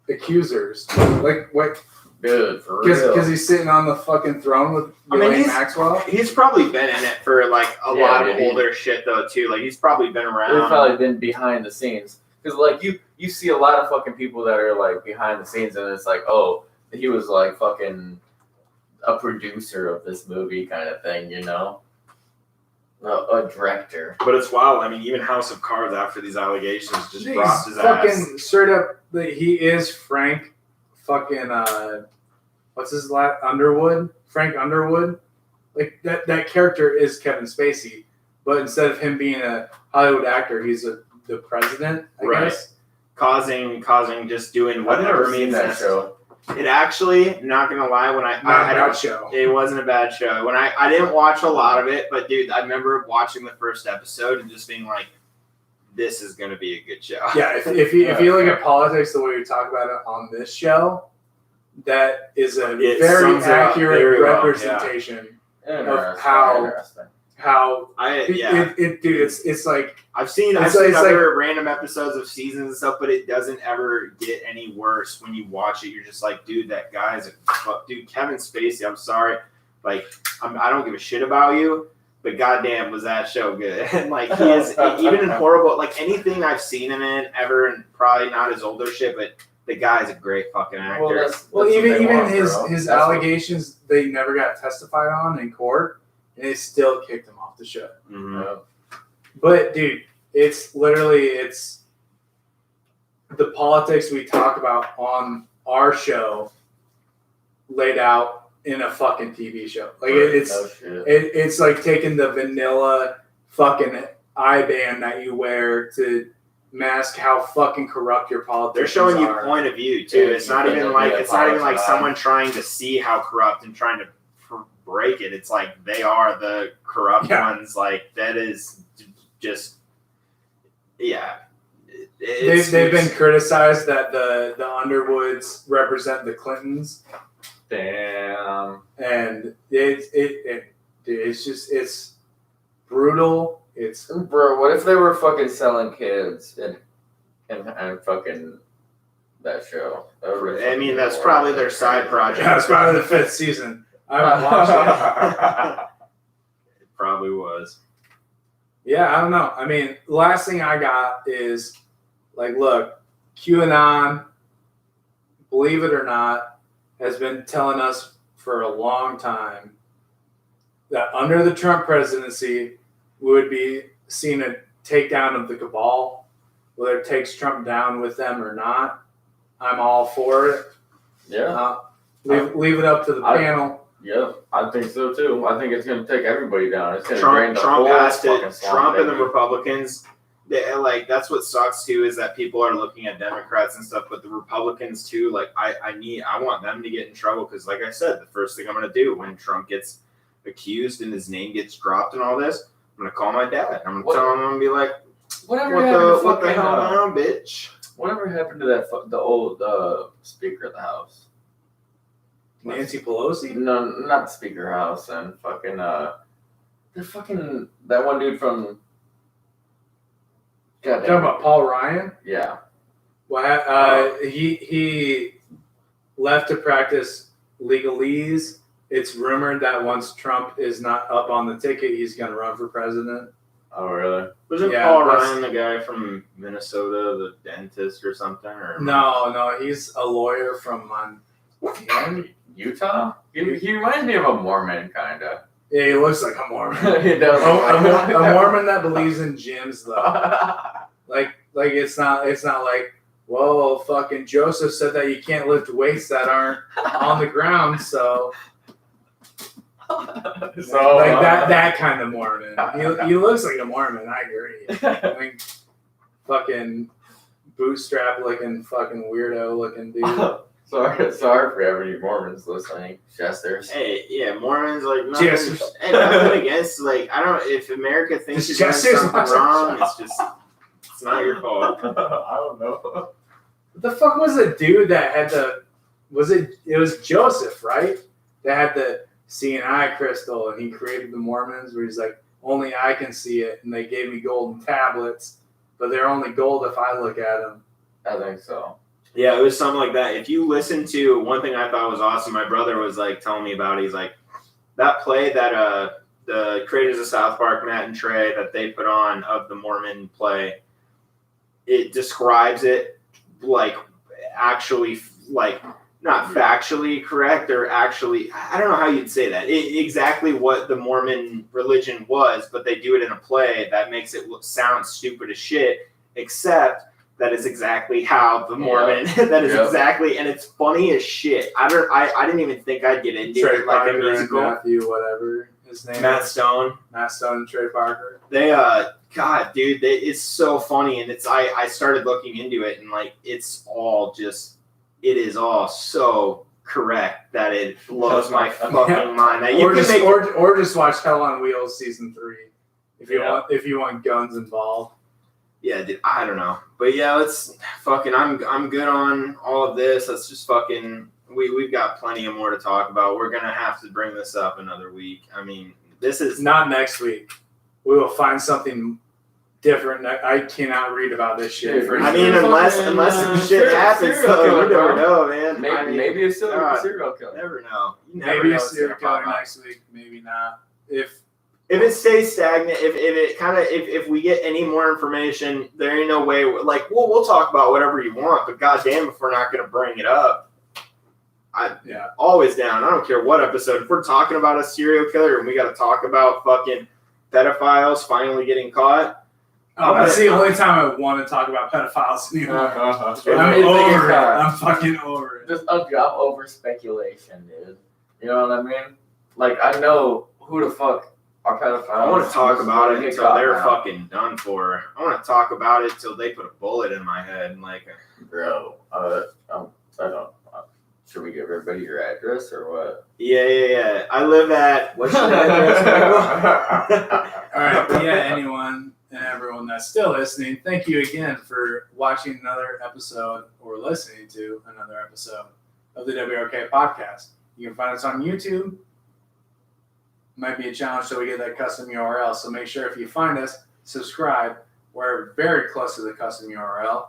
accusers? Like what? Dude, for real. Because he's sitting on the fucking throne with I mean, Ghislaine Maxwell. He's probably been in it for like a Yeah, lot of dude, older shit though too. Like he's probably been They've around. probably been behind the scenes. Because, like, you see a lot of fucking people that are, like, behind the scenes, and it's like, oh, he was, like, fucking a producer of this movie kind of thing, you know? A director. But it's wild. I mean, even House of Cards after these allegations just He's dropped his fucking ass. straight up. He is Frank fucking what's his last Underwood? Frank Underwood. Like that character is Kevin Spacey, but instead of him being a Hollywood actor, he's the president, I guess. Causing just doing I've whatever never seen that show. It actually, not gonna lie, when I Not a show. it wasn't a bad show. When I didn't watch a lot of it, but dude, I remember watching the first episode and just being like, this is gonna be a good show. Yeah, if you look at politics the way we talk about it on this show, that is a It very sums it up accurate very well, representation of Interesting. how dude, it's like I've seen it's other random episodes of seasons and stuff, but it doesn't ever get any worse when you watch it. You're just like, dude, that guy's dude, Kevin Spacey. I'm sorry, like I don't give a shit about you, but goddamn, was that show good? And like he is even in horrible, like anything I've seen him in ever, and probably not his older shit, but the guy's a great fucking actor. Well, even his allegations they never got testified on in court, and they still kicked him off the show. Mm-hmm. But dude, it's the politics we talk about on our show laid out in a fucking TV show. Like it's like taking the vanilla fucking eye-band that you wear to mask how fucking corrupt your politics are. They're showing you point of view too. Dude, it's not even like someone trying to see how corrupt and trying to break it. It's like they are the corrupt ones. Like that is just they've been criticized that the Underwoods represent the Clintons. Damn. And it's brutal. It's bro. What if they were fucking selling kids and fucking that show? I mean, that's probably their side project. That's probably the 5th season. I haven't watched it. It probably was. Yeah, I don't know. I mean, the last thing I got is like, look, QAnon, believe it or not, has been telling us for a long time that under the Trump presidency, we would be seeing a takedown of the Cabal, whether it takes Trump down with them or not. I'm all for it. Yeah. Leave it up to the panel. Yeah, I think so too. I think it's going to take everybody down. It's going to Trump drain the whole fucking swamp. Trump and the Republicans, that's what sucks too, is that people are looking at Democrats and stuff, but the Republicans too. Like I want them to get in trouble because, like I said, the first thing I'm going to do when Trump gets accused and his name gets dropped and all this, I'm going to call my dad. I'm going to tell him, I'm going to be like, what the hell now, bitch? Whatever happened to the old Speaker of the House? Nancy Pelosi? No, not the Speaker House, and fucking that one dude from. Talking about Paul Ryan? Yeah. Well, he left to practice legalese. It's rumored that once Trump is not up on the ticket, he's going to run for president. Oh, really? Wasn't Paul Ryan the guy from Minnesota, the dentist or something? Or No, he's a lawyer from Utah? He reminds me of a Mormon, kind of. Yeah, he looks like a Mormon. He does. A Mormon that believes in gyms, though. like it's not like, well, fucking Joseph said that you can't lift weights that aren't on the ground, so that kind of Mormon. He looks like a Mormon. I agree. I mean, fucking bootstrap looking, fucking weirdo looking dude. Sorry for any Mormons listening, Chesters. Hey, yeah, Mormons like nothing. Hey, nothing against if America thinks you're doing something wrong, it's not your fault. I don't know. What the fuck was the dude that had it was Joseph, right? That had the seeing eye crystal, and he created the Mormons, where he's like, only I can see it, and they gave me golden tablets, but they're only gold if I look at them. I think so. Yeah, it was something like that. If you listen to one thing I thought was awesome, my brother was like telling me about it. He's like, that play that the creators of South Park, Matt and Trey, that they put on of the Mormon play, it describes it like actually like not factually correct or actually, I don't know how you'd say that. Exactly what the Mormon religion was, but they do it in a play that makes it sound stupid as shit, except that is exactly how the Mormon. That is exactly, and it's funny as shit. I didn't even think I'd get into Trey it like Parker a musical. and Matthew, whatever his name. Matt is. Stone and Trey Parker. They God, dude, it's so funny, and I started looking into it, and like it is all so correct that it blows my fucking mind. That or just watch Hell on Wheels season 3 if you want guns involved. Yeah, dude, I don't know, but yeah, let's fucking. I'm good on all of this. Let's just fucking. We've got plenty of more to talk about. We're gonna have to bring this up another week. I mean, this is not next week. We will find something different. I cannot read about this shit. I mean, unless some shit happens, though, you never know, man. Maybe a serial killer. Never know. Maybe a serial killer next week. Maybe not. If it stays stagnant, if we get any more information, there ain't no way. Like, we'll talk about whatever you want, but goddamn, if we're not gonna bring it up, always down. I don't care what episode. If we're talking about a serial killer and we got to talk about fucking pedophiles finally getting caught. That's the only time I want to talk about pedophiles anymore. I'm over it. I'm fucking over it. Just a job over speculation, dude. You know what I mean? Like, I know who the fuck are pedophiles. I want to talk about it until they're fucking done for. I want to talk about it till they put a bullet in my head and like, bro, I don't. Should we give everybody your address or what? Yeah. I live at. What's your address? All right, but yeah, anyone and everyone that's still listening, thank you again for watching another episode or listening to another episode of the WRK podcast. You can find us on YouTube. Might be a challenge till we get that custom URL. So make sure if you find us, subscribe. We're very close to the custom URL.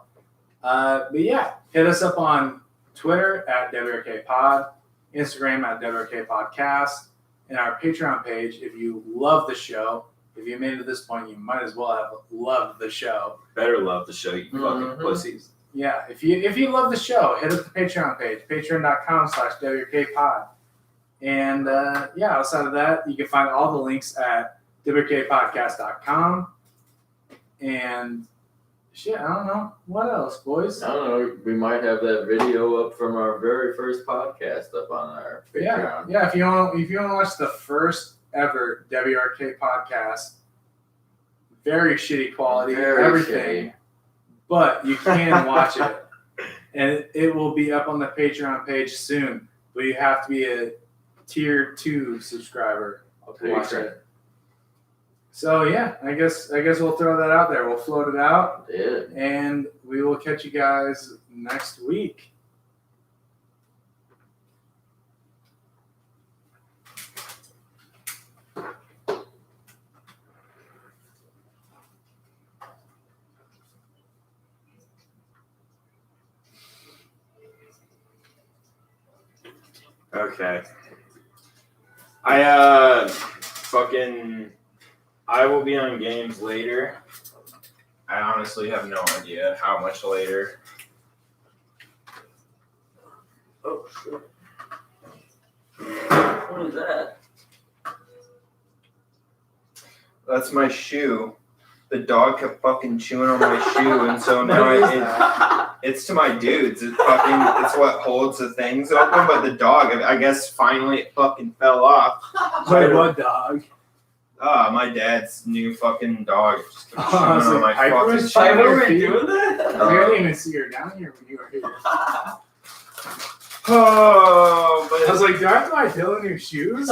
But yeah, hit us up on Twitter at WRK Pod, Instagram at WRK Podcast, and our Patreon page. If you love the show, if you made it to this point, you might as well have loved the show. Better love the show, you fucking pussies. Yeah, if you love the show, hit up the Patreon page, patreon.com/WRK Pod. And outside of that, you can find all the links at WRKpodcast.com. And shit, I don't know. What else, boys? I don't know. We might have that video up from our very first podcast up on our Patreon. Yeah. If you want to watch the first ever WRK podcast, very shitty quality, everything. Shitty. But you can watch it, and it will be up on the Patreon page soon. But you have to be a tier 2 subscriber to watch it. So yeah, I guess we'll throw that out there. We'll float it out, and we will catch you guys next week. Okay. I will be on games later. I honestly have no idea how much later. Oh shit. What is that? That's my shoe. The dog kept fucking chewing on my shoe, and so now it's to my dudes. It's what holds the things open, but the dog, I guess finally it fucking fell off. Wait, what dog? My dad's new fucking dog. Just kept chewing on my fucking shoe. Why were we doing that? I didn't even see her down here when you were here. Oh, but I was like, do I have to buy Dylan new shoes?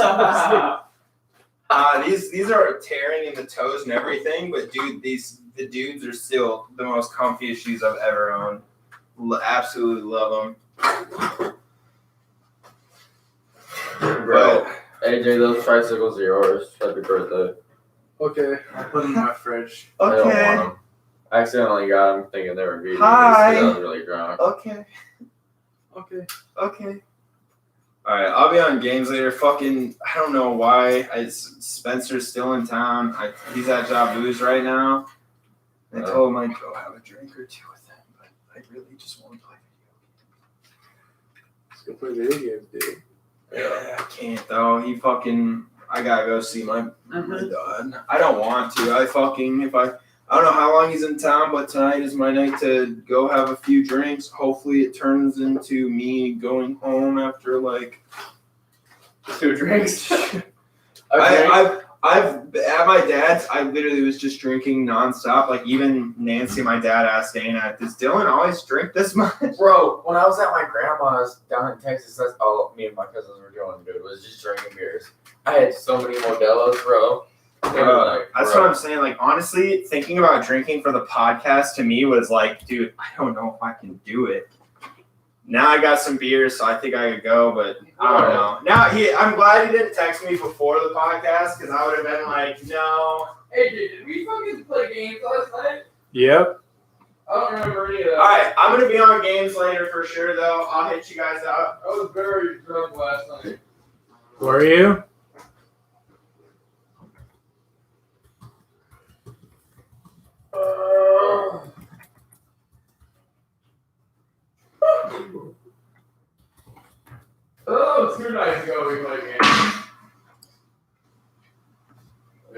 These are tearing in the toes and everything, but dude, the dudes are still the most comfiest shoes I've ever owned. Absolutely love them. Bro, AJ, those tricycles are yours. Happy birthday. Okay, I'll put them in my fridge. I don't Okay. want them. I accidentally got them thinking they were vegan. Hi. I was really drunk. Okay. Okay. Alright, I'll be on games later. Fucking, I don't know why. Spencer's still in town. He's at Jabu's right now. I told him I'd go have a drink or two with him, but I really just want to play Let's go play video games, dude. Yeah, I can't though. I gotta go see my dad. I don't want to. I don't know how long he's in town, but tonight is my night to go have a few drinks. Hopefully, it turns into me going home after like 2 drinks. I've at my dad's. I literally was just drinking nonstop. Like even Nancy, my dad asked Dana, "Does Dylan always drink this much?" Bro, when I was at my grandma's down in Texas, that's all me and my cousins were doing, dude, was just drinking beers. I had so many Modelo's, bro. That's what I'm saying. Like honestly, thinking about drinking for the podcast to me was like, dude, I don't know if I can do it. Now I got some beers, so I think I could go, but I don't know. I'm glad he didn't text me before the podcast because I would have been like, no. Hey, dude, did we fucking play games last night? Yep. I don't remember any of that. All right, I'm gonna be on games later for sure, though. I'll hit you guys up. I was very drunk last night. Were you? Oh, 2 nights ago we played games.